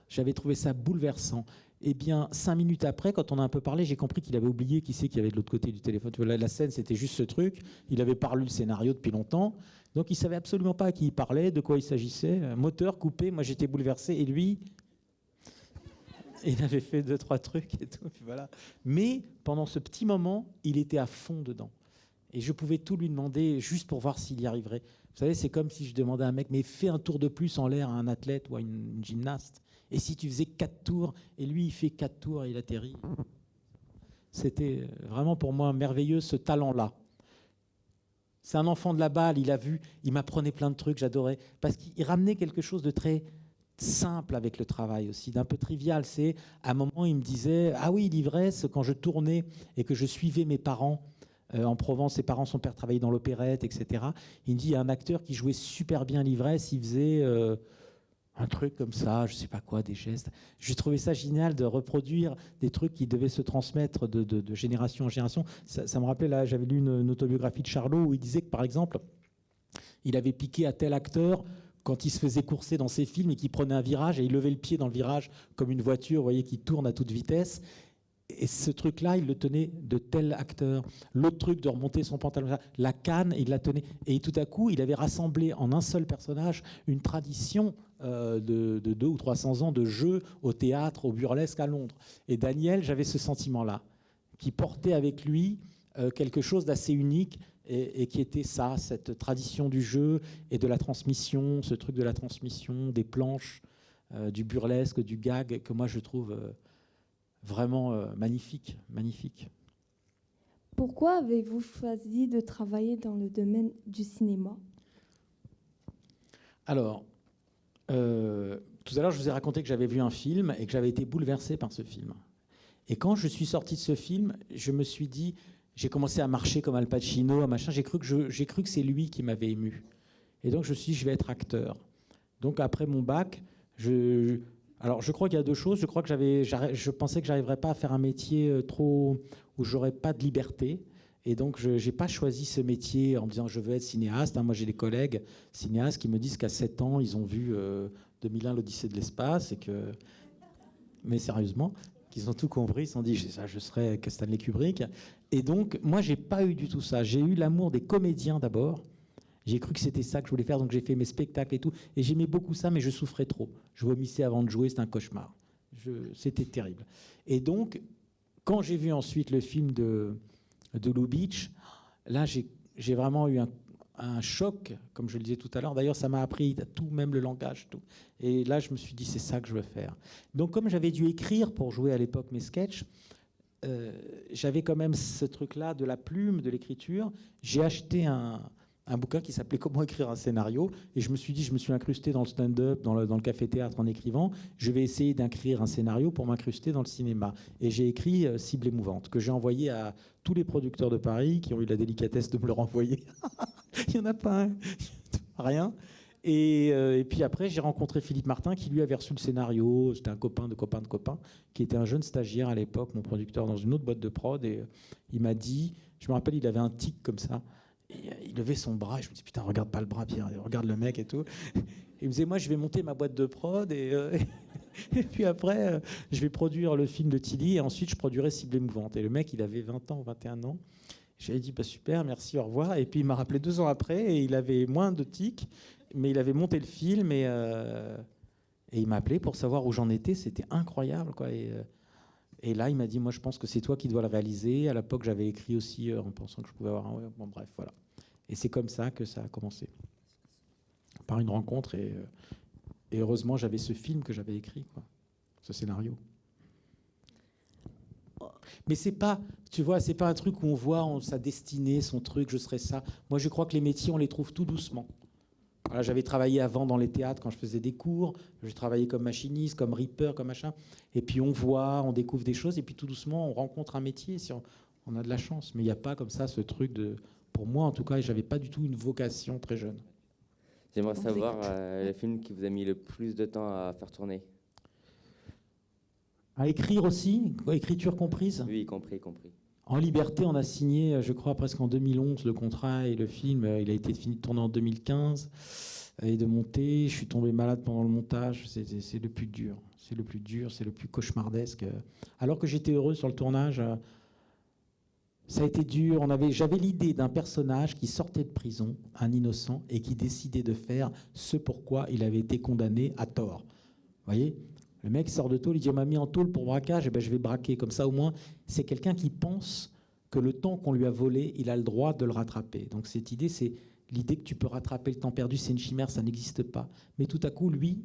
J'avais trouvé ça bouleversant. Eh bien, 5 minutes après, quand on a un peu parlé, j'ai compris qu'il avait oublié qui c'est qu'il y avait de l'autre côté du téléphone. La scène, c'était juste ce truc. Il avait pas lu le scénario depuis longtemps. Donc, il savait absolument pas à qui il parlait, de quoi il s'agissait. Moteur coupé, moi j'étais bouleversé. Et lui, il avait fait 2-3 trucs et tout. Puis voilà. Mais pendant ce petit moment, il était à fond dedans. Et je pouvais tout lui demander juste pour voir s'il y arriverait. Vous savez, c'est comme si je demandais à un mec, mais fais un tour de plus en l'air à un athlète ou à une gymnaste. Et si tu faisais 4 tours, et lui, il fait 4 tours et il atterrit. C'était vraiment pour moi merveilleux, ce talent-là. C'est un enfant de la balle, il a vu, il m'apprenait plein de trucs, j'adorais. Parce qu'il ramenait quelque chose de très simple avec le travail aussi, d'un peu trivial. C'est, à un moment, il me disait, ah oui, l'ivresse, quand je tournais et que je suivais mes parents, en Provence, ses parents, son père travaillait dans l'opérette, etc. Il me dit, il y a un acteur qui jouait super bien l'ivresse, il faisait un truc comme ça, je sais pas quoi, des gestes. J'ai trouvé ça génial de reproduire des trucs qui devaient se transmettre de génération en génération. Ça me rappelait, là, j'avais lu une autobiographie de Charlot où il disait que, par exemple, il avait piqué à tel acteur quand il se faisait courser dans ses films et qu'il prenait un virage et il levait le pied dans le virage comme une voiture, vous voyez, qui tourne à toute vitesse. Et ce truc-là, il le tenait de tel acteur. L'autre truc de remonter son pantalon, la canne, il la tenait. Et tout à coup, il avait rassemblé en un seul personnage une tradition de 200 ou 300 ans de jeu au théâtre, au burlesque à Londres. Et Daniel, j'avais ce sentiment-là, qui portait avec lui quelque chose d'assez unique et qui était ça, cette tradition du jeu et de la transmission, ce truc de la transmission, des planches, du burlesque, du gag, que moi je trouve vraiment magnifique, magnifique. Pourquoi avez-vous choisi de travailler dans le domaine du cinéma? Alors, tout à l'heure, je vous ai raconté que j'avais vu un film et que j'avais été bouleversé par ce film. Et quand je suis sorti de ce film, je me suis dit, j'ai commencé à marcher comme Al Pacino, à machin, j'ai cru que c'est lui qui m'avait ému. Et donc, je me suis dit, je vais être acteur. Donc, après mon bac, alors, je crois qu'il y a deux choses. Je crois que je pensais que j'arriverais pas à faire un métier trop où j'aurais pas de liberté. Et donc, je n'ai pas choisi ce métier en me disant je veux être cinéaste. Moi, j'ai des collègues cinéastes qui me disent qu'à 7 ans, ils ont vu 2001, l'Odyssée de l'espace. Et que... Mais sérieusement, qu'ils ont tout compris. Ils se sont dit je serai Stanley Kubrick. Et donc, moi, je n'ai pas eu du tout ça. J'ai eu l'amour des comédiens d'abord. J'ai cru que c'était ça que je voulais faire, donc j'ai fait mes spectacles et tout. Et j'aimais beaucoup ça, mais je souffrais trop. Je vomissais avant de jouer, c'était un cauchemar. C'était terrible. Et donc, quand j'ai vu ensuite le film de Lubitsch, là, j'ai vraiment eu un choc, comme je le disais tout à l'heure. D'ailleurs, ça m'a appris tout, même le langage, tout. Et là, je me suis dit, c'est ça que je veux faire. Donc, comme j'avais dû écrire pour jouer à l'époque mes sketchs, j'avais quand même ce truc-là de la plume, de l'écriture. J'ai acheté un bouquin qui s'appelait « Comment écrire un scénario ». Et je me suis dit, je me suis incrusté dans le stand-up, dans le café-théâtre en écrivant. Je vais essayer d'écrire un scénario pour m'incruster dans le cinéma. Et j'ai écrit « Cible émouvante » que j'ai envoyé à tous les producteurs de Paris qui ont eu la délicatesse de me le renvoyer. Il n'y en a pas un, rien. Et puis après, j'ai rencontré Philippe Martin qui lui avait reçu le scénario. C'était un copain de copain de copain qui était un jeune stagiaire à l'époque, mon producteur, dans une autre boîte de prod. Et il m'a dit, je me rappelle, il avait un tic comme ça. Il levait son bras et je me dis putain, regarde pas le bras, Pierre, regarde le mec et tout. Il me disait moi je vais monter ma boîte de prod et puis après je vais produire le film de Tilly et ensuite je produirai Cible émouvante. Et le mec il avait 20 ans ou 21 ans. J'avais dit bah super, merci, au revoir. Et puis il m'a rappelé 2 ans après et il avait moins de tics, mais il avait monté le film et il m'a appelé pour savoir où j'en étais. C'était incroyable quoi. Et là, il m'a dit, moi, je pense que c'est toi qui dois le réaliser. À l'époque, j'avais écrit aussi en pensant que je pouvais avoir un... Bon, bref, voilà. Et c'est comme ça que ça a commencé. Par une rencontre. Et heureusement, j'avais ce film que j'avais écrit, quoi. Ce scénario. Mais c'est pas, tu vois, c'est pas un truc où on voit sa destinée, son truc, je serais ça. Moi, je crois que les métiers, on les trouve tout doucement. Voilà, j'avais travaillé avant dans les théâtres quand je faisais des cours. J'ai travaillé comme machiniste, comme ripper, comme machin. Et puis on voit, on découvre des choses. Et puis tout doucement, on rencontre un métier si on a de la chance. Mais il n'y a pas comme ça ce truc de... Pour moi, en tout cas, j'avais pas du tout une vocation très jeune. J'aimerais savoir le film qui vous a mis le plus de temps à faire tourner. À écrire aussi, écriture comprise. Oui, compris. En liberté, on a signé, je crois, presque en 2011 le contrat et le film. Il a été fini de tourner en 2015 et de monter. Je suis tombé malade pendant le montage. C'est le plus dur. C'est le plus dur, c'est le plus cauchemardesque. Alors que j'étais heureux sur le tournage, ça a été dur. J'avais l'idée d'un personnage qui sortait de prison, un innocent, et qui décidait de faire ce pourquoi il avait été condamné à tort. Vous voyez ? Le mec sort de tôle, il dit « on m'a mis en tôle pour braquage, et ben je vais braquer ». Comme ça, au moins, c'est quelqu'un qui pense que le temps qu'on lui a volé, il a le droit de le rattraper. Donc cette idée, c'est l'idée que tu peux rattraper le temps perdu, c'est une chimère, ça n'existe pas. Mais tout à coup, lui,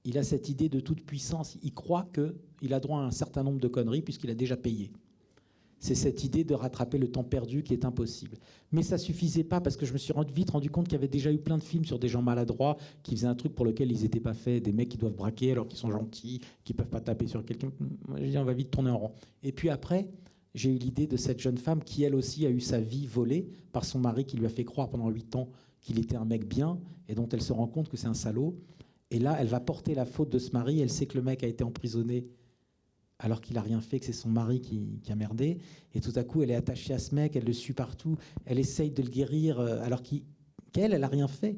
il a cette idée de toute puissance. Il croit qu'il a droit à un certain nombre de conneries puisqu'il a déjà payé. C'est cette idée de rattraper le temps perdu qui est impossible. Mais ça ne suffisait pas parce que je me suis vite rendu compte qu'il y avait déjà eu plein de films sur des gens maladroits qui faisaient un truc pour lequel ils n'étaient pas faits, des mecs qui doivent braquer alors qu'ils sont gentils, qui ne peuvent pas taper sur quelqu'un. Moi, j'ai dit, on va vite tourner en rond. Et puis après, j'ai eu l'idée de cette jeune femme qui, elle aussi, a eu sa vie volée par son mari qui lui a fait croire pendant 8 ans qu'il était un mec bien et dont elle se rend compte que c'est un salaud. Et là, elle va porter la faute de ce mari. Elle sait que le mec a été emprisonné alors qu'il n'a rien fait, que c'est son mari qui a merdé. Et tout à coup, elle est attachée à ce mec, elle le suit partout. Elle essaye de le guérir alors qu'elle n'a rien fait.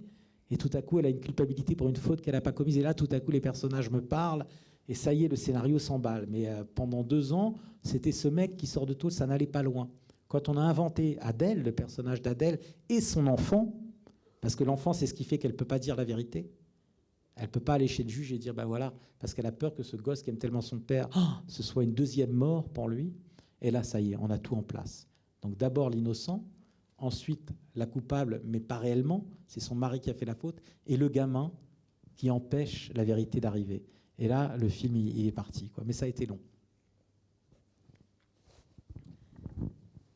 Et tout à coup, elle a une culpabilité pour une faute qu'elle n'a pas commise. Et là, tout à coup, les personnages me parlent. Et ça y est, le scénario s'emballe. Mais pendant 2 ans, c'était ce mec qui sort de tôle, ça n'allait pas loin. Quand on a inventé Adèle, le personnage d'Adèle, et son enfant, parce que l'enfant, c'est ce qui fait qu'elle ne peut pas dire la vérité. Elle ne peut pas aller chez le juge et dire, ben voilà, parce qu'elle a peur que ce gosse qui aime tellement son père, ce soit une deuxième mort pour lui. Et là, ça y est, on a tout en place. Donc d'abord l'innocent, ensuite la coupable, mais pas réellement, c'est son mari qui a fait la faute, et le gamin qui empêche la vérité d'arriver. Et là, le film, il est parti, quoi. Mais ça a été long.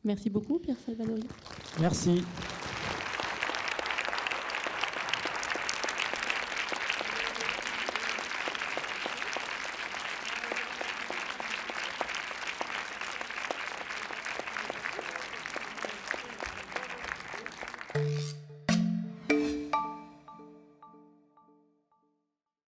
Merci beaucoup, Pierre Salvadori. Merci.